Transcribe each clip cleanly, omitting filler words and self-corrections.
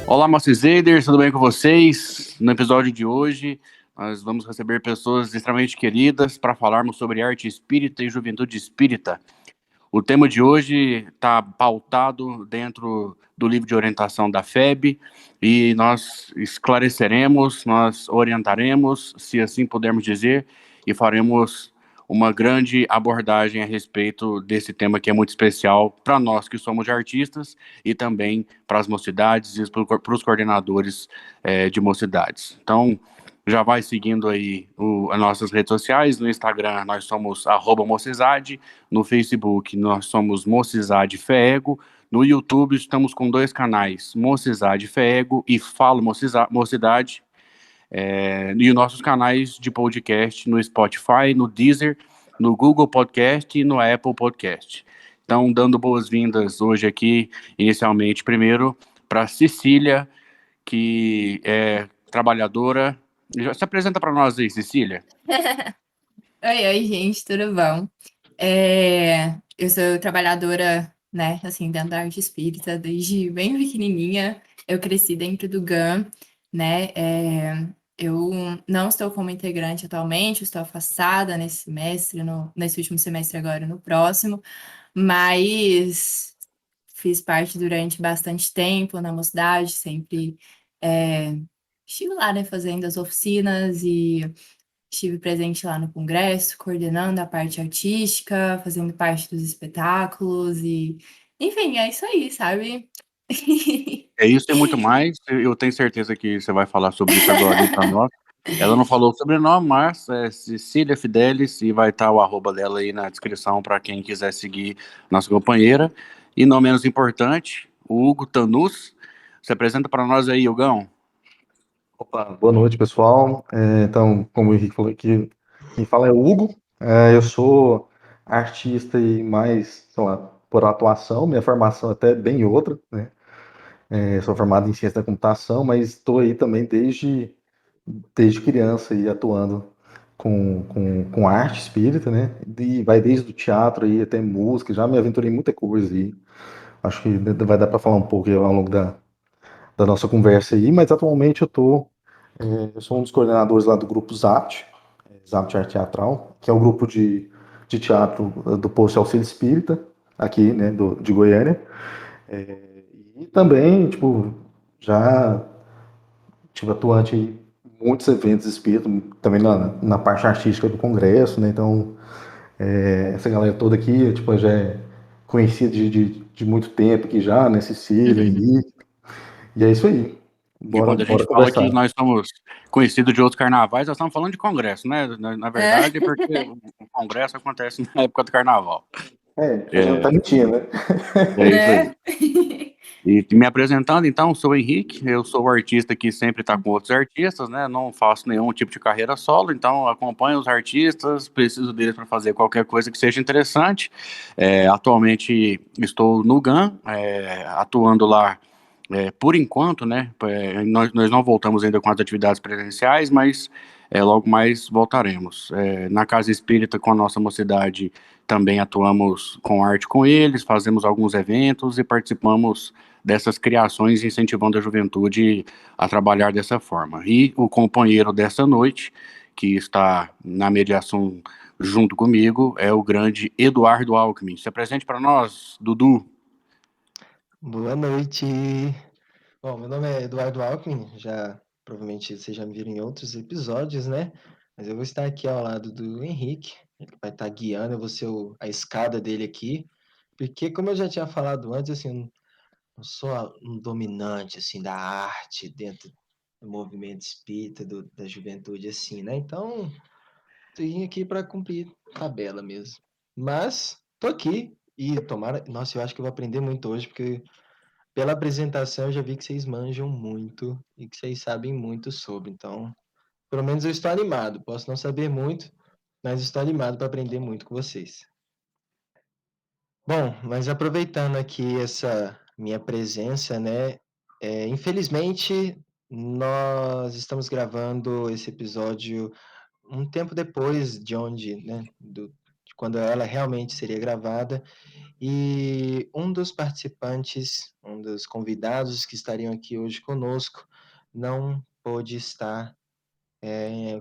Olá, Macizaders, tudo bem com vocês? No episódio de hoje, nós vamos receber pessoas extremamente queridas para falarmos sobre arte espírita e juventude espírita. O tema de hoje está pautado dentro do livro de orientação da FEB e nós esclareceremos, nós orientaremos, se assim pudermos dizer, e faremos uma grande abordagem a respeito desse tema que é muito especial para nós que somos artistas e também para as mocidades e para os coordenadores de mocidades. Então, já vai seguindo aí as nossas redes sociais. No Instagram, nós somos @mocizade. No Facebook, nós somos Mocizade Feego. No YouTube, estamos com 2 canais, Mocizade Feego e Falo Mocidade. E os nossos canais de podcast no Spotify, no Deezer, no Google Podcast e no Apple Podcast. Então, dando boas-vindas hoje aqui, inicialmente, primeiro, para Cecília, que é trabalhadora. Já se apresenta para nós aí, Cecília. Oi, gente, tudo bom? Eu sou trabalhadora, né, assim, dentro da arte espírita desde bem pequenininha. Eu cresci dentro do GAM, né? Eu não estou como integrante atualmente, estou afastada nesse semestre, nesse último semestre agora, no próximo, mas fiz parte durante bastante tempo na mocidade, sempre é, estive lá, né, fazendo as oficinas e estive presente lá no congresso, coordenando a parte artística, fazendo parte dos espetáculos e, enfim, é isso aí, sabe? É isso e muito mais. Eu tenho certeza que você vai falar sobre isso agora para nós. Ela não falou o sobrenome, mas é Cecília Fidelis e vai estar o arroba dela aí na descrição para quem quiser seguir nossa companheira. E não menos importante, o Hugo Tanus. Se apresenta para nós aí, Hugão. Opa, boa noite, pessoal. Então, como o Henrique falou aqui, quem fala é o Hugo. Eu sou artista e mais, sei lá, por atuação. Minha formação até é bem outra, né? Sou formado em ciência da computação, mas estou aí também desde criança aí atuando com arte espírita, né? E vai desde o teatro aí até música. Já me aventurei em muita coisa aí. Acho que vai dar para falar um pouco aí ao longo da nossa conversa aí, mas atualmente eu sou um dos coordenadores lá do grupo ZAPT, ZAPT Arte Teatral, que é o grupo de teatro do Posto de Auxílio Espírita, aqui, né, de Goiânia. E também, tipo, já tive atuante em muitos eventos espíritas, também na parte artística do Congresso, né, então essa galera toda aqui, tipo, já é conhecida de muito tempo aqui já, né, Cecília, Henrique, e é isso aí. E Bora, quando a bora gente fala conversar. que nós somos conhecidos de outros carnavais, nós estamos falando de congresso, né? Na É. verdade, porque o congresso acontece na época do carnaval. A gente não tá mentindo, né? É isso aí. Né? E me apresentando, então, sou o Henrique, eu sou o artista que sempre está com outros artistas, né? Não faço nenhum tipo de carreira solo, então acompanho os artistas, preciso deles para fazer qualquer coisa que seja interessante. Atualmente estou no GAM, atuando lá por enquanto, né? Nós não voltamos ainda com as atividades presenciais, mas logo mais voltaremos. Na Casa Espírita, com a nossa mocidade, também atuamos com arte com eles, fazemos alguns eventos e participamos dessas criações, incentivando a juventude a trabalhar dessa forma. E o companheiro dessa noite, que está na mediação junto comigo, é o grande Eduardo Alckmin. Se apresente para nós, Dudu. Boa noite. Bom, meu nome é Eduardo Alckmin, já provavelmente vocês já me viram em outros episódios, né? Mas eu vou estar aqui ao lado do Henrique, ele vai estar guiando, eu vou ser a escada dele aqui, porque como eu já tinha falado antes, assim, eu não sou um dominante, assim, da arte dentro do movimento espírita, da juventude, assim, né? Então, eu vim aqui para cumprir tabela mesmo. Mas, tô aqui e tomara... Nossa, eu acho que eu vou aprender muito hoje, porque pela apresentação, eu já vi que vocês manjam muito e que vocês sabem muito sobre. Então, pelo menos eu estou animado. Posso não saber muito, mas estou animado para aprender muito com vocês. Bom, mas aproveitando aqui essa minha presença, né? Infelizmente, nós estamos gravando esse episódio um tempo depois de onde, né? De quando ela realmente seria gravada. E um dos participantes, um dos convidados que estariam aqui hoje conosco, não pôde estar.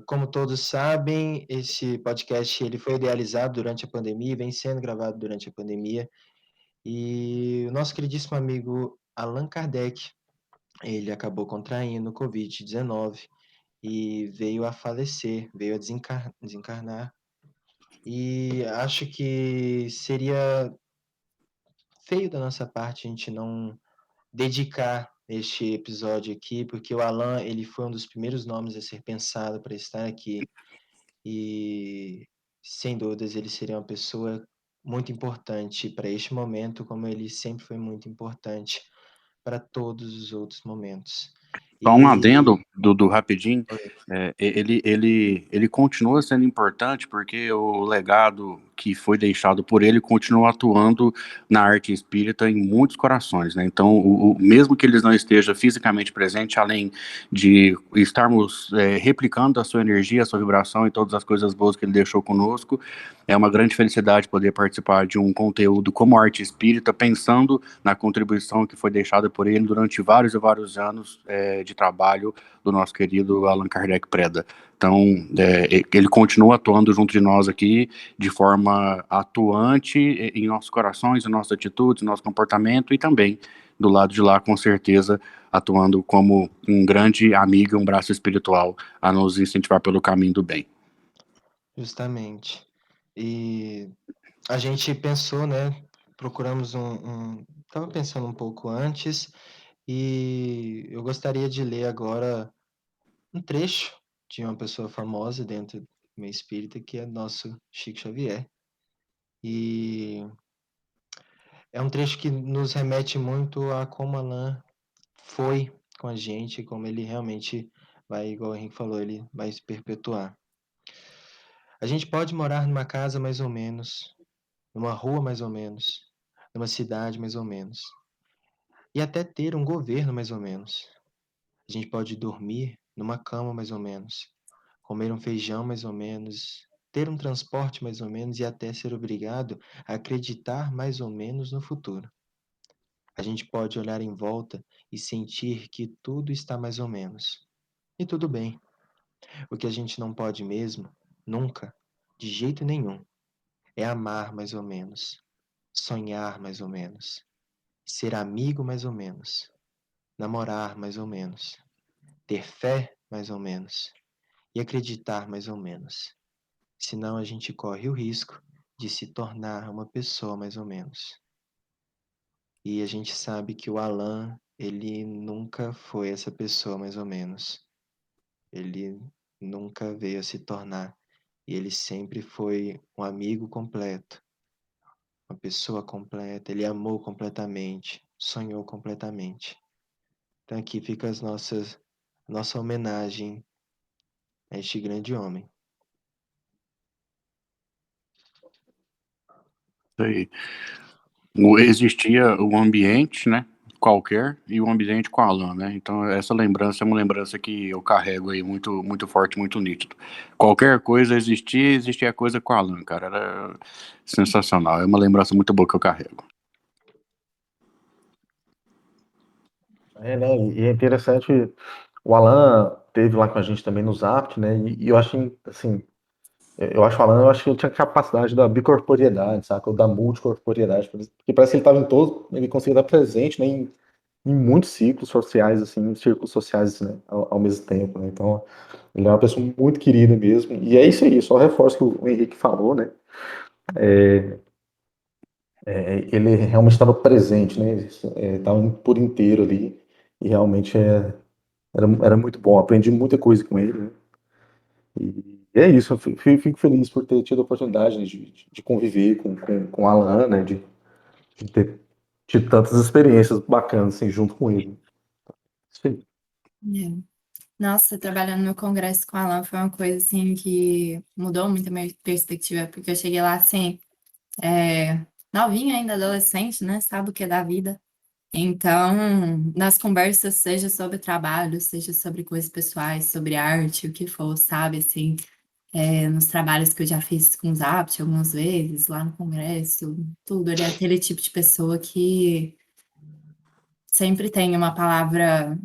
Como todos sabem, esse podcast ele foi idealizado durante a pandemia, vem sendo gravado durante a pandemia, e o nosso queridíssimo amigo Allan Kardec, ele acabou contraindo o Covid-19 e veio a falecer, veio a desencarnar. E acho que seria feio da nossa parte a gente não dedicar este episódio aqui, porque o Alan, ele foi um dos primeiros nomes a ser pensado para estar aqui. E, sem dúvidas, ele seria uma pessoa muito importante para este momento, como ele sempre foi muito importante para todos os outros momentos. Só um E adendo do rapidinho, ele continua sendo importante porque o legado que foi deixado por ele continua atuando na arte espírita em muitos corações, né? Então, mesmo que eles não esteja fisicamente presente, além de estarmos replicando a sua energia, a sua vibração e todas as coisas boas que ele deixou conosco, é uma grande felicidade poder participar de um conteúdo como arte espírita, pensando na contribuição que foi deixada por ele durante vários e vários anos de trabalho do nosso querido Allan Kardec Preda. Então, ele continua atuando junto de nós aqui de forma atuante em nossos corações, em nossas atitudes, em nosso comportamento e também do lado de lá, com certeza, atuando como um grande amigo e um braço espiritual a nos incentivar pelo caminho do bem. justamente. E a gente pensou, né? Procuramos Estava pensando um pouco antes, e eu gostaria de ler agora um trecho de uma pessoa famosa dentro do meio espírita, que é nosso Chico Xavier. E é um trecho que nos remete muito a como Alain foi com a gente, como ele realmente vai, igual o Henrique falou, ele vai se perpetuar. A gente pode morar numa casa mais ou menos, numa rua mais ou menos, numa cidade mais ou menos, e até ter um governo mais ou menos. A gente pode dormir numa cama mais ou menos, comer um feijão mais ou menos, ter um transporte mais ou menos e até ser obrigado a acreditar mais ou menos no futuro. A gente pode olhar em volta e sentir que tudo está mais ou menos. E tudo bem. O que a gente não pode mesmo, nunca, de jeito nenhum, é amar mais ou menos, sonhar mais ou menos, ser amigo mais ou menos, namorar mais ou menos, ter fé mais ou menos e acreditar mais ou menos. Senão a gente corre o risco de se tornar uma pessoa mais ou menos. E a gente sabe que o Alan, ele nunca foi essa pessoa mais ou menos. Ele nunca veio a se tornar. E ele sempre foi um amigo completo, uma pessoa completa. Ele amou completamente, sonhou completamente. Então aqui fica nossa homenagem a este grande homem. Aí. Existia o ambiente, né, qualquer, e o ambiente com a Alan, né? Então essa lembrança é uma lembrança que eu carrego aí muito, muito forte, muito nítido. Qualquer coisa existia a coisa com a Alan, cara. Era sensacional. É uma lembrança muito boa que eu carrego. Né? E é interessante, o Alan teve lá com a gente também no Zapt, né? E eu acho, assim, eu acho o Alan, eu acho que ele tinha capacidade da bicorporiedade, saca? Ou da multicorporiedade, porque parece que ele estava em todos, ele conseguia estar presente, né, em muitos ciclos sociais, assim, em círculos sociais, né, ao mesmo tempo, né? Então, ele é uma pessoa muito querida mesmo. E é isso aí, só reforço o que o Henrique falou, né? Ele realmente estava presente, né? Estava por inteiro ali. E realmente era muito bom. Aprendi muita coisa com ele, né? E é isso, eu fico feliz por ter tido a oportunidade de conviver com o Alan, né? De ter tido tantas experiências bacanas assim, junto com ele. Isso aí. É. Nossa, trabalhando no congresso com a Alan foi uma coisa assim que mudou muito a minha perspectiva, porque eu cheguei lá assim, novinha ainda, adolescente, né? Sabe o que é da vida. Então, nas conversas, seja sobre trabalho, seja sobre coisas pessoais, sobre arte, o que for, sabe, assim, nos trabalhos que eu já fiz com o Zapt algumas vezes, lá no congresso, tudo. Ele é aquele tipo de pessoa que sempre tem uma palavra,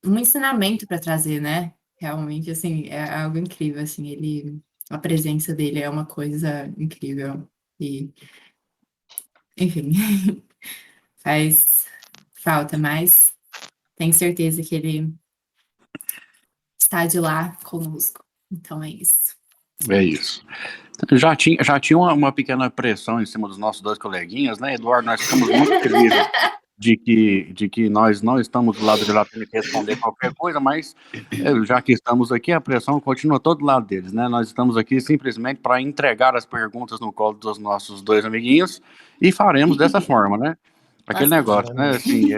um ensinamento para trazer, né? Realmente, assim, é algo incrível, assim, a presença dele é uma coisa incrível. E, enfim, faz falta, mas tenho certeza que ele está de lá conosco. Então é isso. É isso. Já tinha uma pequena pressão em cima dos nossos dois coleguinhas, né, Eduardo? Nós ficamos muito felizes de que nós não estamos do lado de lá para ele responder qualquer coisa, mas já que estamos aqui, a pressão continua todo lado deles, né? Nós estamos aqui simplesmente para entregar as perguntas no colo dos nossos dois amiguinhos e faremos dessa forma, né? Aquele negócio, né? Assim,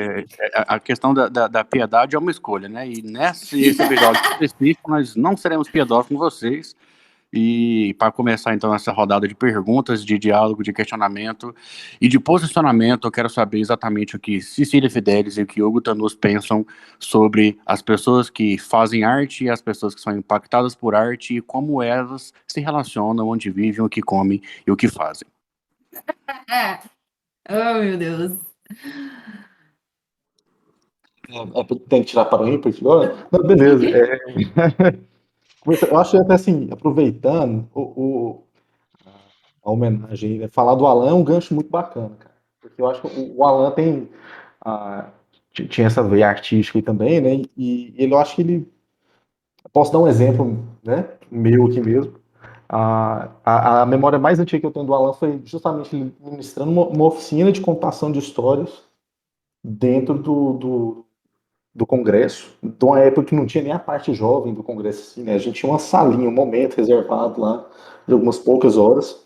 a questão da piedade é uma escolha, né? E esse episódio específico, nós não seremos piedosos com vocês. E para começar então essa rodada de perguntas, de diálogo, de questionamento e de posicionamento, eu quero saber exatamente o que Cecília Fidelis e o que Hugo Tanus pensam sobre as pessoas que fazem arte e as pessoas que são impactadas por arte e como elas se relacionam, onde vivem, o que comem e o que fazem. Oh, meu Deus. Tem que tirar para o ímpar agora? Não, beleza. Eu acho até assim, aproveitando a homenagem, né, falar do Alan é um gancho muito bacana, cara. Porque eu acho que o Alan ah, tinha essa veia artística aí também, né? E ele, eu acho que ele. Posso dar um exemplo, né? Meu aqui mesmo. A memória mais antiga que eu tenho do Alan foi justamente ele ministrando uma oficina de contação de histórias dentro do Congresso, de uma época que não tinha nem a parte jovem do Congresso, assim, né? A gente tinha uma salinha, um momento reservado lá, de algumas poucas horas.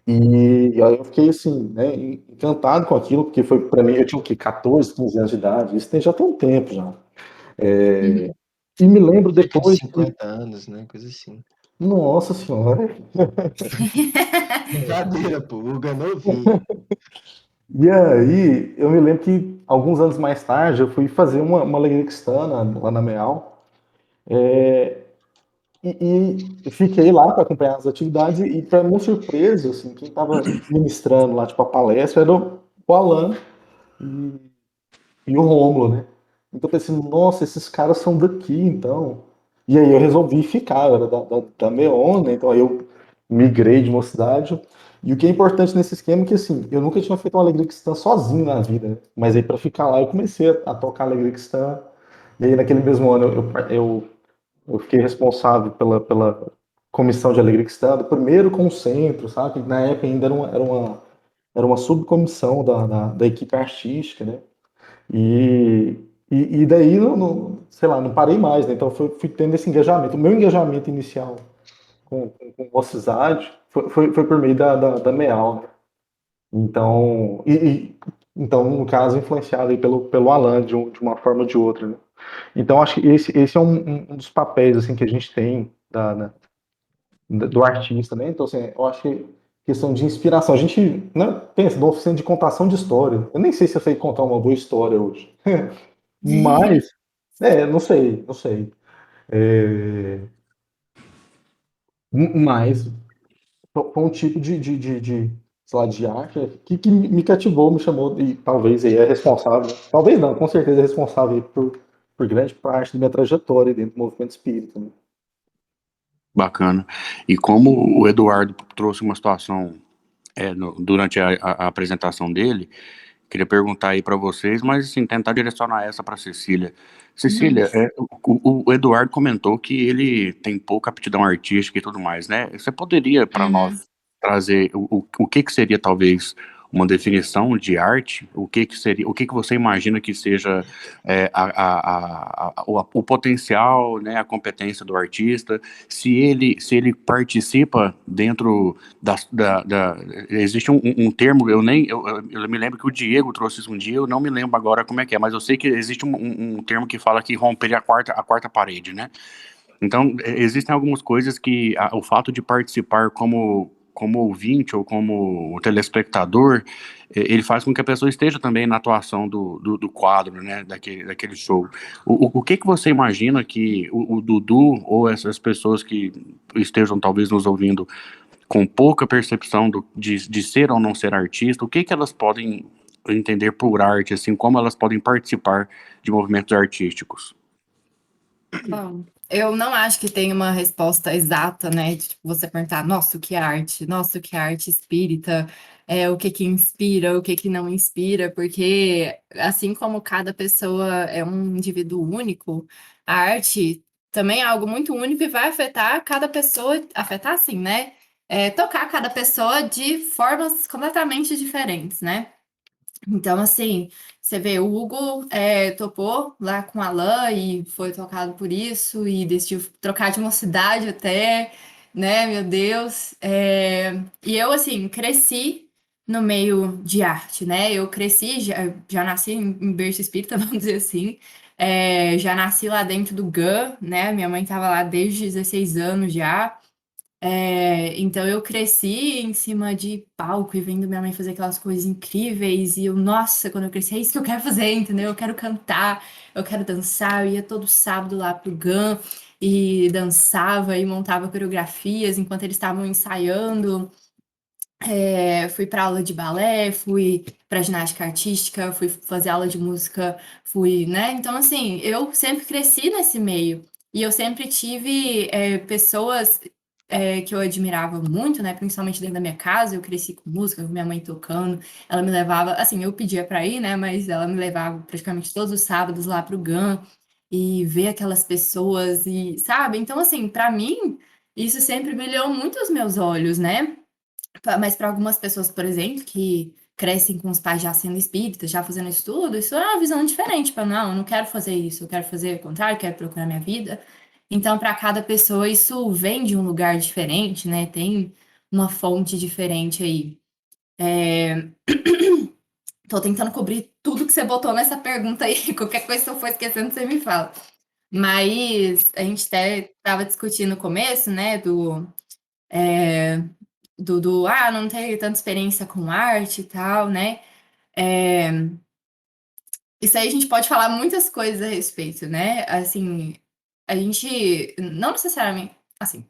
E aí eu fiquei assim, né, encantado com aquilo, porque foi para mim, eu tinha o quê? 14, 15 anos de idade, já tem um tempo já. Uhum. E me lembro Cerca de depois que, 50 anos, né? Coisa assim. nossa senhora, Brincadeira, pô. O Hugo é novinho. e aí eu me lembro que alguns anos mais tarde eu fui fazer uma alegria cristã lá na Meal, e fiquei lá para acompanhar as atividades, e para minha surpresa, assim, quem estava ministrando lá, tipo, a palestra era o Alan e o Rômulo, né? Então eu pensei, nossa, esses caras são daqui, então. E aí eu resolvi ficar, eu era da Meon, né? Então aí eu migrei de uma cidade. E o que é importante nesse esquema é que, assim, eu nunca tinha feito uma alegria cristã sozinho na vida, né? Mas aí para ficar lá eu comecei a tocar alegria cristã. E aí naquele mesmo ano eu fiquei responsável pela comissão de alegria cristã, do primeiro concentro, sabe? Que na época ainda era uma subcomissão da equipe artística, né? E daí, sei lá, não parei mais, né? Então fui tendo esse engajamento. O meu engajamento inicial com mocidade foi por meio da MEAL, né? Então, então, no caso, influenciado aí pelo Alan, de uma forma ou de outra, né? Então, acho que esse é um dos papéis, assim, que a gente tem do artista, né? Então, assim, eu acho que questão de inspiração. A gente, né, pensa numa oficina de contação de história. Eu nem sei se eu sei contar uma boa história hoje. Mas, não sei, não sei. É, mas foi um tipo sei lá, de arte que me cativou, me chamou, e talvez aí é responsável, talvez não, com certeza é responsável aí por grande parte da minha trajetória dentro do movimento espírita, né? Bacana. E como o Eduardo trouxe uma situação durante a apresentação dele, queria perguntar aí para vocês, mas assim, tentar direcionar essa para Cecília. Uhum. Cecília, o Eduardo comentou que ele tem pouca aptidão artística e tudo mais, né? Você poderia para nós Uhum. trazer o que seria talvez uma definição de arte? O que seria, o que você imagina que seja o potencial, né, a competência do artista? Se ele participa dentro existe um termo, eu me lembro que o Diego trouxe isso um dia, eu não me lembro agora como é que é, mas eu sei que existe um termo que fala que romper a quarta parede, né? Então, existem algumas coisas que o fato de participar como como ouvinte ou como telespectador, ele faz com que a pessoa esteja também na atuação do quadro, né, daquele show. O que você imagina que o Dudu ou essas pessoas que estejam talvez nos ouvindo com pouca percepção de ser ou não ser artista, o que elas podem entender por arte, assim, como elas podem participar de movimentos artísticos? Bom, eu não acho que tem uma resposta exata, né? De tipo, você perguntar, nossa, o que é arte? Nossa, o que é arte espírita? O que que inspira, o que que não inspira? Porque, assim como cada pessoa é um indivíduo único, a arte também é algo muito único e vai afetar cada pessoa, afetar assim, né? Tocar cada pessoa de formas completamente diferentes, né? Então, assim, você vê, o Hugo topou lá com o Alan e foi tocado por isso e decidiu trocar de uma cidade até, né? Meu Deus. E eu, assim, cresci no meio de arte, né? Eu cresci, já nasci em berço espírita, vamos dizer assim. Já nasci lá dentro do GAN, né? Minha mãe estava lá desde 16 anos já. Então eu cresci em cima de palco e vendo minha mãe fazer aquelas coisas incríveis, e eu, nossa, quando eu crescer, é isso que eu quero fazer, entendeu? Eu quero cantar, eu quero dançar. Eu ia todo sábado lá pro GAN e dançava e montava coreografias enquanto eles estavam ensaiando. Fui para aula de balé, fui para ginástica artística, fui fazer aula de música, fui, né? Então, assim, eu sempre cresci nesse meio e eu sempre tive pessoas que eu admirava muito, né? Principalmente dentro da minha casa. Eu cresci com música, com minha mãe tocando. Ela me levava, assim, eu pedia para ir, né? Mas ela me levava praticamente todos os sábados lá pro GAN e ver aquelas pessoas e, sabe? Então, assim, para mim, isso sempre brilhou muito os meus olhos, né? Mas para algumas pessoas, por exemplo, que crescem com os pais já sendo espíritas, já fazendo estudo, isso é uma visão diferente. Tipo, não, eu não quero fazer isso, eu quero fazer o contrário, eu quero procurar minha vida. Então, para cada pessoa, isso vem de um lugar diferente, né? Tem uma fonte diferente aí. Tô tentando cobrir tudo que você botou nessa pergunta aí. Qualquer coisa que eu for esquecendo, você me fala. Mas a gente até estava discutindo no começo, né, é, não ter tanta experiência com arte e tal, né? É, Isso aí a gente pode falar muitas coisas a respeito, né? Assim, a gente não necessariamente, assim,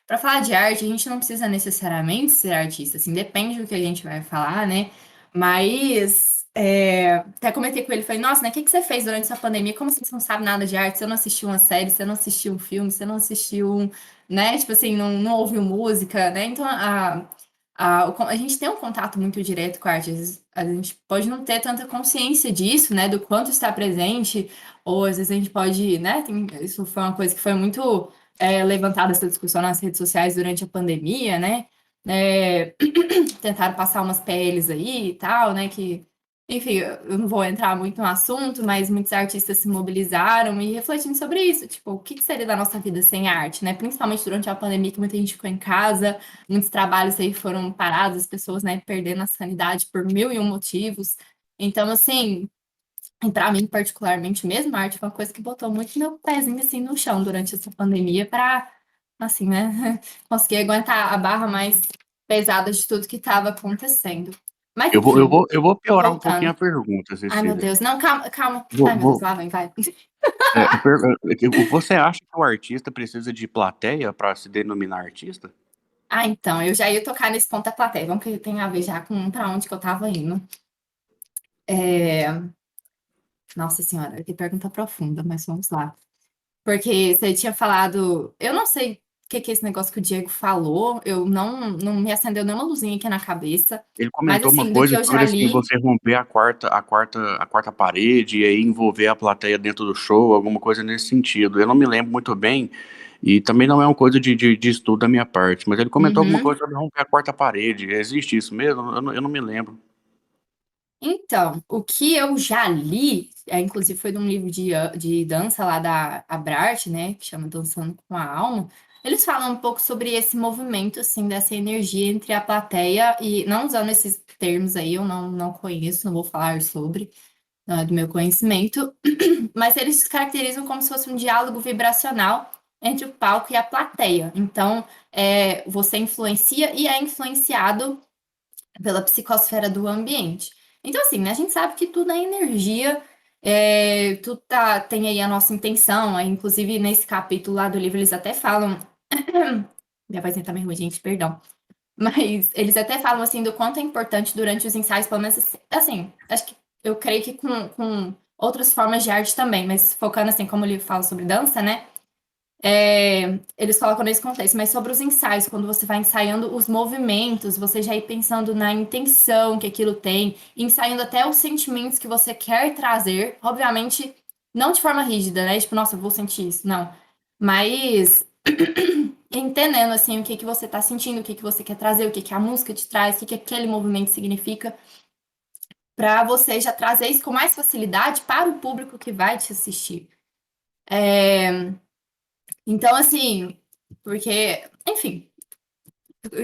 para falar de arte, a gente não precisa necessariamente ser artista, assim, depende do que a gente vai falar, né? Mas até comentei com ele, falei, nossa, né, o que que você fez durante essa pandemia? Como assim você não sabe nada de arte? Você não assistiu uma série, você não assistiu um filme, você não assistiu né? Tipo assim, não ouviu música, né? Então a gente tem um contato muito direto com a arte. Às vezes a gente pode não ter tanta consciência disso, né? Do quanto está presente, ou às vezes a gente pode, né? Isso foi uma coisa que foi muito levantada essa discussão nas redes sociais durante a pandemia, né? É, Tentaram passar umas PLs aí e tal, né? Que, enfim, eu não vou entrar muito no assunto, mas muitos artistas se mobilizaram e refletindo sobre isso. Tipo, o que seria da nossa vida sem arte, né? Principalmente durante a pandemia, que muita gente ficou em casa, muitos trabalhos aí foram parados, as pessoas, né, perdendo a sanidade por mil e um motivos. Então, assim, e para mim, particularmente, mesmo a arte foi uma coisa que botou muito meu pezinho assim no chão durante essa pandemia para, assim, né, conseguir aguentar a barra mais pesada de tudo que estava acontecendo. Mas, enfim, Eu vou piorar um pouquinho a voltando. pergunta, Ai, meu Cecília. Deus, não, calma, calma. Vou, Ai, meu Deus, vou, lá vem, vai. você acha que o artista precisa de plateia para se denominar artista? Ah, então, eu já ia tocar nesse ponto da plateia. Vamos que tem a ver já com para onde que eu tava indo. Nossa senhora, que pergunta profunda, mas vamos lá. Porque você tinha falado, eu não sei o que que é esse negócio que o Diego falou, eu não me acendeu nenhuma luzinha aqui na cabeça, Ele mas comentou uma assim, do que coisa eu já sobre assim, li, você romper a quarta parede e aí envolver a plateia dentro do show, alguma coisa nesse sentido. Eu não me lembro muito bem, e também não é uma coisa de estudo da minha parte, mas ele comentou alguma uhum. coisa sobre romper a quarta parede. Existe isso mesmo? Eu não me lembro. Então, o que eu já li, inclusive foi de um livro de dança lá da Abrarte, né, que chama Dançando com a Alma. Eles falam um pouco sobre esse movimento, assim, dessa energia entre a plateia e, não usando esses termos aí, eu não conheço, não vou falar sobre, não é do meu conhecimento, mas eles caracterizam como se fosse um diálogo vibracional entre o palco e a plateia. Então, você influencia e é influenciado pela psicosfera do ambiente. Então, assim, né, a gente sabe que tudo é energia, tudo tem aí a nossa intenção, inclusive nesse capítulo lá do livro eles até falam... Minha vozinha tá meio ruim, gente, perdão. Mas eles até falam, assim, do quanto é importante durante os ensaios, pelo menos, assim, acho que eu creio que com outras formas de arte também, mas focando, assim, como o livro fala sobre dança, né? Eles colocam nesse contexto, mas sobre os ensaios, quando você vai ensaiando os movimentos, você já ir pensando na intenção que aquilo tem, ensaiando até os sentimentos que você quer trazer, obviamente, não de forma rígida, né? Tipo, nossa, eu vou sentir isso, não. Mas entendendo, assim, o que que você tá sentindo, o que que você quer trazer, o que que a música te traz, o que que aquele movimento significa, para você já trazer isso com mais facilidade para o público que vai te assistir. Então, assim, porque, enfim,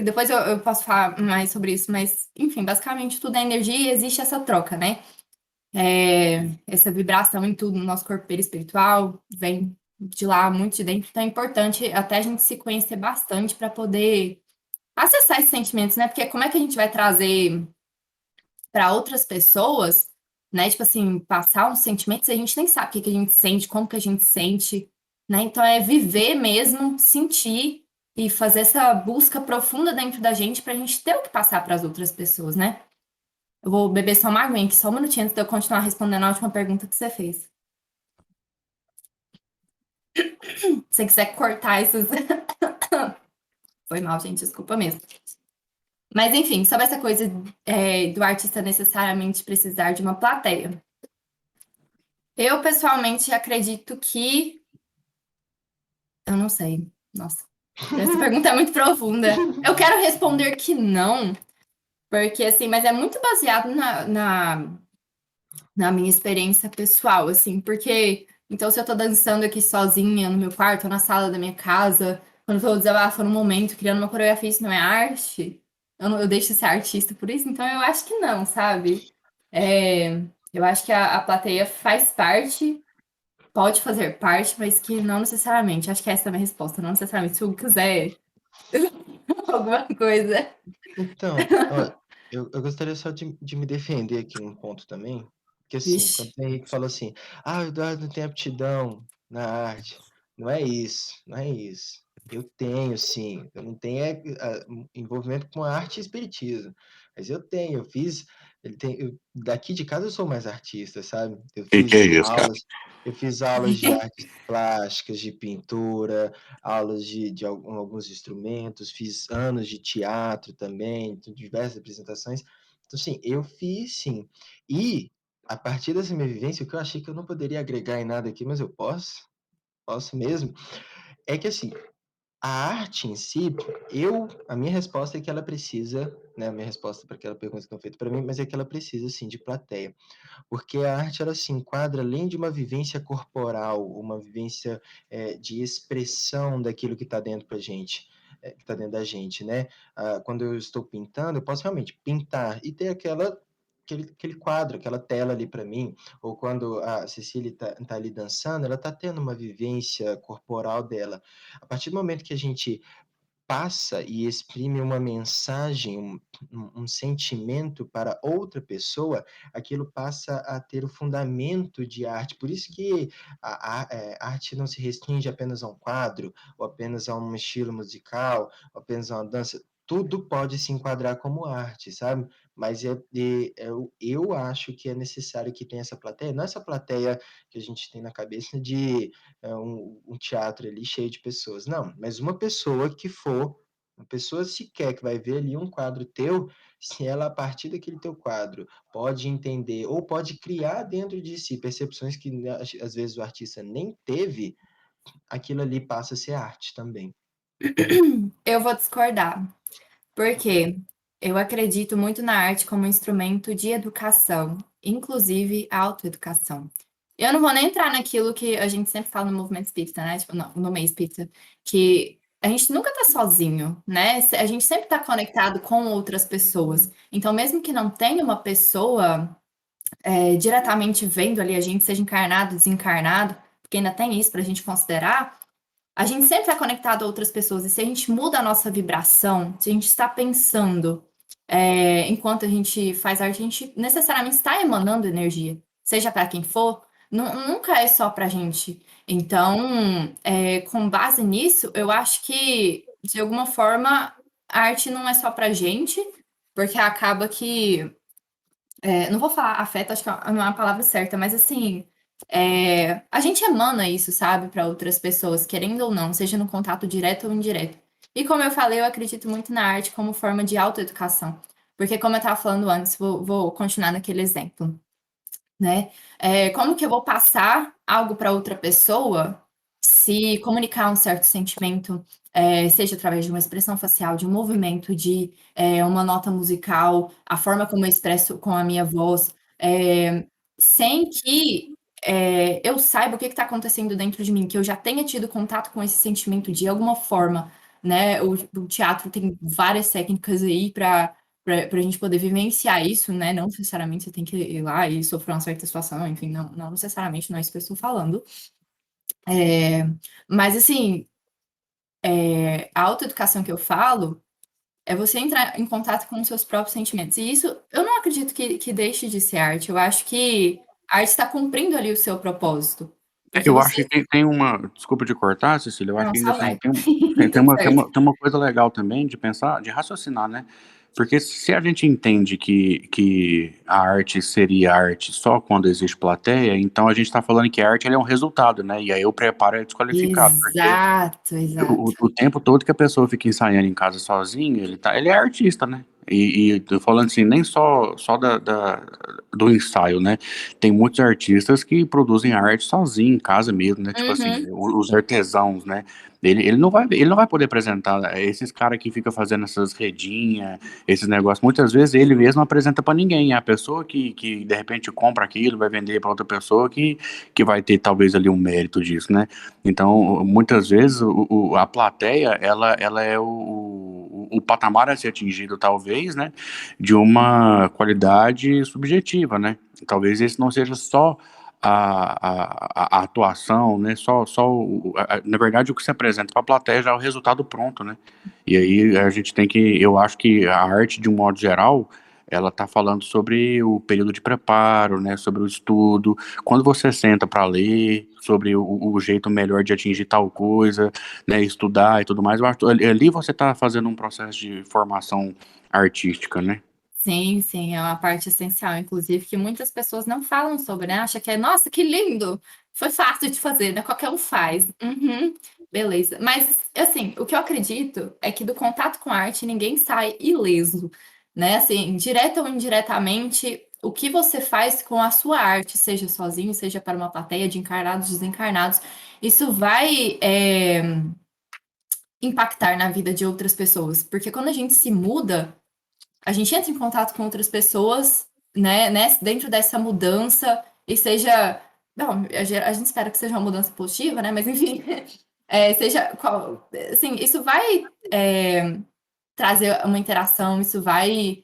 depois eu posso falar mais sobre isso, mas, enfim, basicamente tudo é energia e existe essa troca, né? Essa vibração em tudo no nosso corpo perispiritual vem de lá, muito de dentro, então é importante até a gente se conhecer bastante para poder acessar esses sentimentos, né? Porque como é que a gente vai trazer para outras pessoas, né? Tipo assim, passar uns sentimentos, a gente nem sabe o que que a gente sente, como que a gente sente, né? Então é viver mesmo, sentir e fazer essa busca profunda dentro da gente para a gente ter o que passar para as outras pessoas, né? Eu vou beber só uma aguinha aqui, só um minutinho antes de eu continuar respondendo a última pergunta que você fez. Se você quiser cortar esses. Foi mal, gente, desculpa mesmo. Mas, enfim, sobre essa coisa do artista necessariamente precisar de uma plateia. Eu, pessoalmente, acredito que... Eu não sei. Nossa, essa pergunta é muito profunda. Eu quero responder que não, porque, assim, mas é muito baseado na minha experiência pessoal, assim, porque... Então, se eu tô dançando aqui sozinha no meu quarto, ou na sala da minha casa, quando eu tô desabafando no momento, criando uma coreografia, isso não é arte? Eu deixo de ser artista por isso? Então, eu acho que não, sabe? Eu acho que a plateia faz parte, pode fazer parte, mas que não necessariamente. Acho que essa é a minha resposta, não necessariamente. Se eu quiser alguma coisa. Então, ó, eu gostaria só de me defender aqui num ponto também, que assim, quando Vixe. o Henrique fala assim, o Eduardo não tem aptidão na arte, não é isso, não é isso. Eu tenho, sim, eu não tenho envolvimento com arte e espiritismo, mas eu tenho, daqui de casa eu sou mais artista, sabe? Que é isso, cara? Eu fiz aulas de artes plásticas, de pintura, aulas de alguns instrumentos, fiz anos de teatro também, diversas apresentações. Então, assim, eu fiz sim. E, a partir dessa minha vivência, o que eu achei que eu não poderia agregar em nada aqui, mas eu posso mesmo, é que, assim, a arte em si, a minha resposta é que ela precisa, né, a minha resposta para aquela pergunta que estão feita para mim, mas é que ela precisa, sim, de plateia. Porque a arte ela se enquadra além de uma vivência corporal, uma vivência de expressão daquilo que está dentro pra gente, que está dentro da gente, né? Quando eu estou pintando, eu posso realmente pintar e ter aquele quadro, aquela tela ali para mim, ou quando a Cecília tá ali dançando, ela está tendo uma vivência corporal dela. A partir do momento que a gente passa e exprime uma mensagem, um sentimento para outra pessoa, aquilo passa a ter o fundamento de arte. Por isso que a arte não se restringe apenas a um quadro, ou apenas a um estilo musical, ou apenas a uma dança. Tudo pode se enquadrar como arte, sabe? Mas eu acho que é necessário que tenha essa plateia, não essa plateia que a gente tem na cabeça de um teatro ali cheio de pessoas. Não, mas uma pessoa que for, uma pessoa sequer que vai ver ali um quadro teu, se ela, a partir daquele teu quadro, pode entender ou pode criar dentro de si percepções que às vezes o artista nem teve, aquilo ali passa a ser arte também. Eu vou discordar, porque eu acredito muito na arte como instrumento de educação, inclusive autoeducação. Eu não vou nem entrar naquilo que a gente sempre fala no movimento espírita, né? Tipo, no meio espírita, que a gente nunca tá sozinho, né? A gente sempre tá conectado com outras pessoas. Então, mesmo que não tenha uma pessoa diretamente vendo ali a gente, seja encarnado, desencarnado, porque ainda tem isso pra gente considerar, a gente sempre está conectado a outras pessoas, e se a gente muda a nossa vibração, se a gente está pensando, enquanto a gente faz arte, a gente necessariamente está emanando energia, seja para quem for, nunca é só para a gente. Então, com base nisso, eu acho que, de alguma forma, a arte não é só para a gente, porque acaba que não vou falar afeto, acho que não é a palavra certa, mas assim, a gente emana isso, sabe, para outras pessoas, querendo ou não, seja no contato direto ou indireto. E como eu falei, eu acredito muito na arte como forma de autoeducação. Porque, como eu estava falando antes, vou continuar naquele exemplo, né? Como que eu vou passar algo para outra pessoa se comunicar um certo sentimento, seja através de uma expressão facial, de um movimento, de uma nota musical, a forma como eu expresso com a minha voz, sem que eu saiba o que está acontecendo dentro de mim, que eu já tenha tido contato com esse sentimento de alguma forma, né? O teatro tem várias técnicas aí para a gente poder vivenciar isso, né? Não necessariamente você tem que ir lá e sofrer uma certa situação, enfim, não necessariamente, não é isso que eu estou falando. Mas, assim, a autoeducação que eu falo é você entrar em contato com os seus próprios sentimentos. E isso, eu não acredito que deixe de ser arte. Eu acho que a arte está cumprindo ali o seu propósito. Porque Eu acho você. que tem uma. Desculpa te cortar, Cecília. Eu acho Não, que ainda só assim vai. tem Tudo uma, tem, certo. uma, tem uma coisa legal também de pensar, de raciocinar, né? Porque se a gente entende que a arte seria arte só quando existe plateia, então a gente está falando que a arte ela é um resultado, né? E aí o preparo é desqualificado, porque Exato, exato. o tempo todo que a pessoa fica ensaiando em casa sozinho, ele é artista, né? E tô falando assim, nem só do ensaio, né? Tem muitos artistas que produzem arte sozinho, em casa mesmo, né? Tipo assim, Uhum. os artesãos, né? Ele não vai poder apresentar esses caras que ficam fazendo essas redinhas, esses negócios. Muitas vezes ele mesmo não apresenta para ninguém. É a pessoa que de repente compra aquilo, vai vender para outra pessoa que vai ter talvez ali um mérito disso, né? Então, muitas vezes a plateia ela é o patamar a ser atingido, talvez, né? De uma qualidade subjetiva, né? Talvez esse não seja só a atuação, né? Na verdade, o que se apresenta para a plateia já é o resultado pronto, né? E aí a gente tem que, eu acho que a arte, de um modo geral, ela está falando sobre o período de preparo, né? Sobre o estudo, quando você senta para ler, sobre o jeito melhor de atingir tal coisa, né? Estudar e tudo mais. Eu acho que ali você está fazendo um processo de formação artística, né? Sim, sim, é uma parte essencial, inclusive, que muitas pessoas não falam sobre, né? Acha que nossa, que lindo! Foi fácil de fazer, né? Qualquer um faz. Uhum, beleza. Mas, assim, o que eu acredito é que do contato com a arte ninguém sai ileso, né? Assim, direta ou indiretamente, o que você faz com a sua arte, seja sozinho, seja para uma plateia de encarnados, desencarnados, isso vai, impactar na vida de outras pessoas. Porque quando a gente se muda, a gente entra em contato com outras pessoas, né, dentro dessa mudança, e seja. Não, a gente espera que seja uma mudança positiva, né? Mas enfim, seja qual. Assim, isso vai trazer uma interação, isso vai.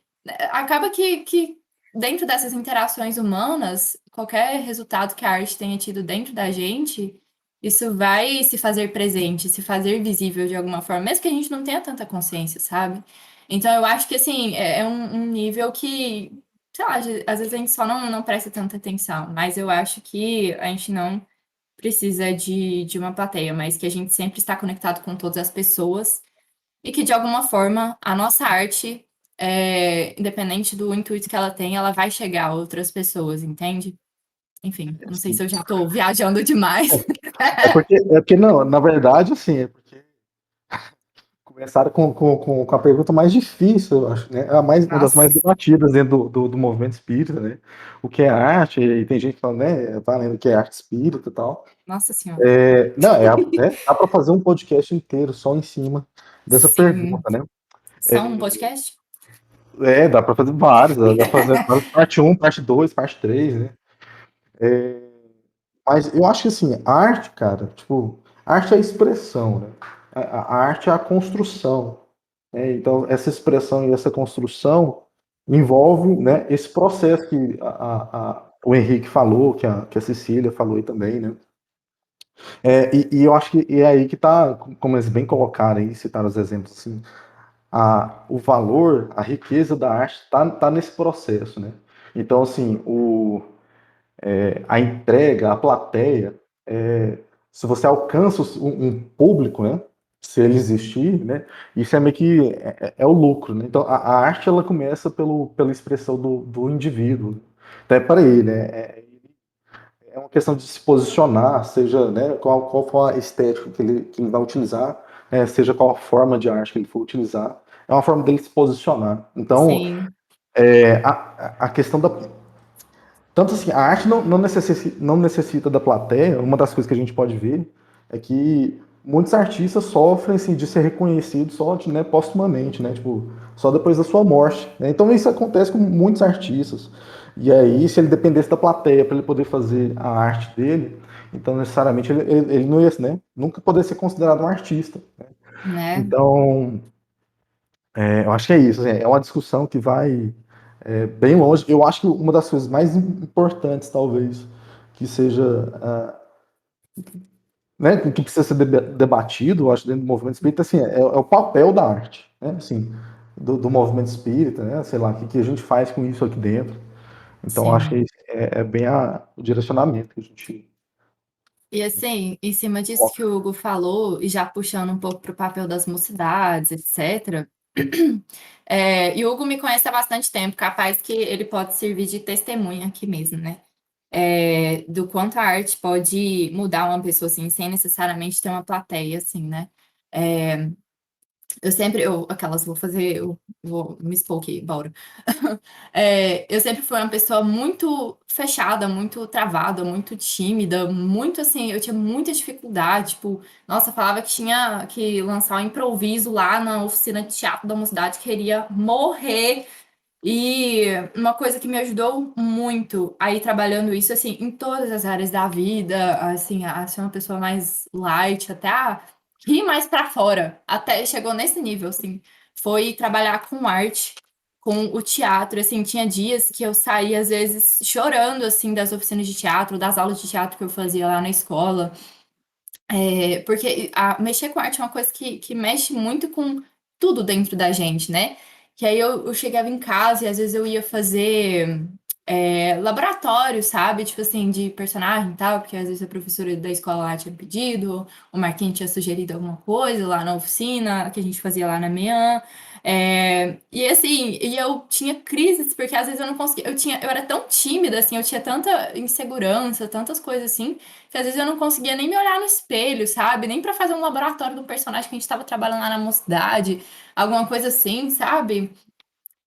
Acaba que dentro dessas interações humanas, qualquer resultado que a arte tenha tido dentro da gente, isso vai se fazer presente, se fazer visível de alguma forma, mesmo que a gente não tenha tanta consciência, sabe? Então eu acho que assim, é um nível que, sei lá, às vezes a gente só não presta tanta atenção, mas eu acho que a gente não precisa de uma plateia, mas que a gente sempre está conectado com todas as pessoas e que, de alguma forma, a nossa arte, independente do intuito que ela tem, ela vai chegar a outras pessoas, entende? Enfim, eu não sei se eu já estou viajando demais. É porque não, na verdade, assim, é porque começaram com a pergunta mais difícil, eu acho, né? Uma das mais Nossa, debatidas dentro do movimento espírita, né? O que é arte, e tem gente falando, né? Tá lendo que é arte espírita e tal. nossa senhora. Não, dá para fazer um podcast inteiro só em cima dessa Sim. pergunta, né? Só um podcast? Dá para fazer vários, dá para fazer parte um, parte 2, parte 3, né? Mas eu acho que assim, arte, cara, tipo, arte é a expressão, né? A arte é a construção, né? Então, essa expressão e essa construção envolve, né, esse processo que o Henrique falou, que a Cecília falou aí também, né? E eu acho que é aí que está, como eles bem colocaram aí, citaram os exemplos assim, o valor, a riqueza da arte tá nesse processo, né? Então, assim, a entrega, a plateia, se você alcança um público, né? Se ele existir, né? Isso é meio que o lucro, né? Então, a arte ela começa pela expressão do indivíduo, até para ele, né? É uma questão de se posicionar, seja, né, qual for a estética que ele vai utilizar, seja qual a forma de arte que ele for utilizar, é uma forma dele se posicionar. Então, Sim, a questão da. Tanto assim, a arte não necessita da plateia. Uma das coisas que a gente pode ver é que muitos artistas sofrem assim, de ser reconhecidos só né, postumamente, né? Tipo, só depois da sua morte. Né? Então isso acontece com muitos artistas. E aí, se ele dependesse da plateia para ele poder fazer a arte dele, então necessariamente ele não ia, né? Nunca poder ser considerado um artista. né? Então, eu acho que é isso. Assim, é uma discussão que vai bem longe. Eu acho que uma das coisas mais importantes, talvez, que seja, né, que precisa ser debatido, eu acho, dentro do movimento espírita, assim, é o papel da arte, né, assim, do movimento espírita, né, sei lá, o que a gente faz com isso aqui dentro. Então, eu acho que Sim. é bem o direcionamento que a gente E assim, em cima disso que coloca. o Hugo falou, e já puxando um pouco para o papel das mocidades, etc. E o Hugo me conhece há bastante tempo, capaz que ele pode servir de testemunha aqui mesmo, né? Do quanto a arte pode mudar uma pessoa, assim, sem necessariamente ter uma plateia, assim, né? É, vou me expor aqui, bora. Eu sempre fui uma pessoa muito fechada, muito travada, muito tímida, muito assim, eu tinha muita dificuldade, tipo, nossa, eu falava que tinha que lançar um improviso lá na oficina de teatro da mocidade, queria morrer. E uma coisa que me ajudou muito a ir trabalhando isso, assim, em todas as áreas da vida, assim, a ser uma pessoa mais light, até a rir mais pra fora, até chegou nesse nível, assim, foi trabalhar com arte, com o teatro, assim, tinha dias que eu saía, às vezes, chorando, assim, das oficinas de teatro, das aulas de teatro que eu fazia lá na escola, porque mexer com arte é uma coisa que mexe muito com tudo dentro da gente, né? Que aí eu chegava em casa e às vezes eu ia fazer laboratório, sabe? Tipo assim, de personagem e tal, porque às vezes a professora da escola lá tinha pedido, o Marquinhos tinha sugerido alguma coisa lá na oficina, que a gente fazia lá na manhã. E assim, e eu tinha crises, porque às vezes eu não conseguia, eu era tão tímida, assim, eu tinha tanta insegurança, tantas coisas assim, que às vezes eu não conseguia nem me olhar no espelho, sabe? Nem pra fazer um laboratório do personagem que a gente tava trabalhando lá na mocidade, alguma coisa assim, sabe?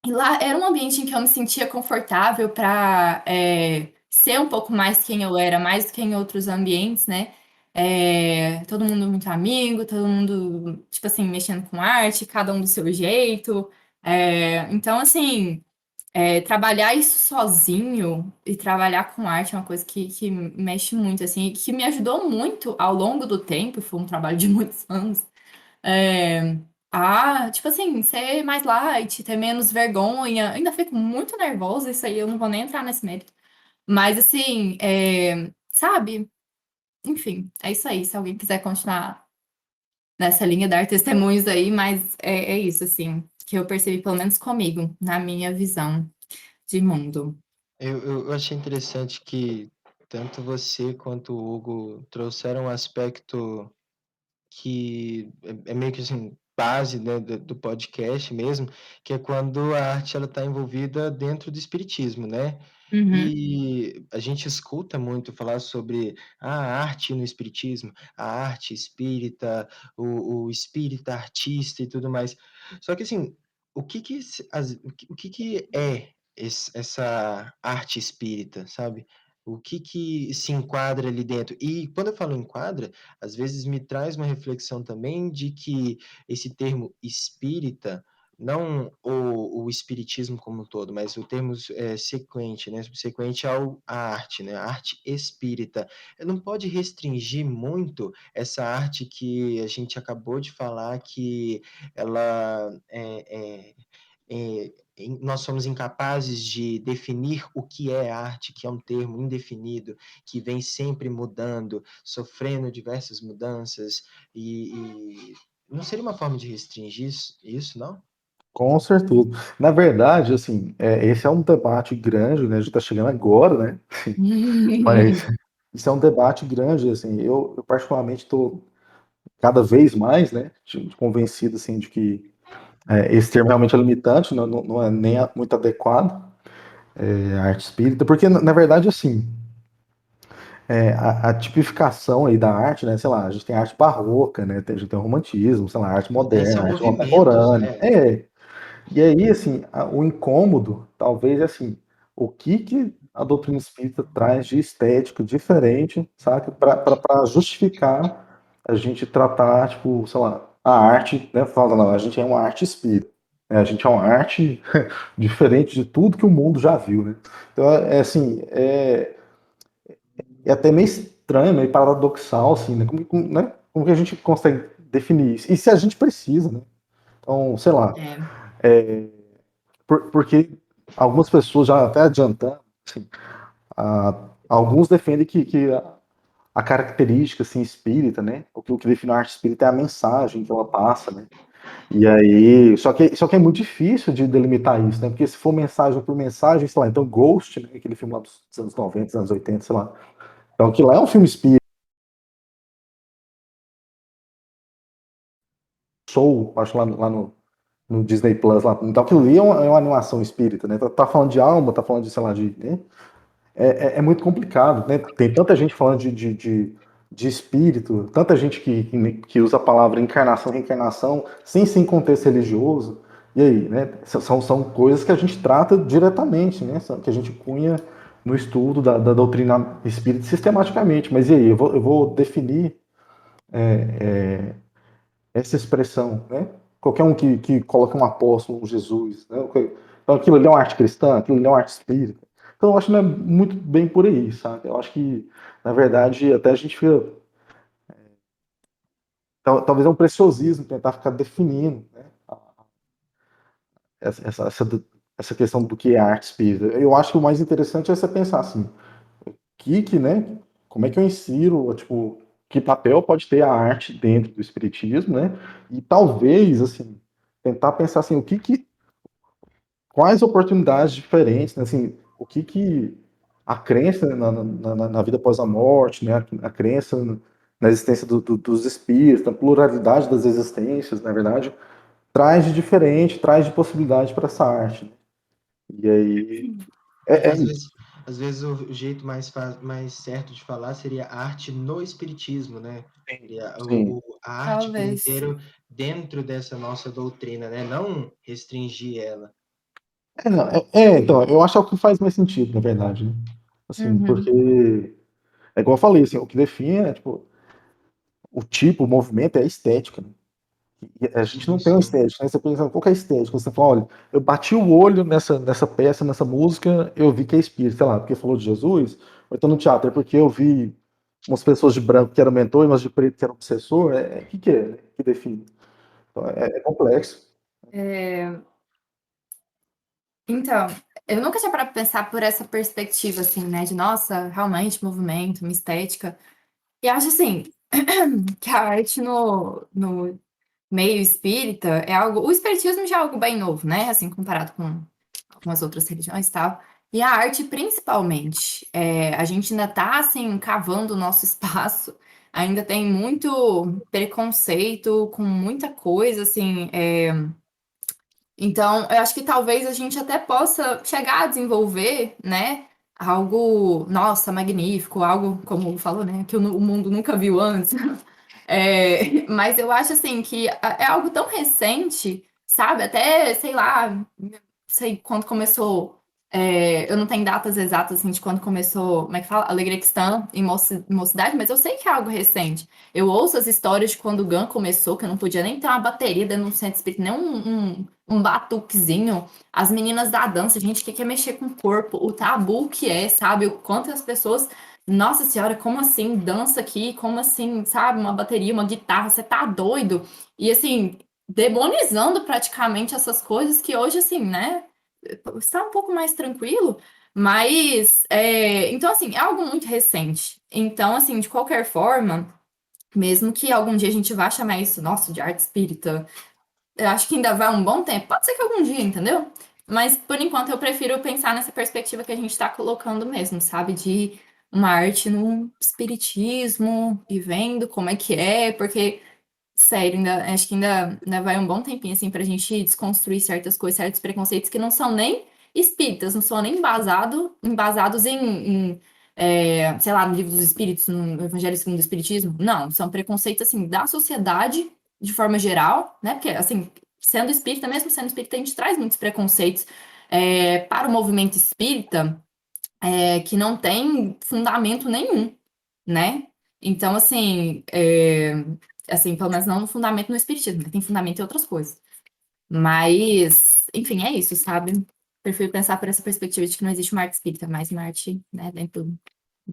E lá era um ambiente em que eu me sentia confortável pra ser um pouco mais quem eu era, mais do que em outros ambientes, né? Todo mundo muito amigo, todo mundo, tipo assim, mexendo com arte, cada um do seu jeito. Então, assim, trabalhar isso sozinho e trabalhar com arte é uma coisa que mexe muito, assim, e que me ajudou muito ao longo do tempo, foi um trabalho de muitos anos, é, tipo assim, ser mais light, ter menos vergonha. Ainda fico muito nervosa, isso aí eu não vou nem entrar nesse mérito. Mas, assim, sabe? Enfim, é isso aí. Se alguém quiser continuar nessa linha, dar testemunhos aí, mas é isso, assim, que eu percebi, pelo menos comigo, na minha visão de mundo. Eu achei interessante que tanto você quanto o Hugo trouxeram um aspecto que é meio que assim, base, né, do podcast mesmo, que é quando a arte ela está envolvida dentro do espiritismo, né? Uhum. E a gente escuta muito falar sobre a arte no espiritismo, a arte espírita, o espírita artista e tudo mais. Só que assim, o que que é essa arte espírita, sabe? O que que se enquadra ali dentro? E quando eu falo enquadra, às vezes me traz uma reflexão também de que esse termo espírita, não o espiritismo como um todo, mas o termo sequente, né? Sequente à arte, né? A arte espírita. Não pode restringir muito essa arte que a gente acabou de falar que ela nós somos incapazes de definir o que é arte, que é um termo indefinido, que vem sempre mudando, sofrendo diversas mudanças, e não seria uma forma de restringir isso, não? Com certeza. Na verdade, assim, esse é um debate grande, né? A gente está chegando agora, né? Mas isso é um debate grande, assim. Eu particularmente estou cada vez mais, né, convencido, assim, de que esse termo realmente é limitante, não é nem muito adequado, a arte espírita, porque, na verdade, assim, a tipificação aí da arte, né, sei lá, a gente tem arte barroca, né, a gente tem o romantismo, sei lá, arte Tem moderna, seu arte movimentos, contemporânea. né? E aí, assim, o incômodo, talvez, assim, o que a doutrina espírita traz de estética diferente, sabe, para justificar a gente tratar, tipo, sei lá, a arte, né, fala, não, a gente é uma arte espírita, né, a gente é uma arte diferente de tudo que o mundo já viu, né? Então, assim, é até meio estranho, meio paradoxal, assim, né? Como que a gente consegue definir isso? E se a gente precisa, né? Então, sei lá, É. porque algumas pessoas, já até adiantando, assim, alguns defendem que a característica assim, espírita, né? O que define a arte espírita é a mensagem que ela passa, né? E aí, só que é muito difícil de delimitar isso, né? Porque se for mensagem por mensagem, sei lá, então Ghost, né? Aquele filme lá dos anos 90, dos anos 80, sei lá. Então, que lá é um filme espírita. Soul, acho lá no Disney Plus lá. Então aquilo ali é uma animação espírita, né? Tá falando de alma, tá falando de, sei lá, né? É muito complicado, né? Tem tanta gente falando de espírito, tanta gente que usa a palavra encarnação, reencarnação, sem contexto religioso. E aí, né? São coisas que a gente trata diretamente, né? Que a gente cunha no estudo da doutrina espírita sistematicamente. Mas e aí, eu vou definir essa expressão, né? Qualquer um que coloca um apóstolo, um Jesus, né? Então aquilo ali é uma arte cristã, aquilo ali é uma arte espírita. Então eu acho que não é muito bem por aí, sabe? Eu acho que, na verdade, até a gente fica. Talvez é um preciosismo tentar ficar definindo, né? Essa questão do que é arte espírita. Eu acho que o mais interessante é você pensar assim, né? Como é que eu insiro, tipo, que papel pode ter a arte dentro do espiritismo, né? E talvez, assim, tentar pensar assim, quais oportunidades diferentes, né? Assim, o que a crença na vida após a morte, né? A crença na existência dos espíritos, na pluralidade das existências, na verdade, traz de diferente, traz de possibilidade para essa arte, né? E aí, É, é isso. às vezes o jeito mais certo de falar seria arte no espiritismo, né? Seria Sim. a arte por Talvez. inteiro dentro dessa nossa doutrina, né? Não restringir ela. Não, então, eu acho que é o que faz mais sentido, na verdade, né? Assim, Uhum. porque, é igual eu falei, assim, o que define é, tipo, o tipo, o movimento é a estética, né? E a gente não tem uma Isso. estética, né? Você pensa, qual que é a estética? Você fala, olha, eu bati o olho nessa peça, nessa música, eu vi que é espírito, sei lá, porque falou de Jesus, ou então no teatro, é porque eu vi umas pessoas de branco que eram mentor e umas de preto que eram obsessor, o que é, né? Que define? Então, é complexo. É, Então, eu nunca tinha parado pra pensar por essa perspectiva, assim, né? De, nossa, realmente, movimento, uma estética. E acho, assim, que a arte no meio espírita é algo... O espiritismo já é algo bem novo, né? Assim, comparado com algumas outras religiões e tal. E a arte, principalmente. A gente ainda tá, assim, cavando o nosso espaço. Ainda tem muito preconceito com muita coisa, assim... Então, eu acho que talvez a gente até possa chegar a desenvolver, né, algo, nossa, magnífico, algo, como falou, né, que o mundo nunca viu antes. Mas eu acho, assim, que é algo tão recente, sabe? Até, sei lá, não sei quando começou. Eu não tenho datas exatas, assim, de quando começou, como é que fala? Alegria Cristã em Mocidade, mas eu sei que é algo recente. Eu ouço as histórias de quando o GAN começou, que eu não podia nem ter uma bateria dentro de um centro espírita, nem um batuquezinho. As meninas da dança, gente que quer mexer com o corpo, o tabu que é, sabe? O quanto as pessoas. Nossa senhora, como assim? Dança aqui? Como assim, sabe? Uma bateria, uma guitarra, você tá doido? E assim, demonizando praticamente essas coisas que hoje, assim, né? está um pouco mais tranquilo, mas então assim, é algo muito recente. Então, assim, de qualquer forma, mesmo que algum dia a gente vá chamar isso, nossa, de arte espírita, eu acho que ainda vai um bom tempo. Pode ser que algum dia, entendeu? Mas por enquanto eu prefiro pensar nessa perspectiva que a gente está colocando mesmo, sabe? De uma arte no espiritismo e vendo como é, porque sério, acho que ainda vai um bom tempinho, assim, pra gente desconstruir certas coisas, certos preconceitos que não são nem espíritas, não são nem embasados sei lá, no Livro dos Espíritos, no Evangelho segundo o Espiritismo. Não, são preconceitos, assim, da sociedade, de forma geral, né? Porque, assim, sendo espírita, mesmo sendo espírita, a gente traz muitos preconceitos para o movimento espírita que não tem fundamento nenhum, né? Então, assim, pelo menos não no fundamento no espiritismo, né? Tem fundamento em outras coisas. Mas, enfim, é isso, sabe? Prefiro pensar por essa perspectiva de que não existe uma arte espírita, mas uma arte, né, dentro do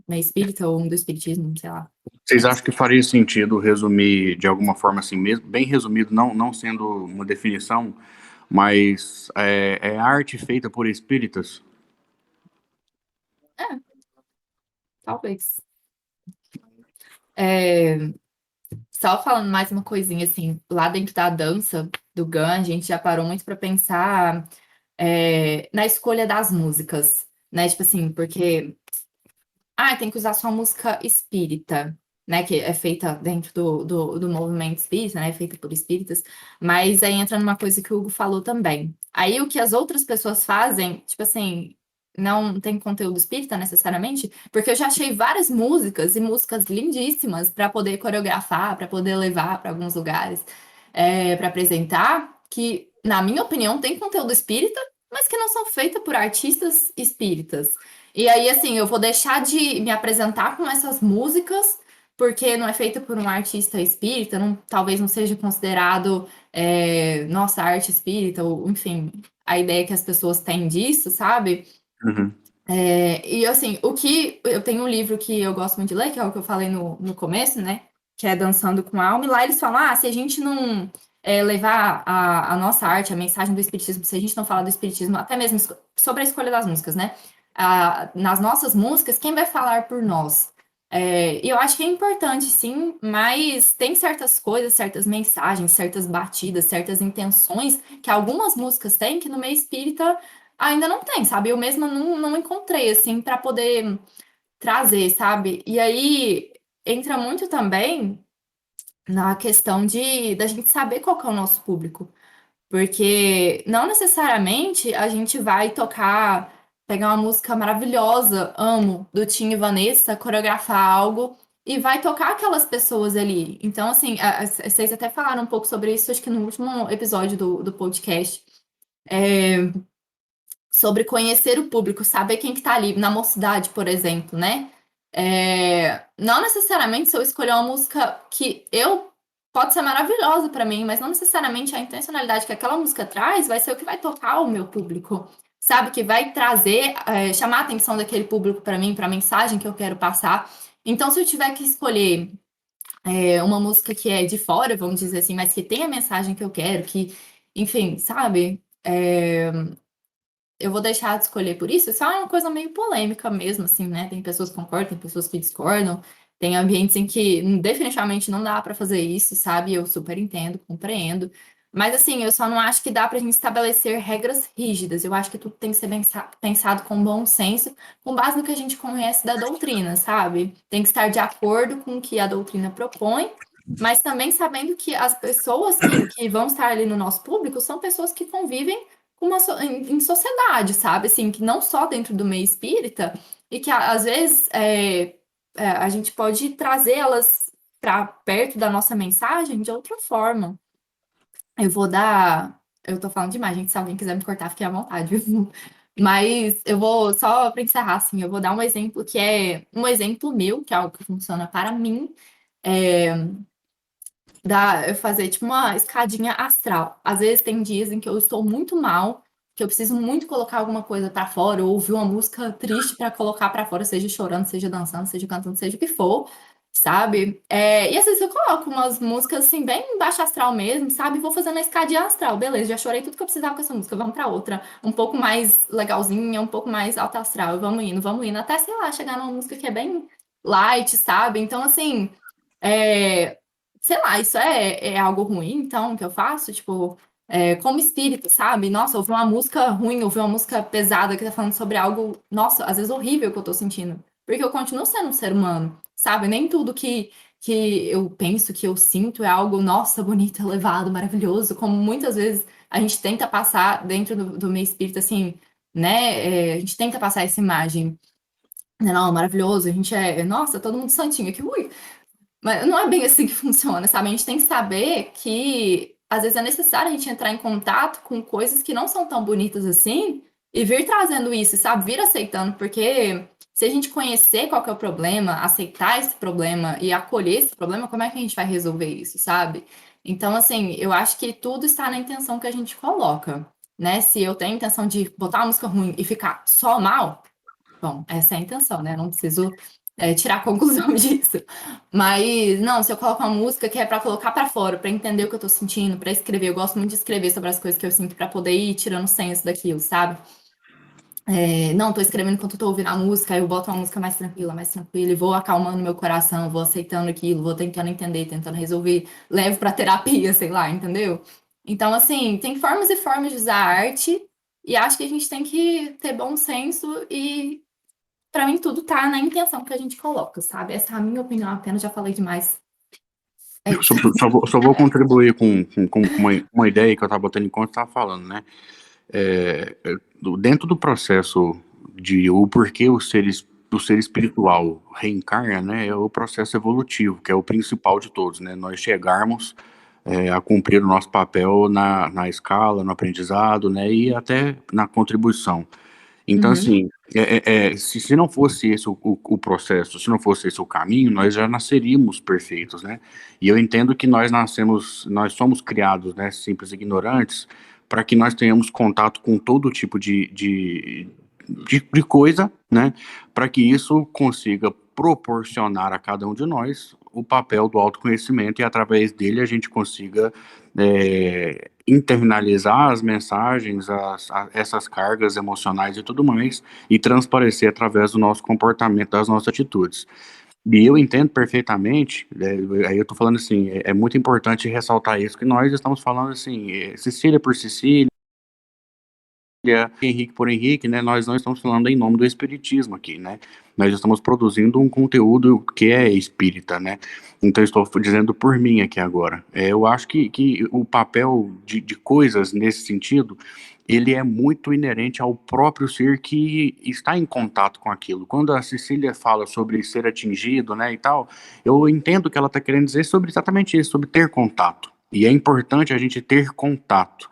meio espírita ou do espiritismo, sei lá. Vocês acham que faria sentido resumir de alguma forma assim mesmo, bem resumido, não sendo uma definição, mas é arte feita por espíritas? É, talvez. É, só falando mais uma coisinha, assim, lá dentro da dança do GAN, a gente já parou muito para pensar na escolha das músicas, né? Tipo assim, porque tem que usar só música espírita, né? Que é feita dentro do movimento espírita, né? Feita por espíritas. Mas aí entra numa coisa que o Hugo falou também. Aí o que as outras pessoas fazem, tipo assim, não tem conteúdo espírita necessariamente, porque eu já achei várias músicas e músicas lindíssimas para poder coreografar, para poder levar para alguns lugares, para apresentar, que, na minha opinião, tem conteúdo espírita, mas que não são feitas por artistas espíritas. E aí, assim, eu vou deixar de me apresentar com essas músicas, porque não é feita por um artista espírita, talvez não seja considerado, nossa, arte espírita, ou enfim, a ideia que as pessoas têm disso, sabe? Uhum. E assim, eu tenho um livro que eu gosto muito de ler, que é o que eu falei no começo, né? Que é Dançando com a Alma, e lá eles falam: se a gente não levar a nossa arte, a mensagem do Espiritismo, se a gente não falar do Espiritismo, até mesmo sobre a escolha das músicas, né? Nas nossas músicas, quem vai falar por nós? E eu acho que é importante, sim, mas tem certas coisas, certas mensagens, certas batidas, certas intenções que algumas músicas têm que no meio espírita ainda não tem, sabe? Eu mesma não encontrei, assim, para poder trazer, sabe? E aí entra muito também na questão da gente saber qual que é o nosso público. Porque não necessariamente a gente vai pegar uma música maravilhosa, amo, do Tim e Vanessa, coreografar algo e vai tocar aquelas pessoas ali. Então, assim, vocês até falaram um pouco sobre isso, acho que no último episódio do podcast. Sobre conhecer o público, saber quem que tá ali, na mocidade, por exemplo, né? Não necessariamente se eu escolher uma música pode ser maravilhosa para mim, mas não necessariamente a intencionalidade que aquela música traz vai ser o que vai tocar o meu público, sabe? Que vai trazer, chamar a atenção daquele público para mim, para a mensagem que eu quero passar. Então, se eu tiver que escolher uma música que é de fora, vamos dizer assim, mas que tem a mensagem que eu quero, enfim, sabe? Eu vou deixar de escolher por isso. Isso é uma coisa meio polêmica mesmo, assim, né? Tem pessoas que concordam, tem pessoas que discordam. Tem ambientes em que definitivamente não dá para fazer isso, sabe? Eu super entendo, compreendo. Mas, assim, eu só não acho que dá pra gente estabelecer regras rígidas. Eu acho que tudo tem que ser pensado com bom senso, com base no que a gente conhece da doutrina, sabe? Tem que estar de acordo com o que a doutrina propõe, mas também sabendo que as pessoas que vão estar ali no nosso público são pessoas que convivem em sociedade, sabe? Assim, que não só dentro do meio espírita, e que às vezes a gente pode trazer elas para perto da nossa mensagem de outra forma. Eu vou dar. Eu tô falando demais, gente. Se alguém quiser me cortar, fique à vontade, viu? Mas eu vou, só para encerrar, assim, eu vou dar um exemplo que é um exemplo meu, que é algo que funciona para mim. É, eu fazer tipo uma escadinha astral. Às vezes tem dias em que eu estou muito mal, que eu preciso muito colocar alguma coisa pra fora, ou ouvir uma música triste pra colocar pra fora, seja chorando, seja dançando, seja cantando, seja o que for, sabe? E às vezes eu coloco umas músicas assim, bem baixo astral mesmo, sabe? Vou fazendo a escadinha astral, beleza, já chorei tudo que eu precisava com essa música, vamos pra outra, um pouco mais legalzinha, um pouco mais alta astral, vamos indo, até, sei lá, chegar numa música que é bem light, sabe? Então, assim, é, sei lá, isso é algo ruim, então, que eu faço, tipo, como espírito, sabe? Nossa, ouvir uma música ruim, ouvir uma música pesada que tá falando sobre algo, nossa, às vezes horrível que eu tô sentindo. Porque eu continuo sendo um ser humano, sabe? Nem tudo que eu penso, que eu sinto é algo, nossa, bonito, elevado, maravilhoso, como muitas vezes a gente tenta passar dentro do meio espírita, assim, né? A gente tenta passar essa imagem, né? Não, maravilhoso, a gente nossa, todo mundo santinho aqui, ui. Mas não é bem assim que funciona, sabe? A gente tem que saber que às vezes é necessário a gente entrar em contato com coisas que não são tão bonitas assim e vir trazendo isso, sabe? Vir aceitando, porque se a gente conhecer qual que é o problema, aceitar esse problema e acolher esse problema, como é que a gente vai resolver isso, sabe? Então, assim, eu acho que tudo está na intenção que a gente coloca, né? Se eu tenho a intenção de botar uma música ruim e ficar só mal, bom, essa é a intenção, né? Não preciso tirar a conclusão disso. Mas, não, se eu coloco uma música que é pra colocar pra fora, pra entender o que eu tô sentindo, pra escrever, eu gosto muito de escrever sobre as coisas que eu sinto pra poder ir tirando o senso daquilo, sabe? Não, tô escrevendo enquanto eu tô ouvindo a música, aí eu boto uma música mais tranquila, e vou acalmando meu coração, vou aceitando aquilo, vou tentando entender, tentando resolver, levo pra terapia, sei lá, entendeu? Então, assim, tem formas e formas de usar a arte, e acho que a gente tem que ter bom senso e pra mim, tudo tá na intenção que a gente coloca, sabe? Essa é a minha opinião apenas, já falei demais. É Só, isso. só vou contribuir com uma ideia que eu estava botando enquanto estava falando, né? Dentro do processo de o porquê o ser espiritual reencarna, né? É o processo evolutivo, que é o principal de todos, né? Nós chegarmos a cumprir o nosso papel na escala, no aprendizado, né? E até na contribuição. Então, Uhum, assim, se não fosse esse o processo, se não fosse esse o caminho, nós já nasceríamos perfeitos, né? E eu entendo que nós somos criados, né, simples e ignorantes, para que nós tenhamos contato com todo tipo de coisa, né? Para que isso consiga proporcionar a cada um de nós o papel do autoconhecimento e através dele a gente consiga internalizar as mensagens, essas cargas emocionais e tudo mais, e transparecer através do nosso comportamento, das nossas atitudes. E eu entendo perfeitamente, aí eu tô falando assim, é muito importante ressaltar isso, que nós estamos falando assim, Cecília por Cecília, Henrique por Henrique, né? Nós não estamos falando em nome do espiritismo aqui, né? Nós estamos produzindo um conteúdo que é espírita, né? Então eu estou dizendo por mim aqui agora. Eu acho que o papel de coisas nesse sentido, ele é muito inerente ao próprio ser que está em contato com aquilo. Quando a Cecília fala sobre ser atingido, né, e tal, eu entendo que ela está querendo dizer sobre exatamente isso, sobre ter contato. E é importante a gente ter contato.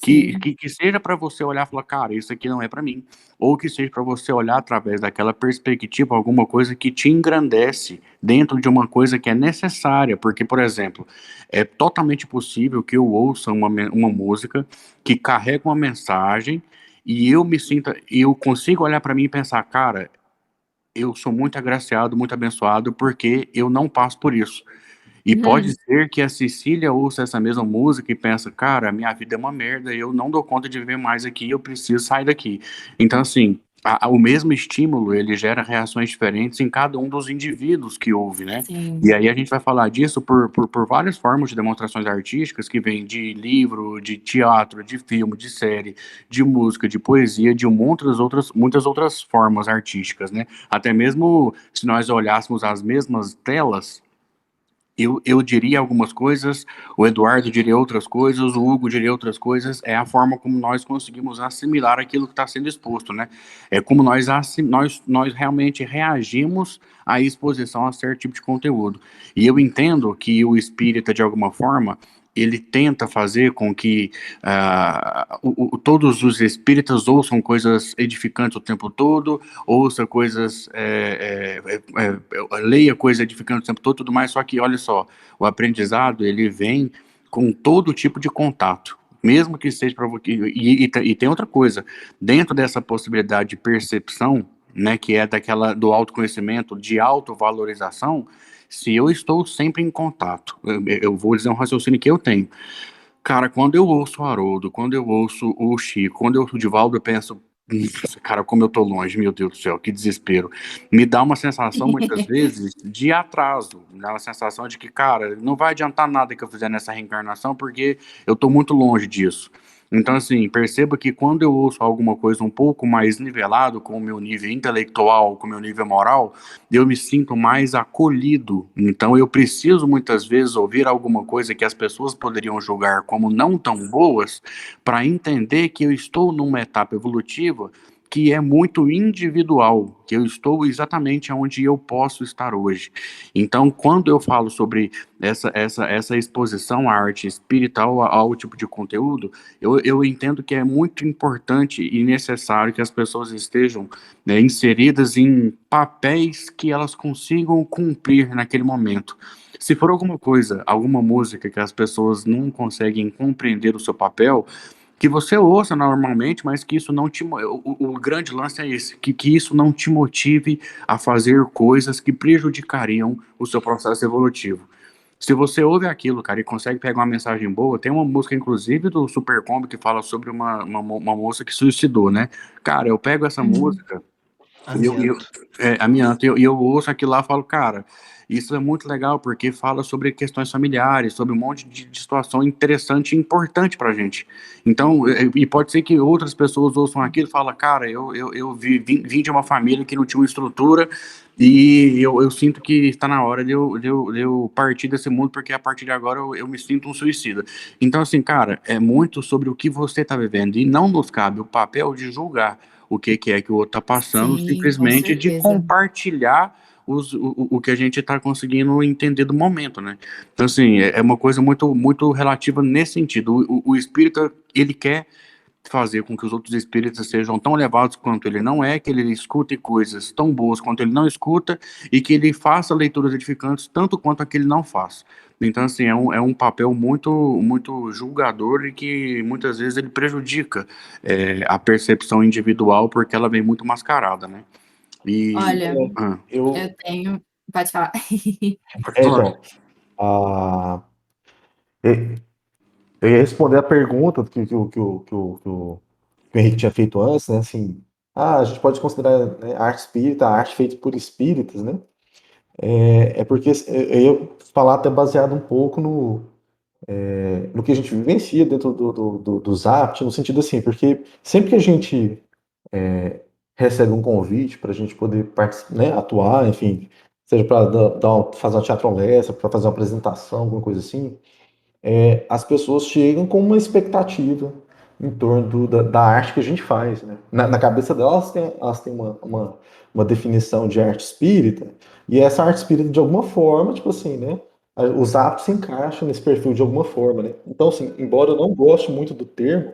sim. Que seja para você olhar e falar, cara, isso aqui não é para mim. Ou que seja para você olhar através daquela perspectiva, alguma coisa que te engrandece dentro de uma coisa que é necessária. Porque, por exemplo, é totalmente possível que eu ouça uma música que carrega uma mensagem e eu consigo olhar para mim e pensar, cara, eu sou muito agraciado, muito abençoado, porque eu não passo por isso. E pode Uhum, ser que a Cecília ouça essa mesma música e pensa, cara, minha vida é uma merda, eu não dou conta de viver mais aqui, eu preciso sair daqui. Então, assim, o mesmo estímulo, ele gera reações diferentes em cada um dos indivíduos que ouve, né? E sim. aí a gente vai falar disso por várias formas de demonstrações artísticas, que vem de livro, de teatro, de filme, de série, de música, de poesia, de muitas outras formas artísticas, né? Até mesmo se nós olhássemos as mesmas telas, eu diria algumas coisas, o Eduardo diria outras coisas, o Hugo diria outras coisas, é a forma como nós conseguimos assimilar aquilo que está sendo exposto, né? É como nós realmente reagimos à exposição a certo tipo de conteúdo. E eu entendo que o espírita, de alguma forma, ele tenta fazer com que todos os espíritas ouçam coisas edificantes o tempo todo, ouça coisas, leia coisas edificantes o tempo todo, tudo mais, só que, olha só, o aprendizado, ele vem com todo tipo de contato, mesmo que seja para você, e tem outra coisa, dentro dessa possibilidade de percepção, né, que é do autoconhecimento, de autovalorização, Se eu estou sempre em contato, eu vou dizer um raciocínio que eu tenho. Cara, quando eu ouço o Haroldo, quando eu ouço o Chico, quando eu ouço o Divaldo, eu penso, "Nossa, cara, como eu tô longe, meu Deus do céu, que desespero." Me dá uma sensação, muitas vezes, de atraso. Me dá uma sensação de que, cara, não vai adiantar nada que eu fizer nessa reencarnação, porque eu tô muito longe disso. Então, assim, perceba que quando eu ouço alguma coisa um pouco mais nivelado com o meu nível intelectual, com o meu nível moral, eu me sinto mais acolhido. Então, eu preciso muitas vezes ouvir alguma coisa que as pessoas poderiam julgar como não tão boas, para entender que eu estou numa etapa evolutiva que é muito individual, que eu estou exatamente onde eu posso estar hoje. Então, quando eu falo sobre essa exposição à arte espírita, ao tipo de conteúdo, eu entendo que é muito importante e necessário que as pessoas estejam, né, inseridas em papéis que elas consigam cumprir naquele momento. Se for alguma coisa, alguma música que as pessoas não conseguem compreender o seu papel, que você ouça normalmente, mas que isso não te. O grande lance é esse, que isso não te motive a fazer coisas que prejudicariam o seu processo evolutivo. Se você ouve aquilo, cara, e consegue pegar uma mensagem boa, tem uma música, inclusive, do Super Combo que fala sobre uma moça que suicidou, né? Cara, eu pego essa Uhum. música e eu, Amianto. a minha, eu ouço aquilo lá e falo, cara, isso é muito legal porque fala sobre questões familiares, sobre um monte de situação interessante e importante pra gente. Então, e pode ser que outras pessoas ouçam aquilo e falem, cara, eu vim de uma família que não tinha uma estrutura e eu sinto que está na hora de eu partir desse mundo porque a partir de agora eu me sinto um suicida. Então, assim, cara, é muito sobre o que você tá vivendo e não nos cabe o papel de julgar o que que é que o outro está passando, Sim, com simplesmente de certeza. compartilhar o que a gente está conseguindo entender do momento, né? Então, assim, é uma coisa muito, muito relativa nesse sentido. O espírita, ele quer fazer com que os outros espíritas sejam tão elevados quanto ele não é, que ele escute coisas tão boas quanto ele não escuta e que ele faça leituras edificantes tanto quanto aquele não faz. Então, assim, é um papel muito, muito julgador e que muitas vezes ele prejudica a percepção individual porque ela vem muito mascarada, né? E. Olha, Ah, eu Eu, tenho. Pode falar. pode falar. então, a, e- eu ia responder a pergunta que o Henrique tinha feito antes, né? Assim, a gente pode considerar, né, a arte espírita, a arte feita por espíritas, né? É porque eu ia falar até baseado um pouco no que a gente vivencia dentro do Zapt, no sentido assim, porque sempre que a gente recebe um convite para a gente poder né, atuar, enfim, seja para fazer uma teatrolestra, para fazer uma apresentação, alguma coisa assim, as pessoas chegam com uma expectativa em torno da arte que a gente faz, né? Na cabeça delas, elas têm uma definição de arte espírita, e essa arte espírita, de alguma forma, tipo assim, né? Os atos se encaixam nesse perfil de alguma forma, né? Então, assim, embora eu não goste muito do termo,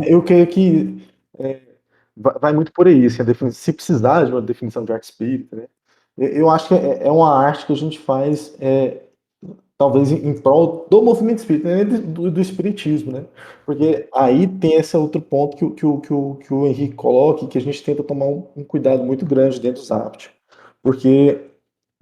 eu creio que vai muito por aí, assim, se precisar de uma definição de arte espírita, né? Eu acho que é uma arte que a gente faz, talvez em prol do movimento espírita, né? Do espiritismo, né? Porque aí tem esse outro ponto que o Henrique coloca, e que a gente tenta tomar um cuidado muito grande dentro dos hábitos. Porque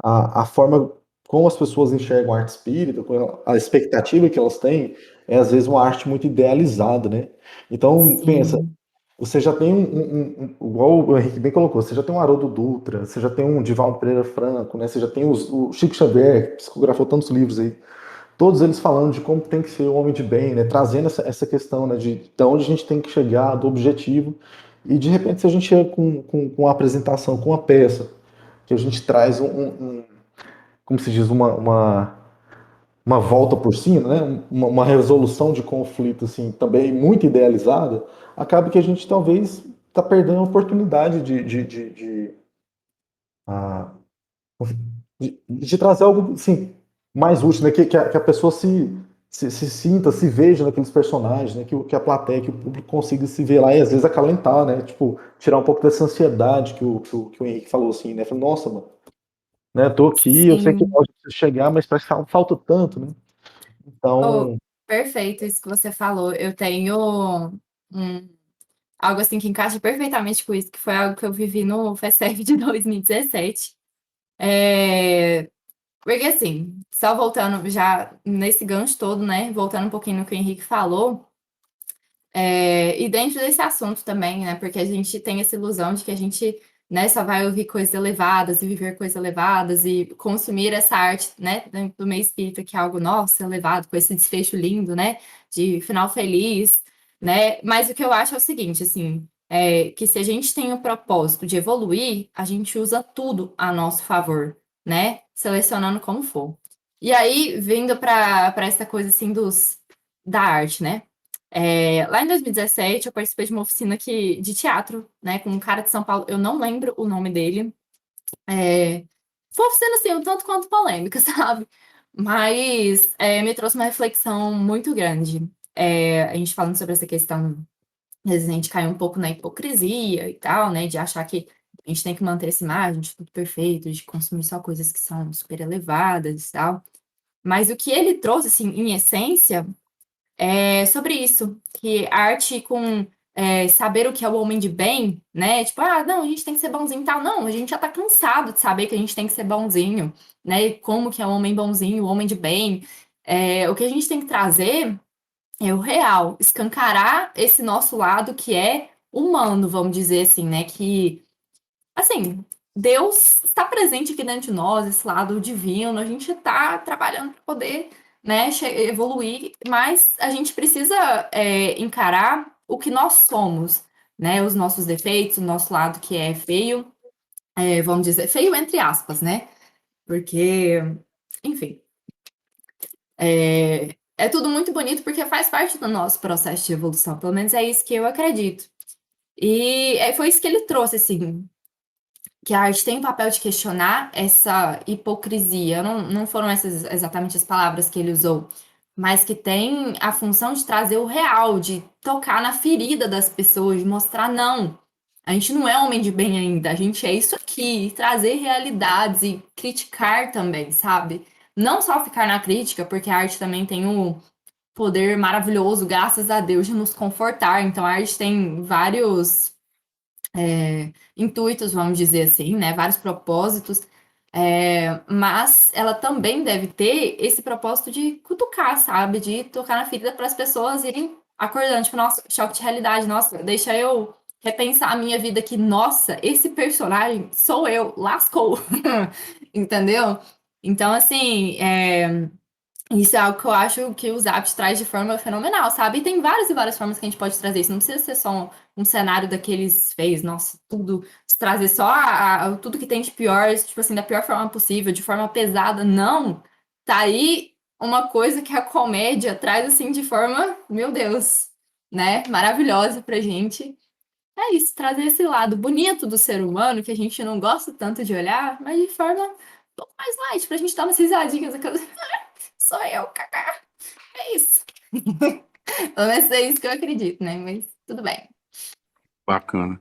a forma como as pessoas enxergam a arte espírita, com a expectativa que elas têm, é às vezes uma arte muito idealizada, né? Então, pensa, Sim, você já tem igual o Henrique bem colocou, você já tem um Haroldo Dutra, você já tem um Divaldo Pereira Franco, né? Você já tem o Chico Xavier, que psicografou tantos livros aí, todos eles falando de como tem que ser o homem de bem, né? Trazendo essa questão, né? De onde a gente tem que chegar, do objetivo. E de repente, se a gente chega com uma apresentação, com uma peça, que a gente traz como se diz, uma volta por cima, né? Uma resolução de conflito assim, também muito idealizada, acaba que a gente talvez está perdendo a oportunidade ah, de trazer algo assim, mais útil, né? Que a pessoa se sinta, se veja naqueles personagens, né? Que a plateia, que o público consiga se ver lá e às vezes acalentar, né? Tipo, tirar um pouco dessa ansiedade que o Henrique falou assim, né? Falei, nossa, mano, né? Tô aqui, eu sei que sim. pode chegar, mas parece que falta tanto, né? Oh, Então, perfeito isso que você falou. Eu tenho algo assim que encaixa perfeitamente com isso, que foi algo que eu vivi no FESTEV de 2017. Porque assim, só voltando já nesse gancho todo, né? Voltando um pouquinho no que o Henrique falou, e dentro desse assunto também, né? Porque a gente tem essa ilusão de que a gente, né, só vai ouvir coisas elevadas e viver coisas elevadas e consumir essa arte, né, dentro do meio espírita, que é algo, nossa, elevado, com esse desfecho lindo, né? De final feliz, né? Mas o que eu acho é o seguinte, assim, que se a gente tem o propósito de evoluir, a gente usa tudo a nosso favor, né? Selecionando como for. E aí, vindo para essa coisa assim da arte, né? Lá em 2017, eu participei de uma oficina de teatro, né, com um cara de São Paulo, eu não lembro o nome dele. Foi uma oficina, assim, um tanto quanto polêmica, sabe? Mas me trouxe uma reflexão muito grande. A gente falando sobre essa questão, às vezes a gente cai um pouco na hipocrisia e tal, né, de achar que a gente tem que manter essa imagem de tudo perfeito, de consumir só coisas que são super elevadas e tal. Mas o que ele trouxe, assim, em essência, sobre isso, que arte com saber o que é o homem de bem, né? Tipo, não, a gente tem que ser bonzinho e tal. Não, a gente já tá cansado de saber que a gente tem que ser bonzinho, né? E como que é o homem bonzinho, o homem de bem. O que a gente tem que trazer é o real, escancarar esse nosso lado que é humano, vamos dizer assim, né? Que assim, Deus está presente aqui dentro de nós, esse lado divino, a gente está trabalhando para poder, né, evoluir, mas a gente precisa encarar o que nós somos, né, os nossos defeitos, o nosso lado que é feio, vamos dizer, feio entre aspas, né, porque, enfim, é tudo muito bonito porque faz parte do nosso processo de evolução, pelo menos é isso que eu acredito. E foi isso que ele trouxe, assim, que a arte tem o papel de questionar essa hipocrisia. Não foram essas exatamente as palavras que ele usou, mas que tem a função de trazer o real, de tocar na ferida das pessoas, de mostrar, não, a gente não é homem de bem ainda, a gente é isso aqui, e trazer realidades e criticar também, sabe? Não só ficar na crítica, porque a arte também tem o poder maravilhoso, graças a Deus, de nos confortar. Então, a arte tem vários intuitos, vamos dizer assim, né? Vários propósitos, mas ela também deve ter esse propósito de cutucar, sabe? De tocar na ferida para as pessoas irem acordando, tipo, nossa, choque de realidade, nossa, deixa eu repensar a minha vida aqui, nossa, esse personagem sou eu, lascou, entendeu? Então, assim, isso é algo que eu acho que o Zappos traz de forma fenomenal, sabe? E tem várias e várias formas que a gente pode trazer isso. Não precisa ser só um cenário daqueles feios, nossa, tudo, trazer só tudo que tem de pior, tipo assim, da pior forma possível, de forma pesada. Não! Tá aí uma coisa que a comédia traz, assim, de forma, meu Deus, né? Maravilhosa pra gente. É isso, trazer esse lado bonito do ser humano que a gente não gosta tanto de olhar, mas de forma um pouco mais light, pra gente dar umas risadinhas. Sou eu, kaká. É isso. Pelo menos é isso que eu acredito, né? Mas tudo bem. Bacana.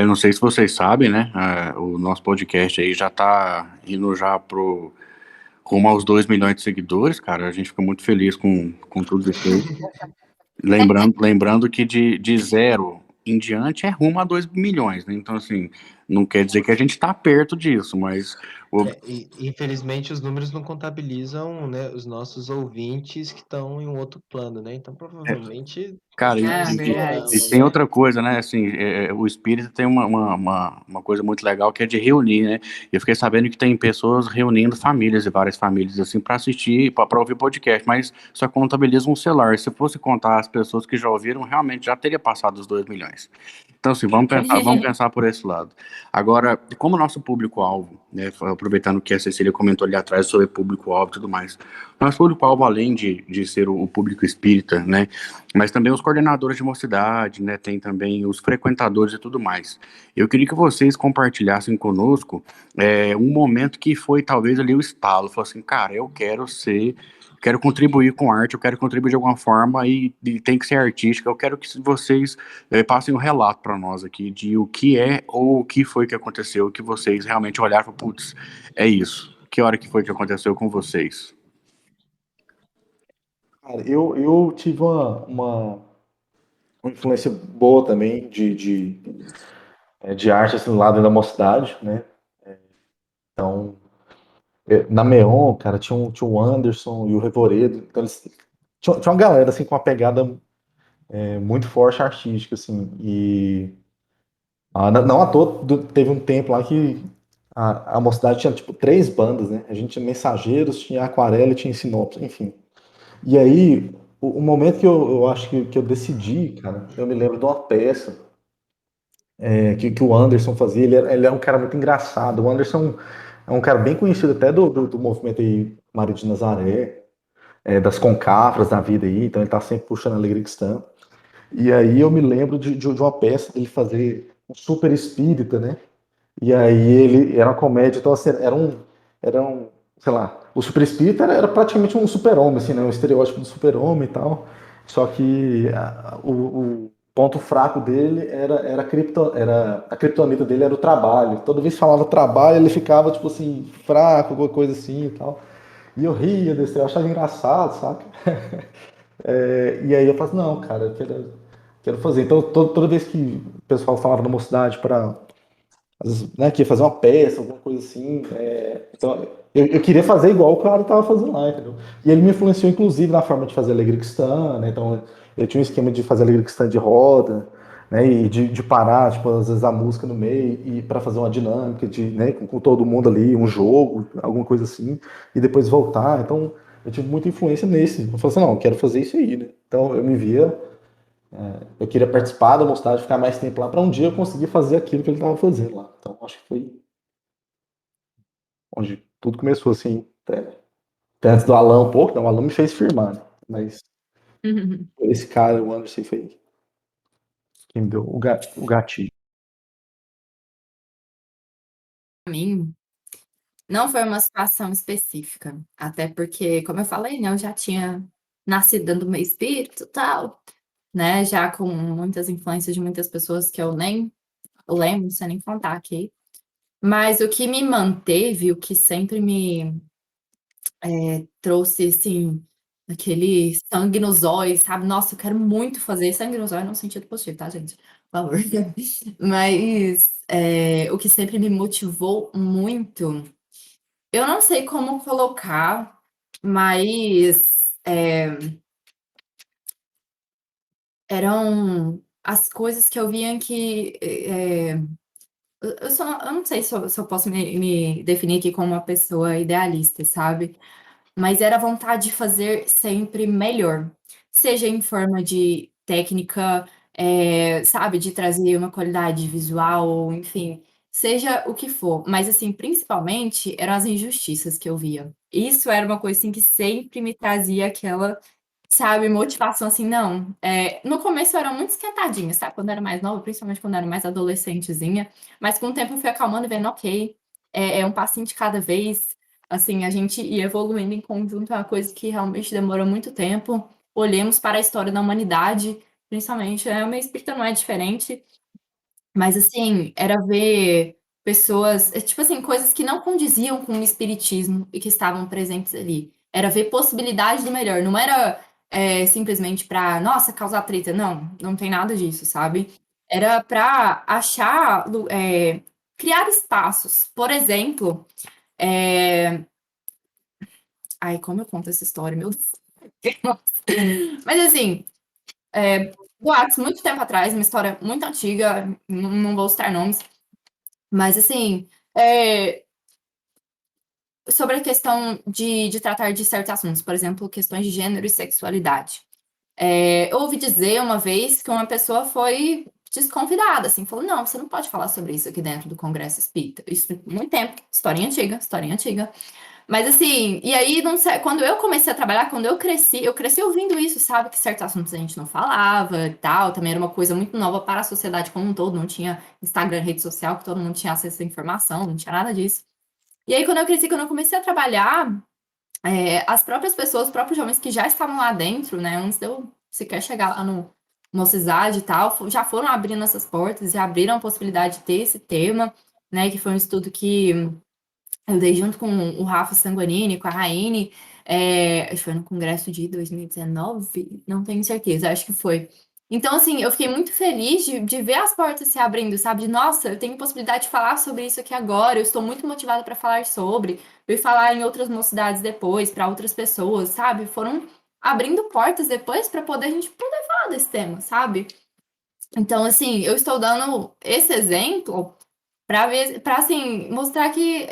Não sei se vocês sabem, né? O nosso podcast aí já tá indo já rumo aos 2 milhões de seguidores, cara. A gente fica muito feliz com tudo isso aí. Lembrando que de zero em diante é rumo a 2 milhões, né? Então, assim, não quer dizer que a gente tá perto disso, mas Infelizmente, os números não contabilizam, né, os nossos ouvintes que estão em um outro plano, né? Então, provavelmente, cara, já Verdade. e estouramos, tem né? outra coisa, né? Assim, o espírita tem uma coisa muito legal que é de reunir, né? Eu fiquei sabendo que tem pessoas reunindo famílias e várias famílias assim para assistir, para ouvir podcast, mas só contabiliza um celular. Se fosse contar as pessoas que já ouviram, realmente já teria passado os 2 milhões. Então, assim, vamos pensar por esse lado. Agora, como nosso público-alvo, né? Aproveitando que a Cecília comentou ali atrás sobre público-alvo e tudo mais. Nosso público-alvo, além de ser o público espírita, né? Mas também os coordenadores de mocidade, né? Tem também os frequentadores e tudo mais. Eu queria que vocês compartilhassem conosco um momento que foi talvez ali o estalo. Falou assim, cara, quero contribuir com arte, eu quero contribuir de alguma forma e tem que ser artística. Eu quero que vocês passem um relato para nós aqui de o que é ou o que foi que aconteceu, que vocês realmente olharam e falaram, putz, é isso. Que hora que foi que aconteceu com vocês? Cara, eu tive uma influência boa também de arte assim, lá dentro da mocidade, né? Então, na Meon, cara, tinha o Anderson e o Revoredo. Então, eles, tinha uma galera, assim, com uma pegada muito forte artística, assim. E não à toa teve um tempo lá que a Mocidade tinha, tipo, 3 bandas, né? A gente tinha Mensageiros, tinha Aquarela e tinha Sinopse, enfim. E aí, o momento que eu acho que eu decidi, cara, eu me lembro de uma peça que o Anderson fazia. Ele é um cara muito engraçado. O Anderson é um cara bem conhecido até do movimento aí, Maria de Nazaré, das concafras da vida aí, então ele tá sempre puxando a Alegria Cristã. E aí eu me lembro de uma peça dele fazer um super espírita, né? E aí ele era uma comédia, então assim, sei lá, o super espírita era praticamente um super-homem, assim, né? Um estereótipo do super-homem e tal. Só que o ponto fraco dele era a criptonita dele era o trabalho. Toda vez que falava trabalho, ele ficava, tipo assim, fraco, alguma coisa assim e tal. E eu ria desse, eu achava engraçado, saca? E aí eu falei assim, não, cara, quero fazer. Então, toda vez que o pessoal falava na mocidade para às vezes, né, que ia fazer uma peça, alguma coisa assim. Então, eu queria fazer igual o cara estava fazendo lá, entendeu? E ele me influenciou, inclusive, na forma de fazer Alegria Cristã, né? Então, ele tinha um esquema de fazer Alegria Cristã de roda, né? E de parar, tipo, às vezes a música no meio e para fazer uma dinâmica né, com todo mundo ali, um jogo, alguma coisa assim, e depois voltar. Então, eu tive muita influência nesse. Eu falei assim, não, eu quero fazer isso aí, né? Então, eu me via, eu queria participar da mocidade, ficar mais tempo lá, para um dia eu conseguir fazer aquilo que ele estava fazendo lá. Então, acho que foi onde tudo começou, assim, até antes do Alan um pouco, não, o Alan me fez firmar, né? Mas esse cara, o Anderson, foi quem me deu o gatilho. Pra mim, não foi uma situação específica, até porque, como eu falei, né, eu já tinha nascido dentro do meu espírito, tal, né, já com muitas influências de muitas pessoas que eu nem lembro, não sei nem contar aqui. Mas o que me manteve, o que sempre me trouxe, assim, aquele sangue nos olhos, sabe? Nossa, eu quero muito fazer sangue nos olhos no sentido positivo, tá, gente? Por favor. Mas o que sempre me motivou muito, eu não sei como colocar, mas eram as coisas que eu via que eu não sei se eu posso me definir aqui como uma pessoa idealista, sabe? Mas era a vontade de fazer sempre melhor, seja em forma de técnica, sabe, de trazer uma qualidade visual ou enfim, seja o que for, mas assim, principalmente eram as injustiças que eu via. Isso era uma coisa, assim, que sempre me trazia aquela, sabe, motivação assim, não, no começo eu era muito esquentadinha, sabe, quando eu era mais nova, principalmente quando eu era mais adolescentezinha, mas com o tempo eu fui acalmando e vendo: "Ok, é um passinho de cada vez", assim, a gente ia evoluindo em conjunto, é uma coisa que realmente demorou muito tempo. Olhemos para a história da humanidade, principalmente, o meu espírita não é diferente, mas assim, era ver pessoas, tipo assim, coisas que não condiziam com o espiritismo e que estavam presentes ali. Era ver possibilidade do melhor, não era, simplesmente para "Nossa, causar treta", não, não tem nada disso, sabe. Era para achar criar espaços. Por exemplo, eh ai, como eu conto essa história, meu Deus. Nossa. Mas assim, boatos muito tempo atrás, uma história muito antiga, não vou citar nomes, mas assim, eh, sobre a questão de tratar de certos assuntos, por exemplo, questões de gênero e sexualidade. Eu ouvi dizer uma vez que uma pessoa foi desconvidada, assim, falou: "Não, você não pode falar sobre isso aqui dentro do Congresso Espírita". Isso muito tempo, historinha antiga, historinha antiga. Mas assim, e aí não sei, quando eu comecei a trabalhar, quando eu cresci ouvindo isso, sabe, que certos assuntos a gente não falava e tal, também era uma coisa muito nova para a sociedade como um todo, não tinha Instagram, rede social, que todo mundo tinha acesso à informação, não tinha nada disso. E aí quando eu cresci, quando eu comecei a trabalhar, as próprias pessoas, os próprios jovens que já estavam lá dentro, né, antes de eu sequer chegar lá no Mocizade e tal, já foram abrindo essas portas e abriram a possibilidade de ter esse tema, né, que foi um estudo que eu dei junto com o Rafa Sanguanini, com a Raine, acho que foi no congresso de 2019, não tenho certeza, acho que foi. Então, assim, eu fiquei muito feliz de ver as portas se abrindo, sabe? De, nossa, eu tenho possibilidade de falar sobre isso aqui agora, eu estou muito motivada para falar sobre, eu ir falar em outras mocidades depois, para outras pessoas, sabe? Foram abrindo portas depois para poder a gente poder falar desse tema, sabe? Então, assim, eu estou dando esse exemplo para ver, para assim, mostrar que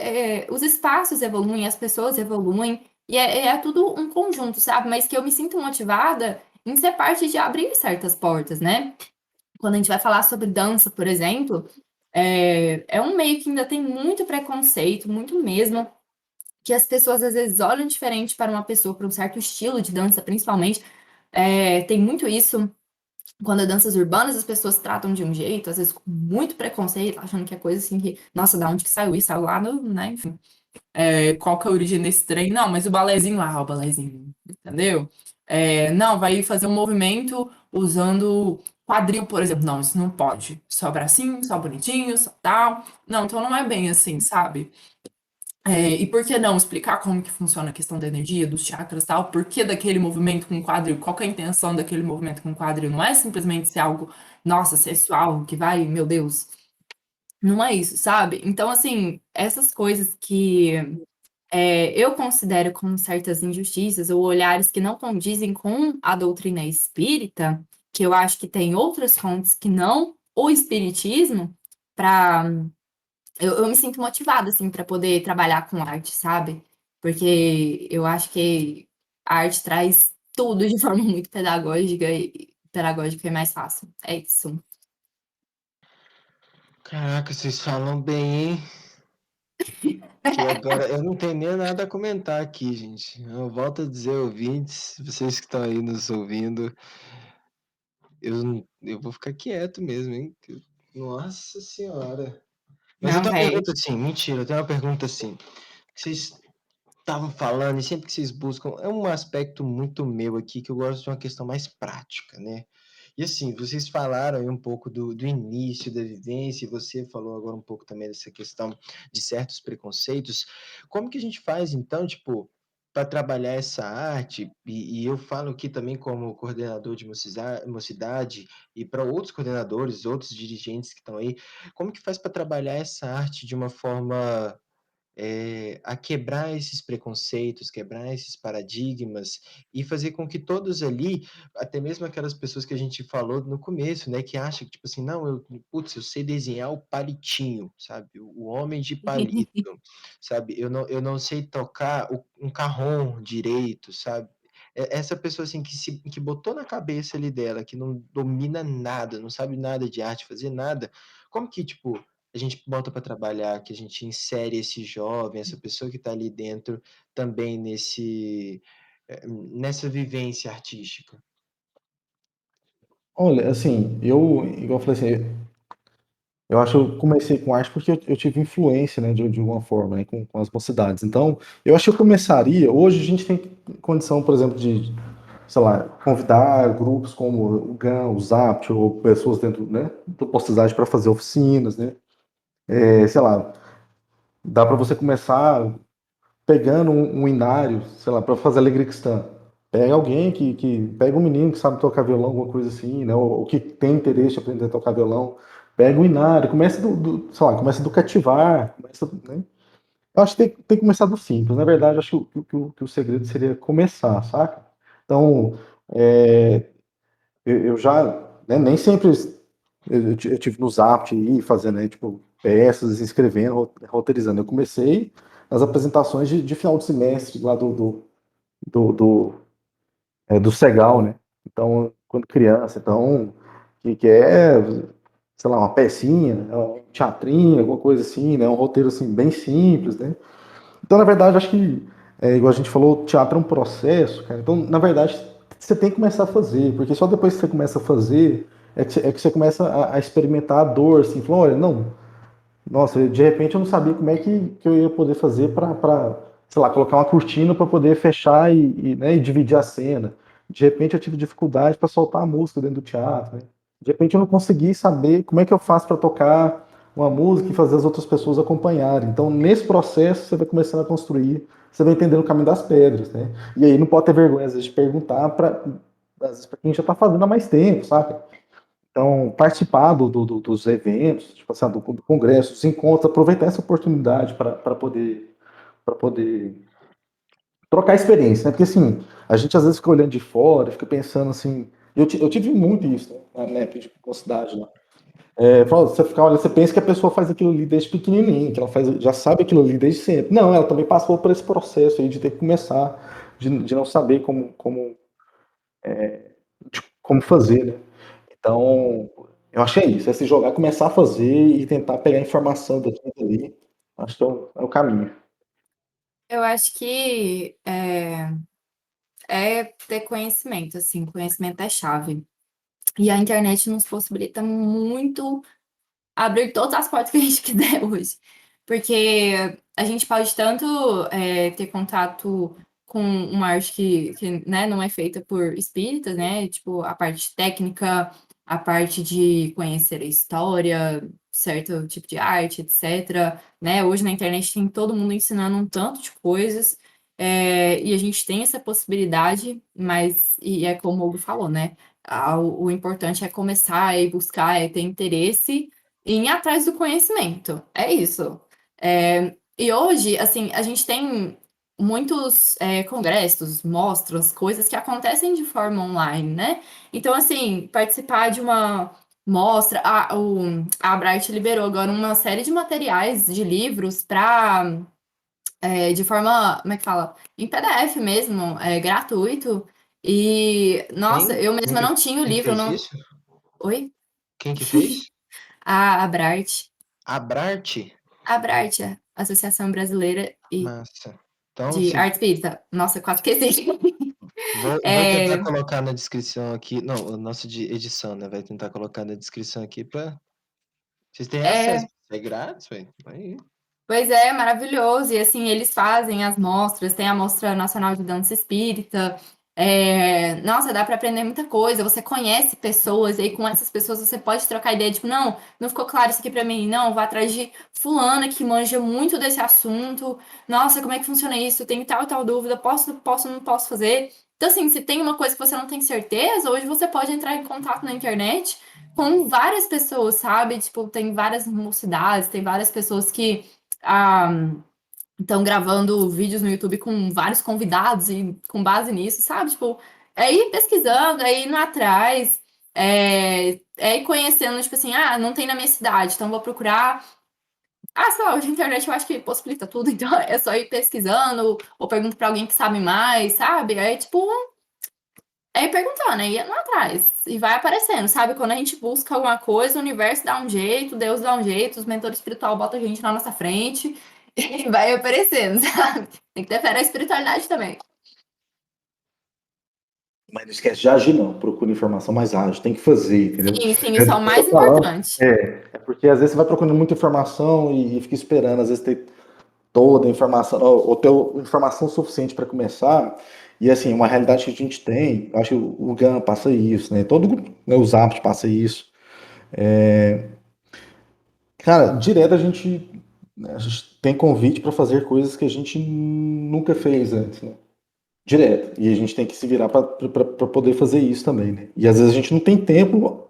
os espaços evoluem, as pessoas evoluem, e é tudo um conjunto, sabe? Mas que eu me sinto motivada em ser parte de abrir certas portas, né? Quando a gente vai falar sobre dança, por exemplo, é um meio que ainda tem muito preconceito, muito mesmo, que as pessoas às vezes olham diferente para uma pessoa, para um certo estilo de dança, principalmente. Tem muito isso. Quando é danças urbanas, as pessoas tratam de um jeito, às vezes com muito preconceito, achando que é coisa assim que, nossa, da onde que saiu isso? Saiu lá no, né, enfim. Qual que é a origem desse trem? Não, mas o balézinho lá, o balézinho, entendeu? Não, vai fazer um movimento usando quadril, por exemplo. Não, isso não pode. Só bracinho, só bonitinho, só tal. Não, então não é bem assim, sabe? E por que não explicar como que funciona a questão da energia, dos chakras e tal? Por que daquele movimento com quadril? Qual que é a intenção daquele movimento com quadril? Não é simplesmente ser algo, nossa, sexual, que vai, meu Deus. Não é isso, sabe? Então, assim, essas coisas que eu considero como certas injustiças ou olhares que não condizem com a doutrina espírita, que eu acho que tem outras fontes que não o espiritismo, para eu me sinto motivada assim para poder trabalhar com arte, sabe? Porque eu acho que a arte traz tudo de forma muito pedagógica e mais fácil. É isso. Caraca, vocês falam bem, hein? Que agora eu não tenho nem nada a comentar aqui, gente. Eu volto a dizer, ouvintes, vocês que estão aí nos ouvindo, eu vou ficar quieto mesmo, hein? Nossa Senhora. Mas eu Não, tenho uma velho. pergunta assim, mentira, eu tenho uma pergunta assim. Vocês estavam falando, e sempre que vocês buscam, é um aspecto muito meu aqui, que eu gosto de uma questão mais prática, né? E assim, vocês falaram aí um pouco do início da vivência, e você falou agora um pouco também dessa questão de certos preconceitos. Como que a gente faz, então, tipo, para trabalhar essa arte? E eu falo aqui também como coordenador de mocidade, e para outros coordenadores, outros dirigentes que estão aí, como que faz para trabalhar essa arte de uma forma a quebrar esses preconceitos, quebrar esses paradigmas e fazer com que todos ali, até mesmo aquelas pessoas que a gente falou no começo, né, que acham que, tipo assim, não, eu sei desenhar o palitinho, sabe? O homem de palito, sabe? Eu não sei tocar um carrom direito, sabe? Essa pessoa, assim, que botou na cabeça ali dela, que não domina nada, não sabe nada de arte, fazer nada, como que, tipo, a gente bota para trabalhar, que a gente insere esse jovem, essa pessoa que está ali dentro também nessa vivência artística. Olha, assim, igual eu falei assim, eu acho que eu comecei com arte porque eu tive influência, né, de alguma forma, né, com as mocidades. Então, eu acho que eu começaria. Hoje a gente tem condição, por exemplo, de, sei lá, convidar grupos como o GAN, o ZAPT, ou pessoas dentro, né, da mocidade para fazer oficinas, né. Sei lá, dá para você começar pegando um inário, sei lá, para fazer alegria cristã. Pega alguém que pega um menino que sabe tocar violão, alguma coisa assim, né? Ou que tem interesse em aprender a tocar violão. Pega o inário, começa sei lá, começa do cativar, começa, né? Eu acho que tem que começar do simples. Na verdade, eu acho que o segredo seria começar, saca? Então, é, eu já, né, nem sempre eu tive no Zapt aí, fazendo aí, tipo, peças, escrevendo, roteirizando. Eu comecei nas apresentações de final de semestre lá do, do, do Segal, né? Então, quando criança, então, que é, sei lá, uma pecinha, um teatrinho, alguma coisa assim, né? Um roteiro, assim, bem simples, né? Então, na verdade, acho que, igual a gente falou, teatro é um processo, cara. Então, na verdade, você tem que começar a fazer, porque só depois que você começa a fazer é que você começa a experimentar a dor, assim, falando, olha, não, nossa, de repente eu não sabia como é que eu ia poder fazer para, sei lá, colocar uma cortina para poder fechar né, e dividir a cena. De repente eu tive dificuldade para soltar a música dentro do teatro, né? De repente eu não consegui saber como é que eu faço para tocar uma música e fazer as outras pessoas acompanharem. Então, nesse processo, você vai começando a construir, você vai entendendo o caminho das pedras, né? E aí não pode ter vergonha, às vezes, de perguntar às vezes, para quem já está fazendo há mais tempo, sabe? Então, participar dos eventos, tipo assim, do congresso, dos encontros, aproveitar essa oportunidade para poder trocar experiência, né? Porque assim, a gente às vezes fica olhando de fora, fica pensando assim. Eu tive muito isso, né? Na época de cidade lá. Você fica olhando, você pensa que a pessoa faz aquilo ali desde pequenininho, que ela faz, já sabe aquilo ali desde sempre. Não, ela também passou por esse processo aí de ter que começar, de não saber como fazer, né? Então, eu achei isso, é se jogar, começar a fazer e tentar pegar informação daqui e dali. Acho que é o caminho. Eu acho que é ter conhecimento, assim, conhecimento é chave. E a internet nos possibilita muito abrir todas as portas que a gente quiser hoje. Porque a gente pode tanto ter contato com uma arte que né, não é feita por espíritas, né? Tipo, a parte técnica, a parte de conhecer a história, certo tipo de arte, etc. Né? Hoje na internet tem todo mundo ensinando um tanto de coisas. E a gente tem essa possibilidade, mas, e é como o Hugo falou, né? O importante é começar e buscar, é ter interesse em ir atrás do conhecimento. É isso. E hoje, assim, a gente tem muitos congressos, mostras, coisas que acontecem de forma online, né? Então, assim, participar de uma mostra, a Bright liberou agora uma série de materiais de livros para de forma, como é que fala? Em PDF mesmo, gratuito. E, nossa, Quem? eu mesma não tinha o Quem que livro, fez não. isso? Oi? Quem que fez? A Abrarte. A Brart? A Abrarte, a Associação Brasileira Massa. Então, de Arte Espírita. Nossa, eu quase esqueci. vou tentar É, colocar na descrição aqui. Não, o nosso de edição, né? Vai tentar colocar na descrição aqui para vocês terem acesso. é, É grátis, velho. Aí. Pois é, maravilhoso. E assim, eles fazem as mostras, tem a Mostra Nacional de Dança Espírita. Nossa, dá para aprender muita coisa. Você conhece pessoas, e aí com essas pessoas você pode trocar ideia, tipo, não ficou claro isso aqui para mim. Não, vá atrás de fulana que manja muito desse assunto. Nossa, como é que funciona isso? Tenho tal e tal dúvida, posso, não posso fazer. Então, assim, se tem uma coisa que você não tem certeza, hoje você pode entrar em contato na internet com várias pessoas, sabe? Tipo, tem várias mocidades, tem várias pessoas que estão gravando vídeos no YouTube com vários convidados e com base nisso, sabe? Tipo, é ir pesquisando, é ir indo atrás, é ir conhecendo, tipo assim, não tem na minha cidade, então vou procurar. Sei lá, hoje a internet eu acho que possibilita tudo, então é só ir pesquisando, ou pergunto pra alguém que sabe mais, sabe? Tipo, é ir perguntando, é ir indo atrás. E vai aparecendo, sabe? Quando a gente busca alguma coisa, o universo dá um jeito, Deus dá um jeito, os mentores espiritual botam a gente na nossa frente e vai aparecendo, sabe? Tem que ter fé na espiritualidade também. Mas não esquece de agir, não. Procura informação mais ágil, tem que fazer, entendeu? Sim, sim, É isso é isso o que eu mais tô falando. importante. É porque às vezes você vai procurando muita informação e fica esperando, às vezes, ter toda a informação, ou ter informação suficiente para começar. E assim, uma realidade que a gente tem, eu acho que o GAN passa isso, né? Todo, né, os apps passa isso. Cara, direto a gente tem convite para fazer coisas que a gente nunca fez antes, né? Direto. E a gente tem que se virar para poder fazer isso também, né? E às vezes a gente não tem tempo,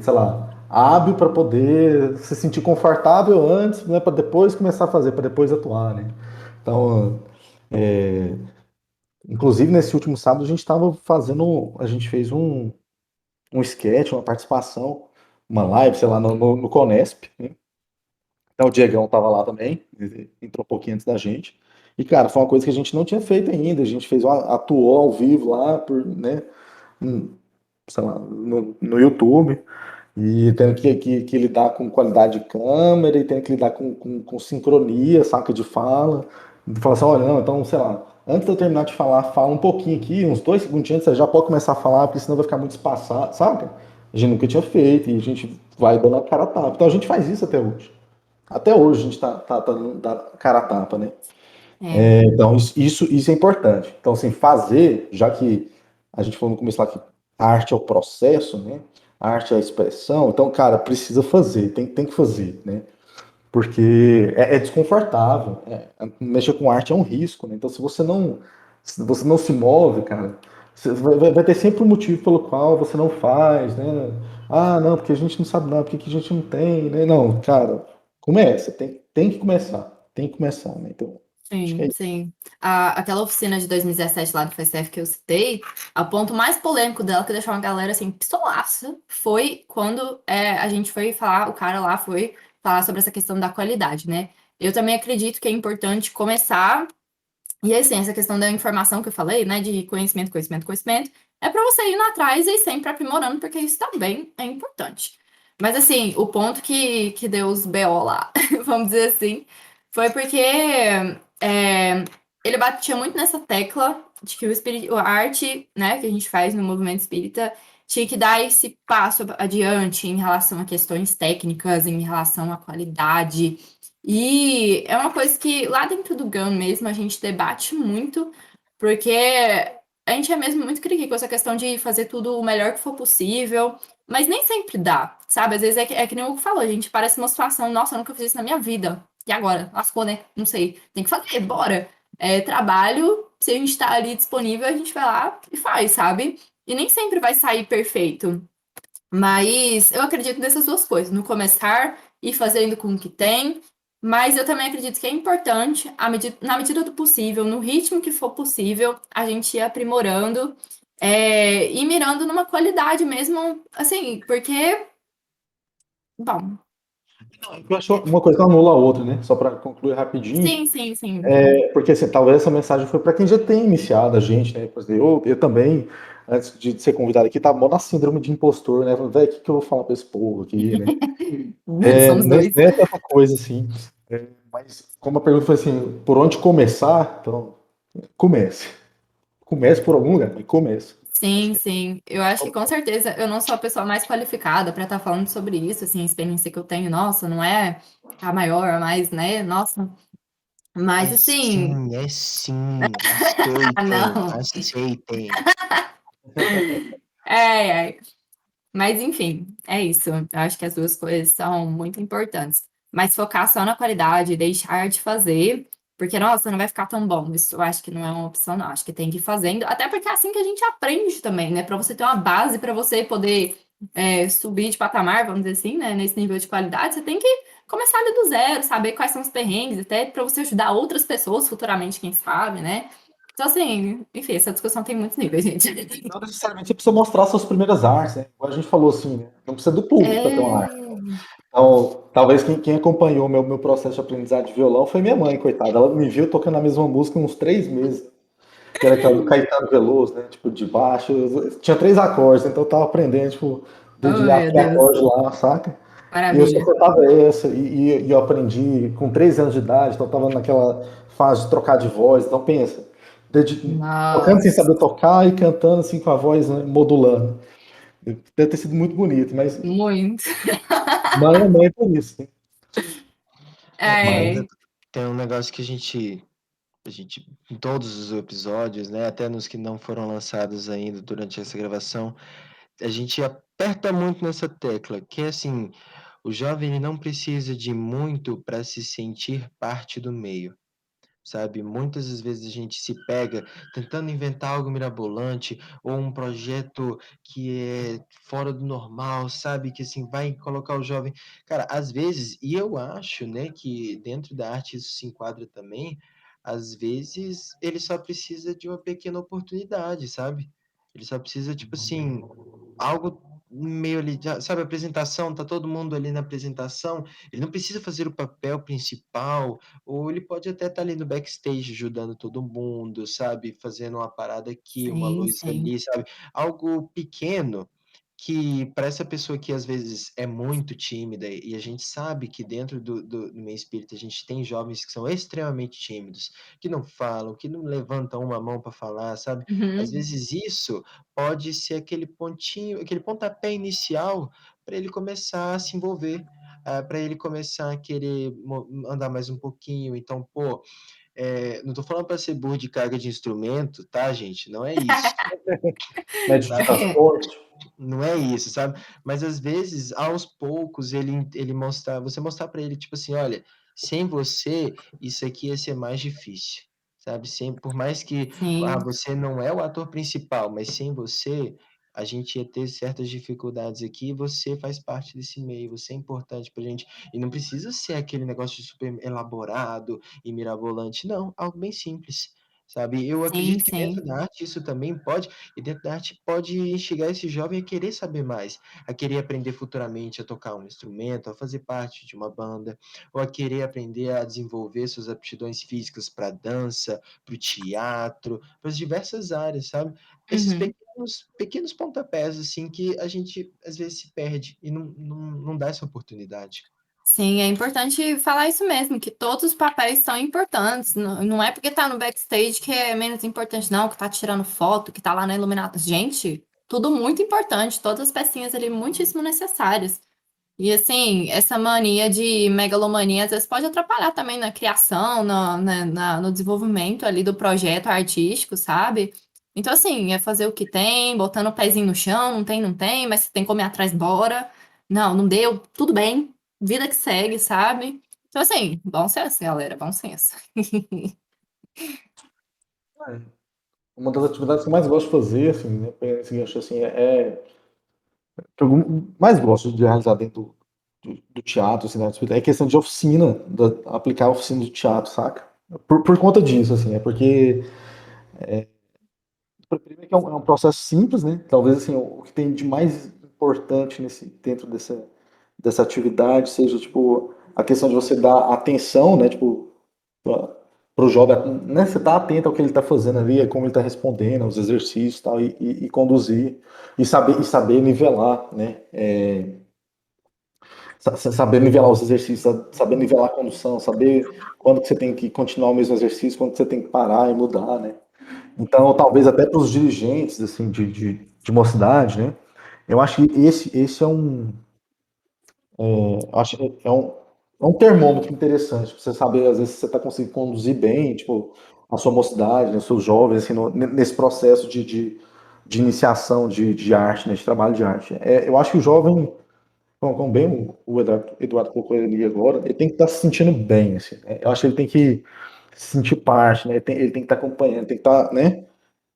sei lá, hábil para poder se sentir confortável antes, né? Para depois começar a fazer, para depois atuar, né? Então, inclusive nesse último sábado a gente fez um sketch, uma participação, uma live, sei lá, no Conesp, né? Então, o Diegão tava lá também, ele entrou um pouquinho antes da gente. E, cara, foi uma coisa que a gente não tinha feito ainda. A gente atuou ao vivo lá, né, hum, sei lá, no YouTube. E tendo que lidar com qualidade de câmera, e tendo que lidar com sincronia, saca, de fala. E falar assim, olha, não, então, sei lá, antes de eu terminar de falar, fala um pouquinho aqui, uns 2 segundinhos antes, você já pode começar a falar, porque senão vai ficar muito espaçado, saca? A gente nunca tinha feito, e a gente vai dando a cara a tapa. Então a gente faz isso até hoje. Até hoje a gente tá dando cara a tapa, né? É, Então isso é importante. Então, assim, fazer, já que a gente falou no começo lá que a arte é o processo, né? A arte é a expressão. Então, cara, precisa fazer, tem que fazer, né? Porque é desconfortável. Mexer com arte é um risco, né? Então, se você não se move, cara, Vai ter sempre um motivo pelo qual você não faz, né? Ah, não, porque a gente não sabe nada, porque que a gente não tem, né? Não, cara, começa, tem que começar, tem que começar, né? Então, acho que é Sim, isso. sim. Aquela oficina de 2017 lá do FSF que eu citei, o ponto mais polêmico dela, que deixou uma galera assim, pistolaça, foi quando a gente foi falar, o cara lá foi falar sobre essa questão da qualidade, né? Eu também acredito que é importante começar, e assim, essa questão da informação que eu falei, né, de conhecimento, conhecimento, conhecimento, é para você ir atrás e sempre aprimorando, porque isso também é importante. Mas assim, o ponto que deu os BO lá, vamos dizer assim, foi porque ele batia muito nessa tecla de que a arte, né, que a gente faz no movimento espírita, tinha que dar esse passo adiante em relação a questões técnicas, em relação à qualidade. E é uma coisa que lá dentro do GAN mesmo a gente debate muito, porque a gente é mesmo muito crítico com essa questão de fazer tudo o melhor que for possível, mas nem sempre dá, sabe? Às vezes é que nem o Hugo falou, a gente parece uma situação, nossa, eu nunca fiz isso na minha vida. E agora? Lascou, né? Não sei. Tem que fazer, bora. Trabalho, se a gente tá ali disponível, a gente vai lá e faz, sabe? E nem sempre vai sair perfeito. Mas eu acredito nessas duas coisas, no começar e fazendo com o que tem, mas eu também acredito que é importante, na medida do possível, no ritmo que for possível, a gente ir aprimorando e mirando numa qualidade mesmo, assim, porque, bom, Eu acho uma coisa não anula a outra, né? Só para concluir rapidinho, sim, sim, sim. porque assim, talvez essa mensagem foi para quem já tem iniciado a gente, né? Por exemplo, eu também, antes de ser convidado aqui, tava mó na síndrome de impostor, né? Falei, velho, o que eu vou falar para esse povo aqui, né? Somos Não é, dois. não é tanta coisa assim. Mas como a pergunta foi assim, por onde começar? Então, comece. Comece por algum lugar, mas comece. Acho Sim, que sim. Eu acho que com certeza eu não sou a pessoa mais qualificada para estar falando sobre isso, assim, a experiência que eu tenho, nossa, não é a maior, a mais, né? Nossa. Mas assim, É sim. ah, Aceitem, não. aceitem. É. Mas enfim, é isso. Eu acho que as duas coisas são muito importantes. Mas focar só na qualidade, deixar de fazer, porque, nossa, não vai ficar tão bom. Isso eu acho que não é uma opção, não. Acho que tem que ir fazendo, até porque é assim que a gente aprende também, né? Para você ter uma base, para você poder subir de patamar, vamos dizer assim, né? Nesse nível de qualidade, você tem que começar ali do zero, saber quais são os perrengues, até para você ajudar outras pessoas futuramente, quem sabe, né? Então, assim, enfim, essa discussão tem muitos níveis, gente. não necessariamente você precisa mostrar suas primeiras artes, né? Como a gente falou assim, né? Não precisa do público para ter uma arte. É. Então, talvez quem acompanhou meu processo de aprendizagem de violão foi minha mãe, coitada. Ela me viu tocando a mesma música uns 3 meses, que era aquela do Caetano Veloso, né? Tipo, de baixo. Tinha 3 acordes, então eu tava aprendendo, tipo, Oh, dedilhar meu aquele Deus. acorde lá, saca? E eu só Maravilha. tocava essa, e eu aprendi com 13 anos de idade, então eu tava naquela fase de trocar de voz. Então pensa, tocando sem Nossa, saber tocar e cantando assim com a voz, né, modulando. Deve ter sido muito bonito, muito. mas é mãe por isso, né? Mas É. tem um negócio que em todos os episódios, né, até nos que não foram lançados ainda durante essa gravação, a gente aperta muito nessa tecla, que é assim, o jovem ele não precisa de muito para se sentir parte do meio. Sabe? Muitas das vezes a gente se pega tentando inventar algo mirabolante ou um projeto que é fora do normal, sabe? Que assim vai colocar o jovem. Cara, às vezes, e eu acho, né, que dentro da arte isso se enquadra também, às vezes ele só precisa de uma pequena oportunidade, sabe? Ele só precisa, tipo assim, algo meio ali, sabe, apresentação, tá todo mundo ali na apresentação, ele não precisa fazer o papel principal, ou ele pode até estar ali no backstage ajudando todo mundo, sabe, fazendo uma parada aqui, uma Sim, luz sim. ali, sabe, algo pequeno que para essa pessoa que às vezes é muito tímida, e a gente sabe que dentro do meio espírita a gente tem jovens que são extremamente tímidos, que não falam, que não levantam uma mão para falar, sabe? Às Uhum. vezes isso pode ser aquele pontinho, aquele pontapé inicial para ele começar a se envolver, para ele começar a querer andar mais um pouquinho. Então, pô, não estou falando para ser burro de carga de instrumento, tá, gente? Não é isso, sabe? Meditações. Não é isso, sabe? Mas às vezes, aos poucos, ele mostrar, você mostrar para ele, tipo assim, olha, sem você, isso aqui ia ser mais difícil, sabe? Por mais que Sim, você não é o ator principal, mas sem você, a gente ia ter certas dificuldades aqui, você faz parte desse meio, você é importante pra gente. E não precisa ser aquele negócio super elaborado e mirabolante, não, algo bem simples, sabe? Eu sim, acredito que dentro sim. da arte isso também pode, e dentro da arte pode instigar esse jovem a querer saber mais, a querer aprender futuramente a tocar um instrumento, a fazer parte de uma banda, ou a querer aprender a desenvolver suas aptidões físicas para dança, para o teatro, para as diversas áreas, sabe? Esses Uhum. pequenos pontapés, assim, que a gente às vezes se perde e não dá essa oportunidade. Sim, é importante falar isso mesmo, que todos os papéis são importantes. Não é porque tá no backstage que é menos importante, não, que tá tirando foto, que tá lá na iluminação. Gente, tudo muito importante, todas as pecinhas ali muitíssimo necessárias. E assim, essa mania de megalomania às vezes pode atrapalhar também na criação, no desenvolvimento ali do projeto artístico, sabe? Então, assim, é fazer o que tem, botando o pezinho no chão, não tem, não tem, mas se tem como ir atrás, bora. Não, não deu, tudo bem, vida que segue, sabe? Então, assim, bom senso, galera, bom senso. É, uma das atividades que eu mais gosto de fazer, assim, né, pegando esse gancho, assim, que eu mais gosto de realizar dentro do teatro, assim, né, é questão de oficina, aplicar a oficina de teatro, saca? Por conta disso, assim, é porque primeiro que é um processo simples, né? Talvez assim, o que tem de mais importante dentro dessa atividade seja tipo a questão de você dar atenção, né? Tipo, para o jovem, né? Você tá atento ao que ele está fazendo ali, como ele está respondendo, aos exercícios, tal, e conduzir e saber nivelar, né? Saber nivelar os exercícios, saber nivelar a condução, saber quando que você tem que continuar o mesmo exercício, quando que você tem que parar e mudar, né? Então, talvez até para os dirigentes assim, de mocidade, né? Eu acho que esse acho que é um termômetro interessante para você saber, às vezes, se você está conseguindo conduzir bem, tipo, a sua mocidade, né, os seus jovens, assim, nesse processo de iniciação de arte, né, de trabalho de arte. Eu acho que o jovem, como bem o Eduardo colocou ali agora, ele tem que estar se sentindo bem, assim, né? Eu acho que ele tem que se sentir parte, né? Ele tem que estar acompanhando, tem que estar, né?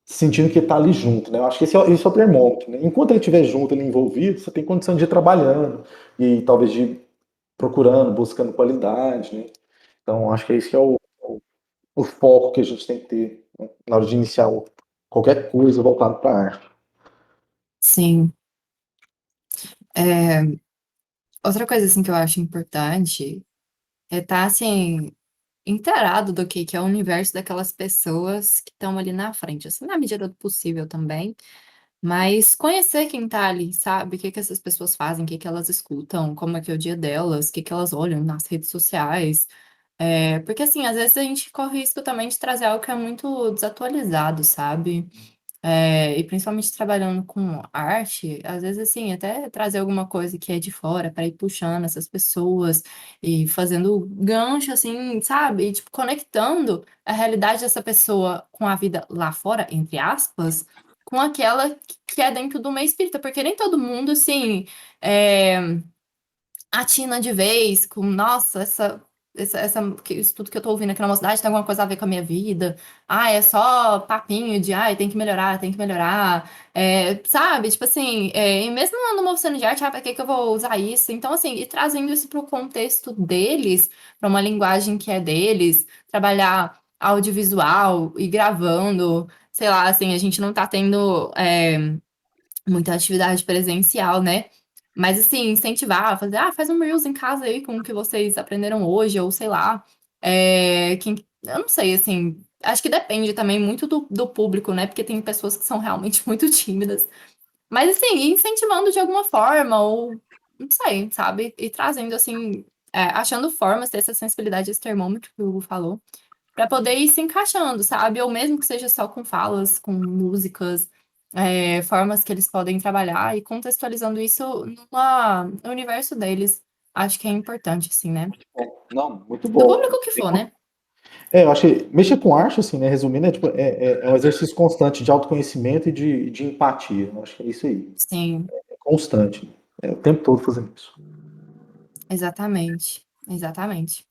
Sentindo que ele está ali junto, né? Eu acho que esse é o termômetro, né? Enquanto ele estiver junto, ele envolvido, você tem condição de ir trabalhando e talvez de ir procurando, buscando qualidade, né? Então, acho que esse é o foco que a gente tem que ter, né, na hora de iniciar qualquer coisa voltada para a arte. Sim. É, outra coisa assim que eu acho importante é estar assim inteirado do que é o universo daquelas pessoas que estão ali na frente, assim, na medida do possível também, mas conhecer quem tá ali, sabe? O que essas pessoas fazem, o que elas escutam, como é que é o dia delas, o que elas olham nas redes sociais. Porque assim, às vezes a gente corre o risco também de trazer algo que é muito desatualizado, sabe? E principalmente trabalhando com arte, às vezes assim, até trazer alguma coisa que é de fora para ir puxando essas pessoas e fazendo gancho, assim, sabe? E, tipo, conectando a realidade dessa pessoa com a vida lá fora, entre aspas, com aquela que é dentro do meio espírita, porque nem todo mundo, assim, é, atina de vez com, nossa, isso tudo que eu tô ouvindo aqui na mocidade tem alguma coisa a ver com a minha vida. Ah, é só papinho de, ai, tem que melhorar, tem que melhorar. Sabe? Tipo assim, e mesmo numa oficina de arte, pra que eu vou usar isso? Então, assim, e trazendo isso pro contexto deles, pra uma linguagem que é deles, trabalhar audiovisual e gravando, sei lá, assim, a gente não tá tendo. Muita atividade presencial, né? Mas assim, incentivar, fazer, faz um Reels em casa aí com o que vocês aprenderam hoje, ou sei lá. Eu não sei, assim, acho que depende também muito do público, né? Porque tem pessoas que são realmente muito tímidas. Mas assim, incentivando de alguma forma, ou não sei, sabe? E trazendo assim, achando formas, ter essa sensibilidade, esse termômetro que o Hugo falou para poder ir se encaixando, sabe? Ou mesmo que seja só com falas, com músicas, formas que eles podem trabalhar e contextualizando isso no universo deles. Acho que é importante, assim, né? Bom, não, muito Do bom. público que for, né? Eu acho que mexer com arte, assim, né, resumindo, é um exercício constante de autoconhecimento e de empatia. Eu acho que é isso aí. Sim, É constante. É o tempo todo fazendo isso. exatamente. Exatamente.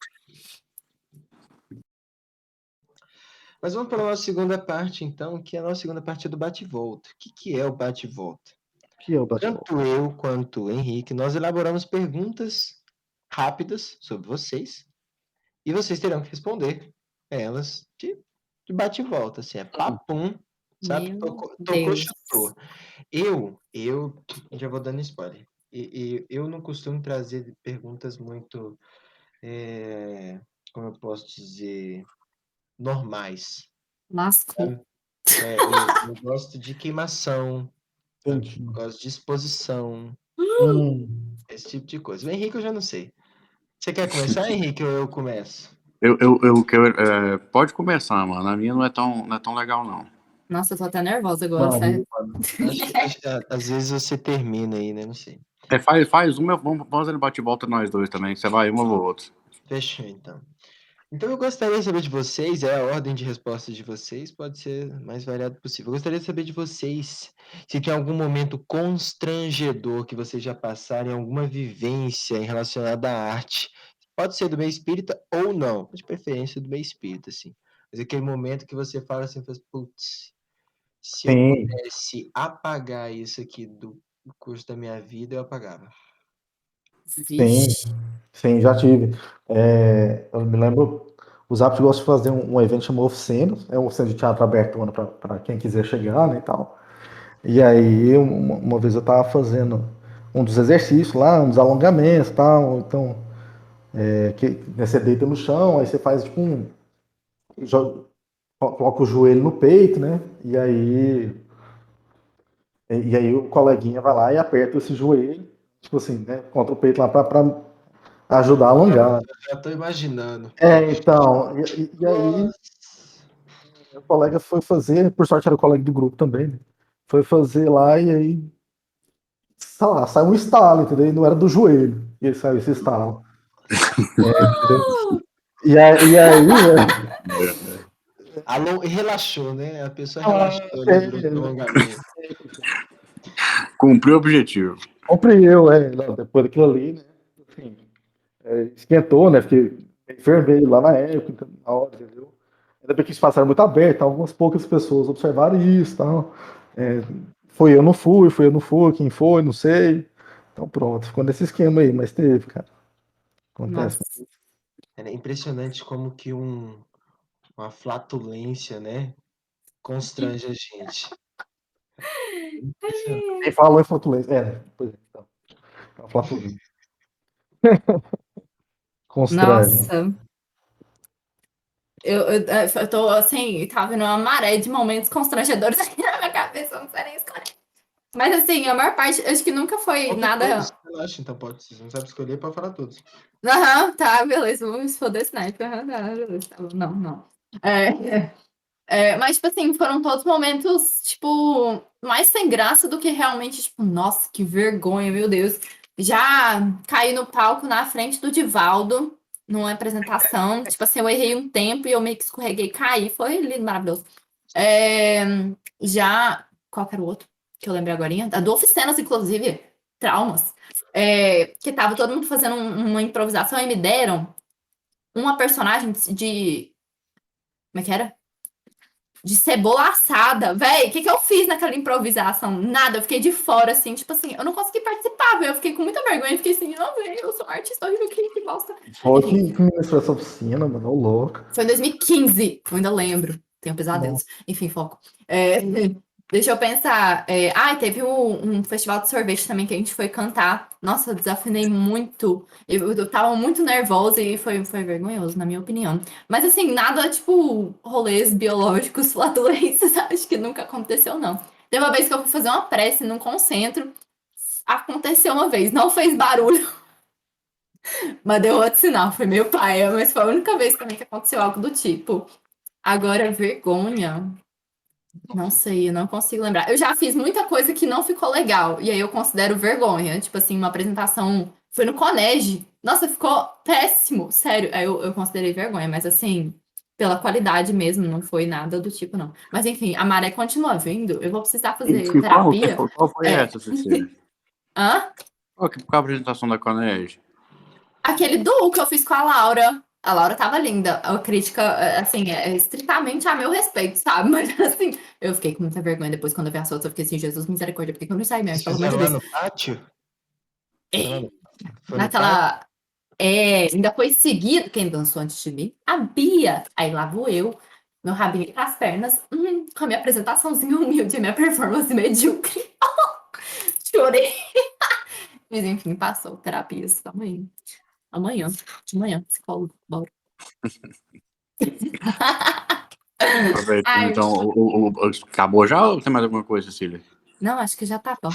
Mas vamos para a nossa segunda parte, então, que a nossa segunda parte é do bate-volta. O que é o bate-volta? Que é o bate-volta? Tanto eu quanto o Henrique, nós elaboramos perguntas rápidas sobre vocês e vocês terão que responder elas de bate e volta, assim, é papum, sabe? Meu Tocou, Deus. chutou. Eu já vou dando spoiler. Eu não costumo trazer perguntas muito, como eu posso dizer, normais. Lascou. Sabe? Eu gosto de queimação, sabe? Entendi. Eu gosto de exposição, esse tipo de coisa. O Henrique eu já não sei. Você quer começar, Henrique, ou eu começo? Eu quero. Pode começar, mano. A minha não é tão legal, não. Nossa, eu tô até nervosa agora, Não, sério. Acho que às vezes você termina aí, né? Não sei. Faz uma, vamos fazendo bate-volta nós dois também. Você vai uma ou outra. Fechou, então. Então eu gostaria de saber de vocês, a ordem de resposta de vocês pode ser mais variada possível. Eu gostaria de saber de vocês se tem algum momento constrangedor que vocês já passaram em alguma vivência em relacionada à arte. Pode ser do meio espírita ou não, de preferência do meio espírita, assim. Mas aquele momento que você fala assim, putz, se eu Sim, pudesse apagar isso aqui do curso da minha vida, eu apagava. sim, Vixe. sim, já tive. Eu me lembro, o Zap gosta de fazer um evento chamado Oficinas, é um oficina de teatro aberto para quem quiser chegar, né, e tal. E aí, uma vez eu tava fazendo um dos exercícios lá, uns alongamentos e tal, então, né, você deita no chão, aí você faz tipo coloca o joelho no peito, né, e aí o coleguinha vai lá e aperta esse joelho, tipo assim, né, contra o peito lá pra ajudar a alongar. Já tô imaginando. Então, e aí o colega foi fazer, por sorte era o colega do grupo também, né? Foi fazer lá e aí, sei lá, saiu um estalo, entendeu? E não era do joelho, e aí saiu esse estalo. Entendeu? E aí, Relaxou, né? A pessoa ela, relaxou ali durante o alongamento. Cumpriu o objetivo. compreendeu, não, depois daquilo ali, né? Enfim, esquentou, né? Fiquei enfermeiro lá na época, então, na hora, entendeu? Ainda bem que eles passaram muito aberto, algumas poucas pessoas observaram isso, tal. É, foi eu não fui, quem foi, não sei. Então pronto, ficou nesse esquema aí, mas teve, cara. Acontece. Nossa. É impressionante como que uma flatulência, né? Constrange a gente. Impressionante. Quem falou é flatulência. Pois é, então. É uma flatulência. Constrange. Nossa. Eu tô assim, tá vendo uma maré de momentos constrangedores aqui na minha cabeça, eu não sei nem escolher. Mas assim, a maior parte, acho que nunca foi Pode nada. todos, relaxa, então pode. Se não sabe escolher, pode falar todos. Aham, tá, beleza, vamos se foder sniper. Aham, tá, beleza, tá bom. Não, não. Mas, tipo assim, foram todos momentos, tipo, mais sem graça do que realmente, tipo, nossa, que vergonha, meu Deus. Já caí no palco na frente do Divaldo, numa apresentação. Tipo assim, eu errei um tempo e eu meio que escorreguei e caí. Foi lindo, maravilhoso. É, Qual que era o outro que eu lembrei agora? A do Oficinas, inclusive, traumas. Que tava todo mundo fazendo uma improvisação e me deram uma personagem de. Como é que era? De cebola assada, véi, o que eu fiz naquela improvisação? Nada, eu fiquei de fora, assim, tipo assim, eu não consegui participar, véi, eu fiquei com muita vergonha, fiquei assim, não, véi, eu sou uma artista horrível, que bosta. Foi Enfim, que ministrou essa oficina, mano, ô louco. foi em 2015, eu ainda lembro, tenho pesadelos. Enfim, foco. Deixa eu pensar, teve um festival de sorvete também que a gente foi cantar, nossa, eu desafinei muito, eu tava muito nervosa e foi vergonhoso, na minha opinião. Mas assim, nada tipo rolês biológicos, flatulências, acho que nunca aconteceu, não. Teve uma vez que eu fui fazer uma prece num concentro, aconteceu uma vez, não fez barulho, mas deu outro sinal, foi meio paia, mas foi a única vez também que aconteceu algo do tipo. Agora, vergonha, não sei, eu não consigo lembrar. Eu já fiz muita coisa que não ficou legal, e aí eu considero vergonha. Tipo assim, uma apresentação foi no colégio. Nossa, ficou péssimo, sério. Aí eu considerei vergonha, mas assim, pela qualidade mesmo, não foi nada do tipo, não. Mas enfim, a maré continua vindo, eu vou precisar fazer E terapia. qual foi É. essa, Cecília? Hã? Qual a apresentação da Conege? Aquele duo que eu fiz com a Laura. A Laura tava linda. A crítica, assim, é estritamente a meu respeito, sabe? Mas, assim, eu fiquei com muita vergonha depois quando eu vi as fotos. Eu fiquei assim, Jesus, misericórdia, por que eu não saí mesmo? Vocês Pelo amor de fizeram lá Deus. no pátio? Foi lá no, foi no pátio? Naquela. Ainda foi seguido quem dançou antes de mim? A Bia. Aí lá vou eu, meu rabinho entre as pernas, com a minha apresentaçãozinha humilde, a minha performance medíocre. Chorei. Mas enfim, passou. Terapias. Amanhã. Amanhã. De manhã, psicólogo. Bora. Aproveitando, Ai, então, acabou já ou tem mais alguma coisa, Cecília? não, acho que já tá bom.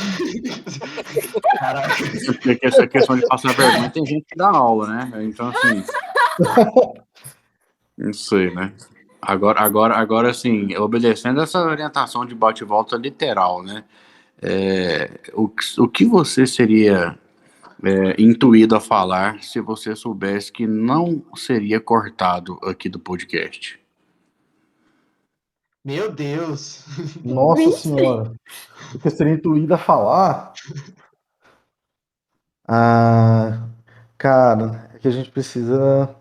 Caraca. Porque essa questão de passar vergonha, tem gente que dá aula, né? Então, assim, não sei, né? Agora, assim, obedecendo essa orientação de bate-volta literal, né? O que você seria intuído a falar se você soubesse que não seria cortado aqui do podcast? Meu Deus. Nossa senhora. O que eu seria intuído a falar? Ah, cara, é que a gente precisa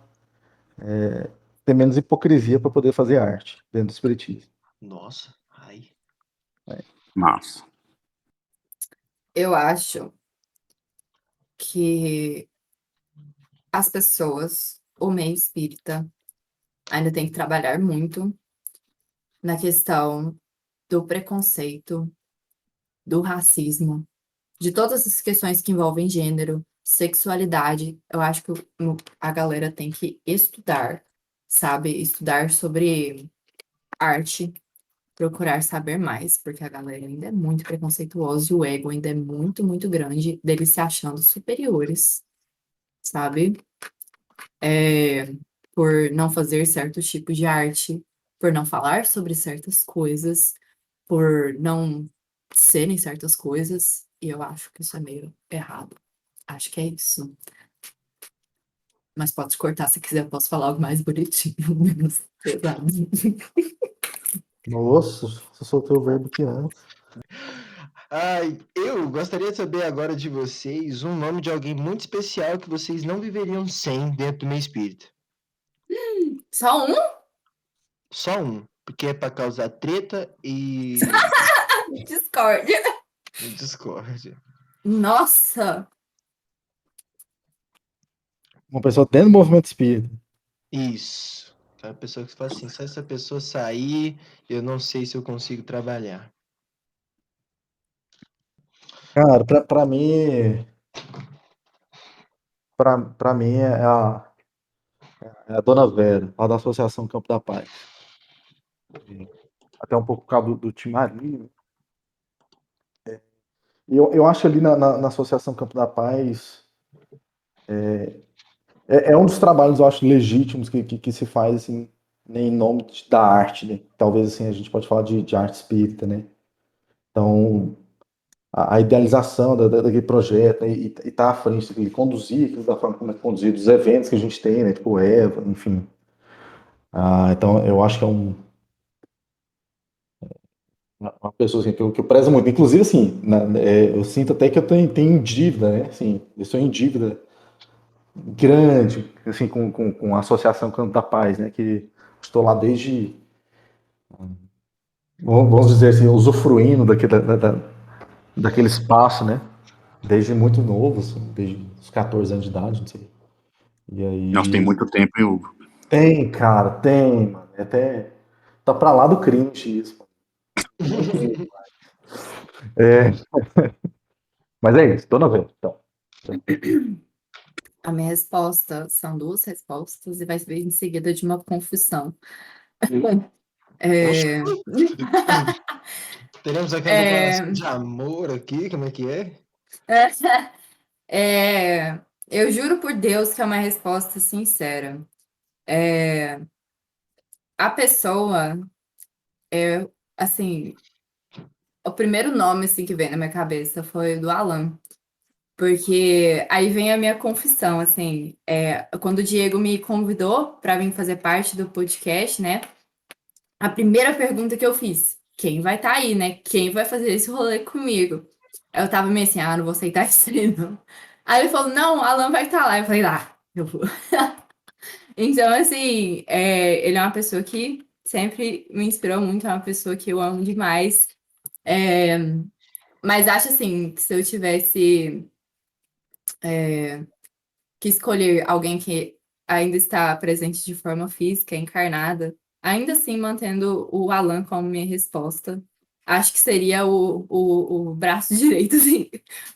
ter menos hipocrisia para poder fazer arte dentro do espiritismo. Nossa. Ai. Massa. Eu acho que as pessoas, o meio espírita, ainda tem que trabalhar muito na questão do preconceito, do racismo, de todas as questões que envolvem gênero, sexualidade. Eu acho que a galera tem que estudar, sabe? Estudar sobre arte, procurar saber mais, porque a galera ainda é muito preconceituosa e o ego ainda é muito, muito grande, deles se achando superiores, sabe? Por não fazer certo tipo de arte, por não falar sobre certas coisas, por não serem certas coisas, e eu acho que isso é meio errado. Acho que é isso. Mas pode cortar se quiser, eu posso falar algo mais bonitinho, menos pesado. Nossa, você soltou o verbo que antes. Ai, eu gostaria de saber agora de vocês um nome de alguém muito especial que vocês não viveriam sem dentro do meio espírita. Só um? Só um, porque é pra causar treta e Discord. discórdia. Nossa! Uma pessoa dentro do movimento espírita. Isso. Aquela pessoa que fala assim, se essa pessoa sair, eu não sei se eu consigo trabalhar. Cara, pra mim é a Dona Vera, lá da Associação Campo da Paz. Até um pouco por causa do Tim Marinho. E eu acho ali na Associação Campo da Paz é um dos trabalhos, eu acho, legítimos que se faz assim, em nome da arte, né? Talvez assim a gente pode falar de arte espírita, né? Então, a idealização daquele projeto, né? E tá à frente, ele conduzir aquilo da forma como é conduzido, os eventos que a gente tem, né? Tipo Eva, enfim. Então, eu acho que é uma pessoa assim, que eu prezo muito. Inclusive, assim, eu sinto até que eu tenho dívida, né? Assim, eu sou em dívida grande, assim, com a Associação Canto da Paz, né? Que estou lá desde, vamos dizer assim, usufruindo daquele espaço, né? Desde muito novo, assim, desde os 14 anos de idade, não sei. E Nós tem aí. muito tempo, hein, Hugo? Tem, cara, tem, mano. Até. Tá pra lá do cringe isso, mano. É, mas é isso, tô na vez. Então. A minha resposta são duas respostas e vai ser em seguida de uma confissão. É, Teremos aquela é, declaração de amor aqui, como é que é? eu juro por Deus que é uma resposta sincera. A pessoa assim, o primeiro nome assim que veio na minha cabeça foi o do Alan. Porque aí vem a minha confissão, assim, quando o Diego me convidou para vir fazer parte do podcast, né? A primeira pergunta que eu fiz, quem vai estar aí, né? Quem vai fazer esse rolê comigo? Eu tava meio assim, não vou aceitar isso aí, não. Aí ele falou, não, o Alan vai estar lá. Eu falei, eu vou. Então, assim, ele é uma pessoa que sempre me inspirou muito, é uma pessoa que eu amo demais. É, mas acho assim, que se eu tivesse que escolher alguém que ainda está presente de forma física, encarnada, ainda assim mantendo o Alan como minha resposta, acho que seria o braço direito, assim,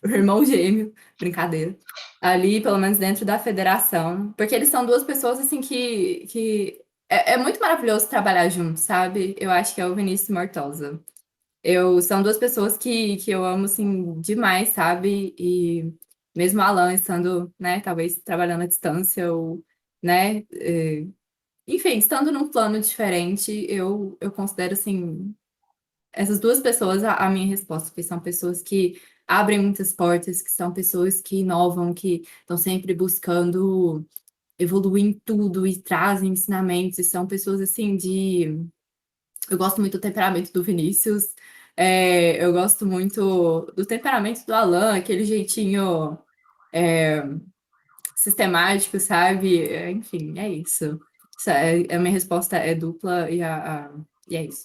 o irmão gêmeo, brincadeira. Ali, pelo menos dentro da federação, porque eles são duas pessoas assim que é muito maravilhoso trabalhar juntos, sabe? Eu acho que é o Vinícius Mortosa. São duas pessoas que eu amo, assim, demais, sabe? E mesmo a Alan estando, né, talvez trabalhando à distância ou, né, enfim, estando num plano diferente, eu considero, assim, essas duas pessoas a minha resposta, porque são pessoas que abrem muitas portas, que são pessoas que inovam, que estão sempre buscando evoluir em tudo e trazem ensinamentos, e são pessoas, assim, eu gosto muito do temperamento do Vinícius. Eu gosto muito do temperamento do Alan, aquele jeitinho é, sistemático, sabe? Enfim, é isso. A minha resposta é dupla e é isso.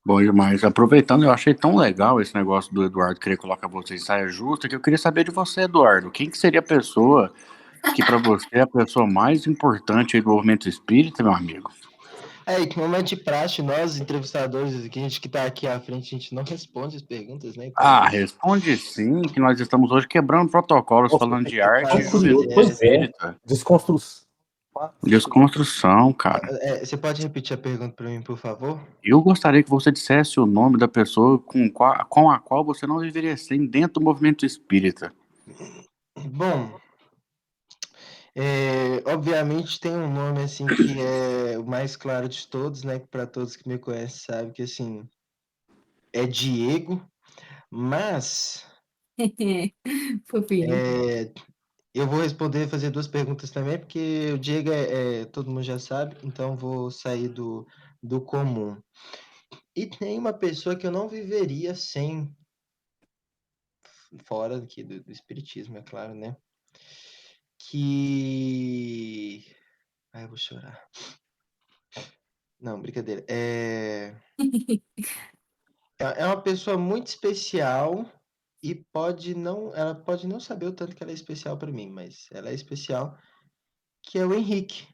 Bom demais. Aproveitando, eu achei tão legal esse negócio do Eduardo querer colocar você em saia justa, que eu queria saber de você, Eduardo. Quem que seria a pessoa que para você é a pessoa mais importante aí do movimento espírita, meu amigo? E como é de praxe, nós, entrevistadores, que a gente que tá aqui à frente, a gente não responde as perguntas, né? Então, Ah, responde sim, que nós estamos hoje quebrando protocolos, Nossa, falando de eu arte tô e curioso. juventude Pois é, espírita. desconstrução. Desconstrução, cara. você pode repetir a pergunta para mim, por favor? Eu gostaria que você dissesse o nome da pessoa com a qual você não deveria ser dentro do movimento espírita. Bom, obviamente tem um nome assim que é o mais claro de todos, né? Para todos que me conhecem sabem que assim é Diego, mas Fofinho. eu vou fazer duas perguntas também, porque o Diego todo mundo já sabe, então vou sair do comum. E tem uma pessoa que eu não viveria sem, fora aqui do espiritismo, é claro, né? Ai, eu vou chorar. Não, brincadeira. É uma pessoa muito especial e ela pode não saber o tanto que ela é especial para mim, mas ela é especial, que é o Henrique.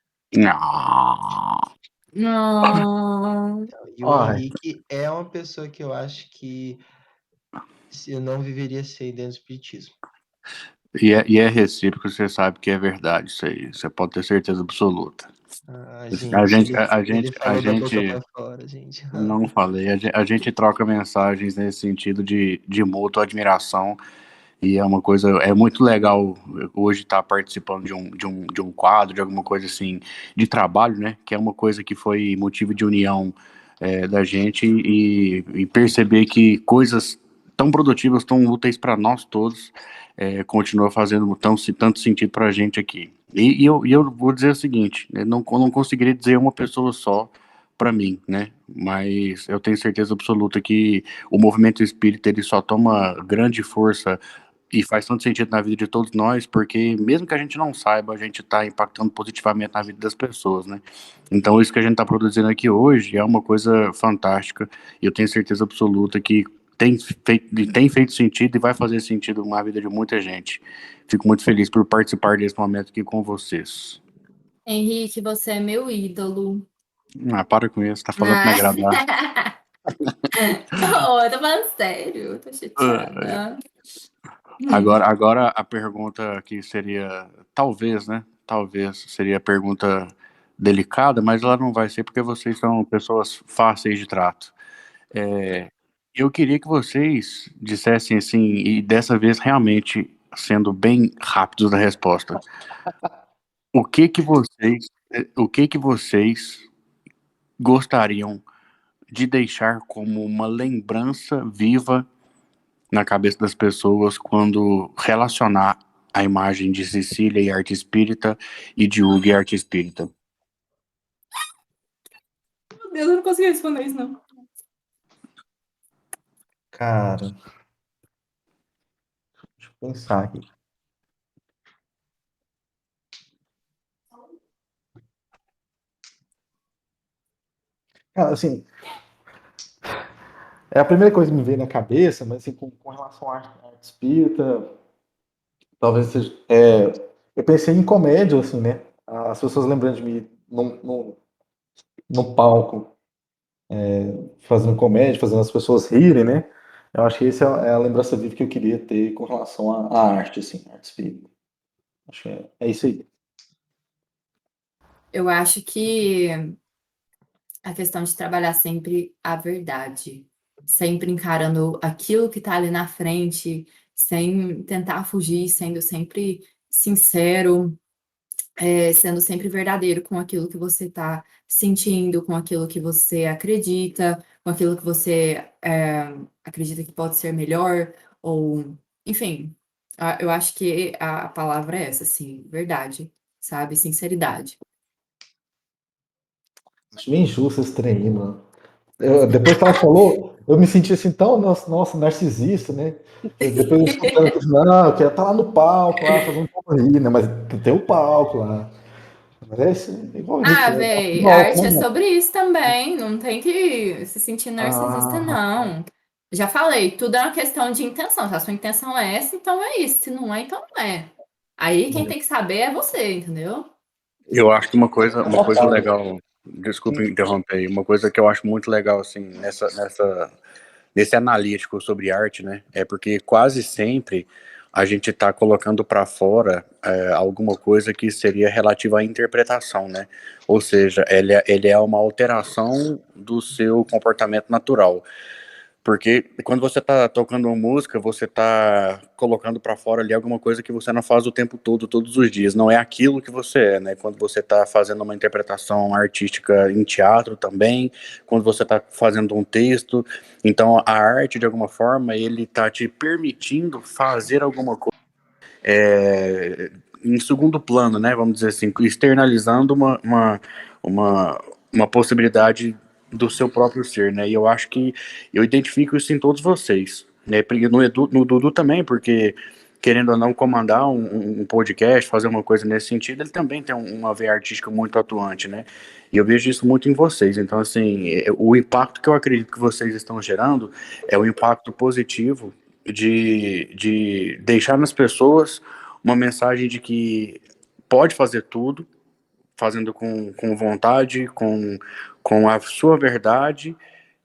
Ah, Não. E o Ai, Henrique é uma pessoa que eu acho que eu não viveria sem dentro do espiritismo. e é recíproco, você sabe que é verdade isso aí. Você pode ter certeza absoluta. Ah, A gente, gente, ele, a ele gente, a falou da boca gente para fora, gente. não falei, a gente troca mensagens nesse sentido de mútua admiração. E é uma coisa, é muito legal hoje estar participando de um quadro, de alguma coisa assim, de trabalho, né? Que é uma coisa que foi motivo de união da gente e perceber que coisas tão produtivas, tão úteis para nós todos, continua fazendo tanto sentido para a gente aqui. E eu vou dizer o seguinte, né, eu não conseguiria dizer uma pessoa só para mim, né? Mas eu tenho certeza absoluta que o movimento espírita ele só toma grande força e faz tanto sentido na vida de todos nós, porque mesmo que a gente não saiba, a gente está impactando positivamente na vida das pessoas, né? Então, isso que a gente está produzindo aqui hoje é uma coisa fantástica, e eu tenho certeza absoluta que tem feito sentido e vai fazer sentido na vida de muita gente. Fico muito feliz por participar desse momento aqui com vocês. Henrique, você é meu ídolo. Ah, para com isso, tá falando pra me agradar. Ah. Oh, eu tô falando sério, eu tô chateada. Agora a pergunta que seria, talvez, né? Talvez seria a pergunta delicada, mas ela não vai ser porque vocês são pessoas fáceis de trato. É, eu queria que vocês dissessem assim, e dessa vez realmente sendo bem rápidos na resposta, o que que vocês gostariam de deixar como uma lembrança viva na cabeça das pessoas quando relacionar a imagem de Cecília e arte espírita e de Hugo e arte espírita? Meu Deus, eu não consegui responder isso, não. cara, deixa eu pensar aqui. Cara, assim, é a primeira coisa que me veio na cabeça, mas assim, com relação à arte espírita, talvez seja. Eu pensei em comédia, assim, né? As pessoas lembrando de mim no palco, fazendo comédia, fazendo as pessoas rirem, né? Eu acho que essa é a lembrança viva que eu queria ter com relação à arte, assim, arte espírita. Acho que é isso aí. Eu acho que a questão de trabalhar sempre a verdade, sempre encarando aquilo que está ali na frente, sem tentar fugir, sendo sempre sincero, sendo sempre verdadeiro com aquilo que você está sentindo, com aquilo que você acredita, com aquilo que você acredita que pode ser melhor, ou enfim, eu acho que a palavra é essa, assim, verdade, sabe? Sinceridade. Acho meio injusto esse trem aí, mano. Depois que ela falou, eu me senti assim tão, nossa, narcisista, né? Depois eu escutando, eu falei, não, eu quero estar lá no palco, lá, fazendo um pouco rir, né? Mas tem o palco lá. Mas é isso, igual o Henrique Ah, falou, é véi, a palco, arte né, é mano? sobre isso também, não tem que se sentir narcisista, Ah, não. Já falei, tudo é uma questão de intenção. Se a sua intenção é essa, então é isso. Se não é, então não é. Aí quem tem que saber é você, entendeu? Eu acho que uma coisa rapaz. legal, desculpe interromper aí, uma coisa que eu acho muito legal, assim, nesse analítico sobre arte, né, é porque quase sempre a gente está colocando para fora alguma coisa que seria relativa à interpretação, né, ou seja, ele é uma alteração do seu comportamento natural. Porque quando você tá tocando uma música, você tá colocando pra fora ali alguma coisa que você não faz o tempo todo, todos os dias. Não é aquilo que você é, né? Quando você tá fazendo uma interpretação artística em teatro também, quando você tá fazendo um texto. Então, a arte, de alguma forma, ele tá te permitindo fazer alguma coisa em segundo plano, né? Vamos dizer assim, externalizando uma, uma possibilidade do seu próprio ser, né? E eu acho que eu identifico isso em todos vocês, né? No Dudu também, porque querendo ou não comandar um podcast, fazer uma coisa nesse sentido, ele também tem uma veia artística muito atuante, né? E eu vejo isso muito em vocês. Então, assim, o impacto que eu acredito que vocês estão gerando é um impacto positivo de deixar nas pessoas uma mensagem de que pode fazer tudo, fazendo com vontade, com a sua verdade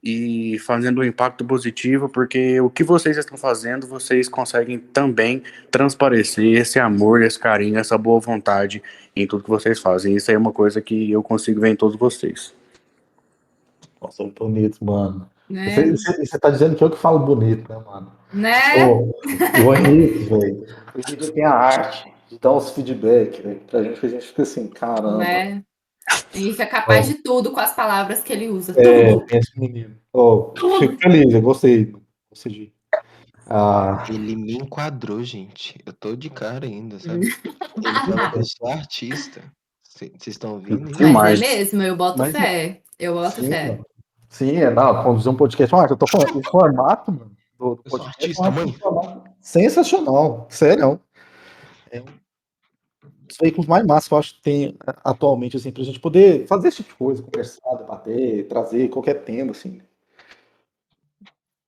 e fazendo um impacto positivo, porque o que vocês estão fazendo, vocês conseguem também transparecer esse amor, esse carinho, essa boa vontade em tudo que vocês fazem. Isso aí é uma coisa que eu consigo ver em todos vocês. Nossa, muito bonito, mano. Né? Você tá dizendo que eu que falo bonito, né, mano? Né? Ô, o Henrique, velho. O Henrique tem a arte de dar os feedback, velho, pra gente, que a gente fica assim, caramba. Né? Henrique é capaz Ó, de tudo com as palavras que ele usa. Tudo. esse menino. Ó, fico Tudo. feliz, eu gostei. Gostei de. Ah, Ele me enquadrou, gente. Eu tô de cara ainda, sabe? Ele fala que eu sou artista. Vocês estão ouvindo isso? Mas é Demais. mesmo, eu boto mas fé. Eu boto sim, fé. mano. Sim, não, conduzir um podcast. Eu tô falando, o formato, mano, do Eu sou podcast, eu artista, acho um mãe. formato sensacional. Sério. É um dos veículos mais massa que eu acho que tem atualmente, assim, pra gente poder fazer esse tipo de coisa, conversar, debater, trazer qualquer tema, assim.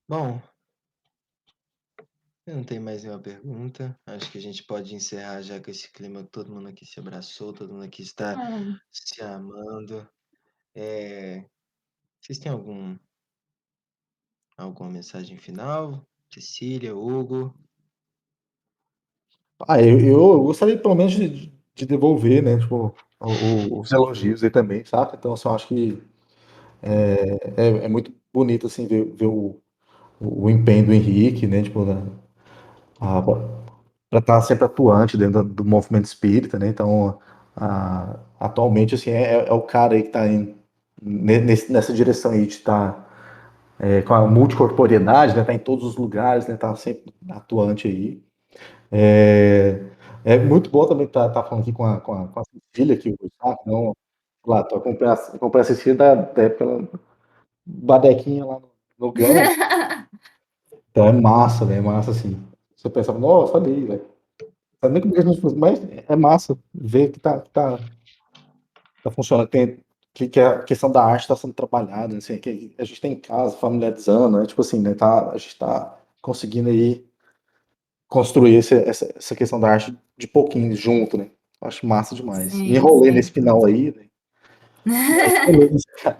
Bom, eu não tenho mais nenhuma pergunta. Acho que a gente pode encerrar já com esse clima. Todo mundo aqui se abraçou, todo mundo aqui está Hum. se amando. Vocês têm alguma mensagem final? Cecília, Hugo? Eu gostaria pelo menos de devolver, né, tipo, os elogios aí também, sabe? Então, assim, eu acho que é muito bonito, assim, ver o empenho do Henrique, né, tipo, para estar sempre atuante dentro do movimento espírita, né? Então, atualmente, assim, é o cara aí que está nessa direção aí de estar com a multicorporeidade, né? Tá em todos os lugares, né? Tá sempre atuante aí. É, é muito bom também estar falando aqui com a Cecília, que sabe, não, lá, tô acompanhando a Cecília da época Badequinha lá no GAN. Então é massa, velho, é massa, assim. Você pensa, nossa, olha aí, velho. Sabe nem como que a gente, mas é massa ver que tá funcionando. que a questão da arte está sendo trabalhada, assim, que a gente tem em casa, familiarizando, né? Tipo assim, né? A gente está conseguindo aí construir essa questão da arte de pouquinho junto, né? Eu acho massa demais. Me Sim, enrolei nesse sim. final aí, né? Mas beleza, cara.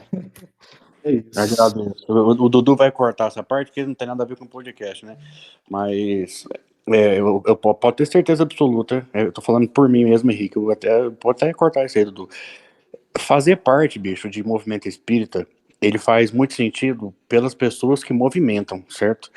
É isso. Agradeço. O Dudu vai cortar essa parte, porque não tem nada a ver com o podcast, né? Mas pode ter certeza absoluta, eu tô falando por mim mesmo, Henrique, pode até cortar isso aí, Dudu. Fazer parte, bicho, de movimento espírita, ele faz muito sentido pelas pessoas que movimentam, certo?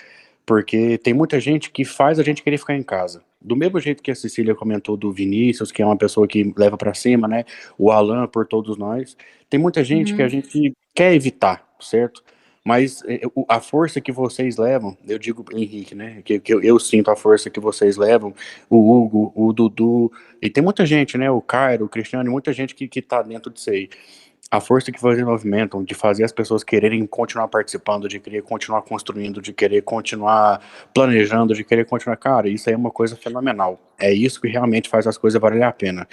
Porque tem muita gente que faz a gente querer ficar em casa. Do mesmo jeito que a Cecília comentou do Vinícius, que é uma pessoa que leva pra cima, né? O Alan por todos nós. Tem muita gente que a Uhum. gente quer evitar, certo? Mas a força que vocês levam, eu digo Henrique, né? Que eu sinto a força que vocês levam, o Hugo, o Dudu, e tem muita gente, né? O Cairo, o Cristiano, muita gente que tá dentro disso aí. A força que vocês movimentam, de fazer as pessoas quererem continuar participando, de querer continuar construindo, de querer continuar planejando, de querer continuar. Cara, isso aí é uma coisa fenomenal. É isso que realmente faz as coisas valerem a pena.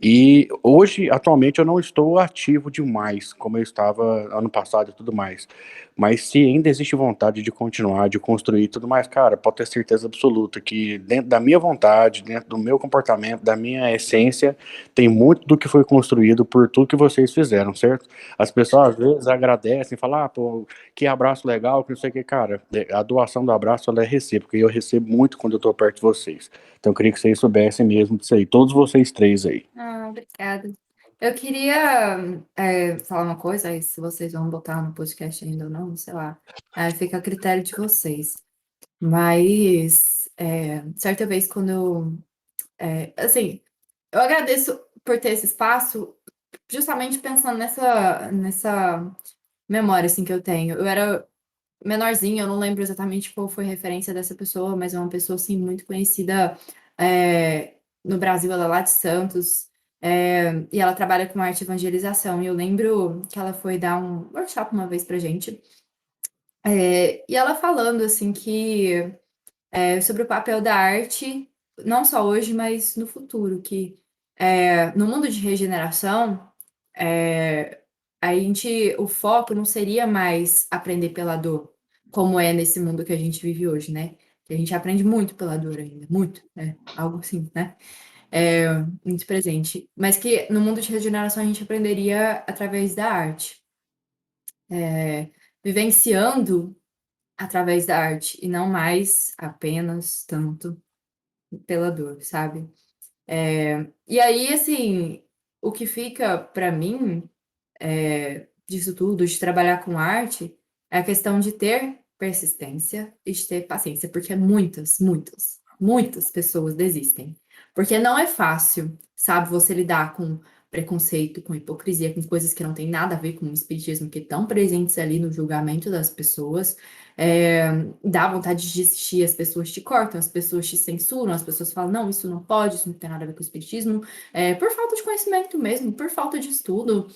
E hoje, atualmente, eu não estou ativo demais, como eu estava ano passado e tudo mais. Mas se ainda existe vontade de continuar, de construir e tudo mais, cara, pode ter certeza absoluta que dentro da minha vontade, dentro do meu comportamento, da minha essência, tem muito do que foi construído por tudo que vocês fizeram, certo? As pessoas às vezes agradecem, falam, pô, que abraço legal, que não sei o que, cara. A doação do abraço ela é recíproca e eu recebo muito quando eu tô perto de vocês. Então eu queria que vocês soubessem mesmo disso aí, todos vocês três aí. Obrigada. Eu queria falar uma coisa, aí se vocês vão botar no podcast ainda ou não, sei lá. Aí fica a critério de vocês. Mas certa vez quando eu. Assim, eu agradeço por ter esse espaço, justamente pensando nessa memória assim, que eu tenho. Eu era menorzinha, eu não lembro exatamente qual foi a referência dessa pessoa, mas é uma pessoa assim, muito conhecida no Brasil, ela é lá de Santos, e ela trabalha com arte e evangelização. E eu lembro que ela foi dar um workshop uma vez pra gente, e ela falando assim que sobre o papel da arte, não só hoje, mas no futuro, que no mundo de regeneração, o foco não seria mais aprender pela dor, como é nesse mundo que a gente vive hoje, né? Que a gente aprende muito pela dor ainda, muito, né? Algo assim, né? Muito presente. Mas que no mundo de regeneração a gente aprenderia através da arte, vivenciando através da arte, e não mais apenas tanto pela dor, sabe? E aí, assim, o que fica para mim disso tudo, de trabalhar com arte, é a questão de ter persistência e de ter paciência, porque muitas pessoas desistem. Porque não é fácil, sabe, você lidar com preconceito, com hipocrisia, com coisas que não têm nada a ver com o espiritismo, que estão presentes ali no julgamento das pessoas. Dá vontade de desistir, as pessoas te cortam, as pessoas te censuram, as pessoas falam, não, isso não pode, isso não tem nada a ver com o espiritismo, por falta de conhecimento mesmo, por falta de estudo,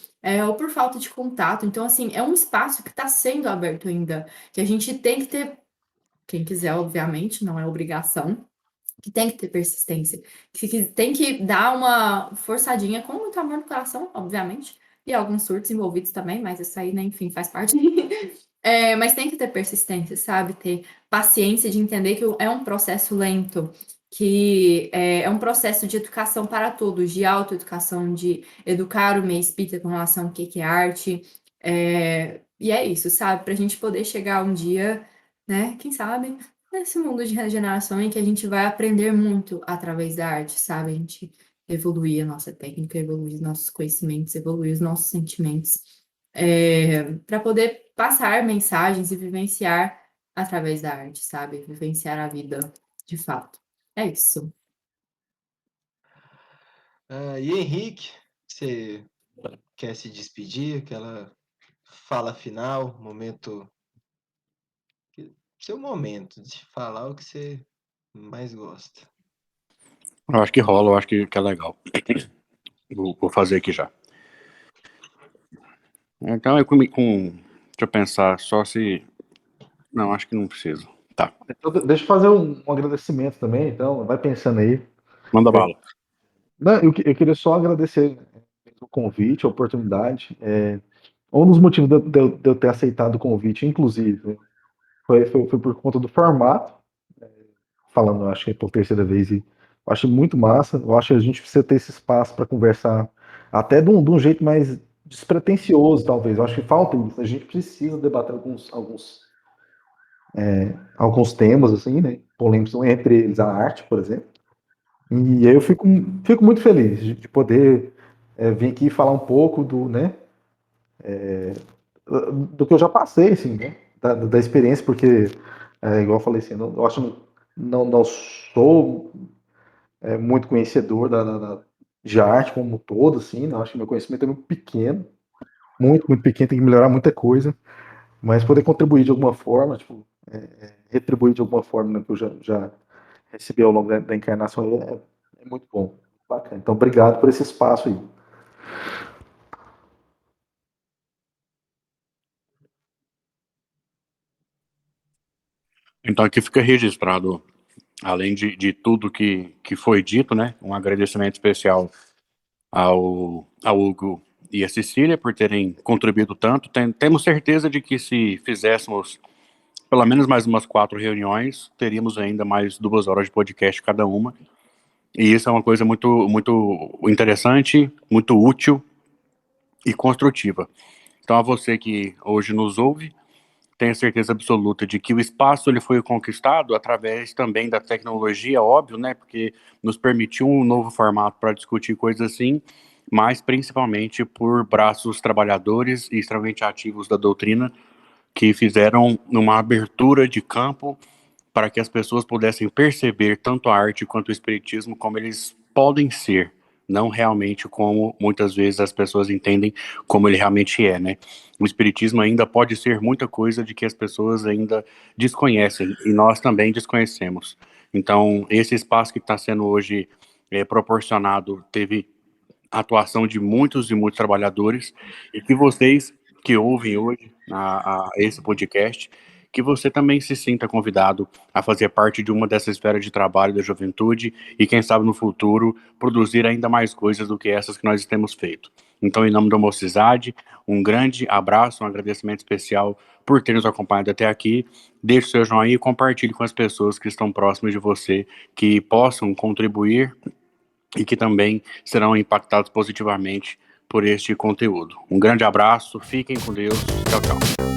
ou por falta de contato. Então, assim, é um espaço que está sendo aberto ainda, que a gente tem que ter, quem quiser, obviamente, não é obrigação, que tem que ter persistência, que tem que dar uma forçadinha com muito amor no coração, obviamente, e alguns surtos envolvidos também, mas isso aí, né, enfim, faz parte. Mas tem que ter persistência, sabe? Ter paciência de entender que é um processo lento, que é um processo de educação para todos, de autoeducação, de educar o meio espírita com relação ao que é arte. E é isso, sabe? Para a gente poder chegar um dia, né? Quem sabe, nesse mundo de regeneração em que a gente vai aprender muito através da arte, sabe? A gente evoluir a nossa técnica, evoluir os nossos conhecimentos, evoluir os nossos sentimentos, para poder passar mensagens e vivenciar através da arte, sabe? Vivenciar a vida de fato. É isso. E Henrique, você quer se despedir? Aquela fala final, seu momento de falar o que você mais gosta. Eu acho que rola, eu acho que é legal. Vou fazer aqui já. Então, deixa eu pensar só se. Não, acho que não precisa. Tá, Então, deixa eu fazer um agradecimento também, então, vai pensando aí. manda É, bala. não, eu queria só agradecer o convite, a oportunidade. Um dos motivos de eu ter aceitado o convite, inclusive, foi por conta do formato, falando, acho que é por terceira vez, e eu acho muito massa. Eu acho que a gente precisa ter esse espaço para conversar, até de um jeito mais despretensioso, talvez. Eu acho que falta isso. A gente precisa debater alguns temas, assim, né? Polêmicos, entre eles a arte, por exemplo. E aí eu fico muito feliz de poder vir aqui falar um pouco do que eu já passei, assim, né? Da experiência, porque, igual eu falei assim, eu acho que não sou muito conhecedor de arte como um todo, assim, né? Eu acho que meu conhecimento é muito pequeno, muito, muito pequeno, tem que melhorar muita coisa, mas poder contribuir de alguma forma, tipo, retribuir de alguma forma, né, que eu já recebi ao longo da encarnação é muito bom, bacana. Então, obrigado por esse espaço aí. Então aqui fica registrado, além de tudo que foi dito, né, um agradecimento especial ao Hugo e a Cecília por terem contribuído tanto. Temos certeza de que se fizéssemos pelo menos mais umas 4 reuniões, teríamos ainda mais 2 horas de podcast cada uma. E isso é uma coisa muito, muito interessante, muito útil e construtiva. Então, a você que hoje nos ouve, tenha certeza absoluta de que o espaço ele foi conquistado através também da tecnologia, óbvio, né? Porque nos permitiu um novo formato para discutir coisas assim, mas principalmente por braços trabalhadores e extremamente ativos da doutrina que fizeram uma abertura de campo para que as pessoas pudessem perceber tanto a arte quanto o espiritismo como eles podem ser, não realmente como muitas vezes as pessoas entendem como ele realmente é, né? O espiritismo ainda pode ser muita coisa de que as pessoas ainda desconhecem e nós também desconhecemos. Então, esse espaço que está sendo hoje proporcionado teve a atuação de muitos e muitos trabalhadores e que vocês que ouvem hoje a esse podcast, que você também se sinta convidado a fazer parte de uma dessas esferas de trabalho da juventude e quem sabe no futuro produzir ainda mais coisas do que essas que nós temos feito. Então, em nome da Mocidade, um grande abraço, um agradecimento especial por ter nos acompanhado até aqui. Deixe seu joinha e compartilhe com as pessoas que estão próximas de você, que possam contribuir e que também serão impactados positivamente por este conteúdo. Um grande abraço, fiquem com Deus, tchau, tchau.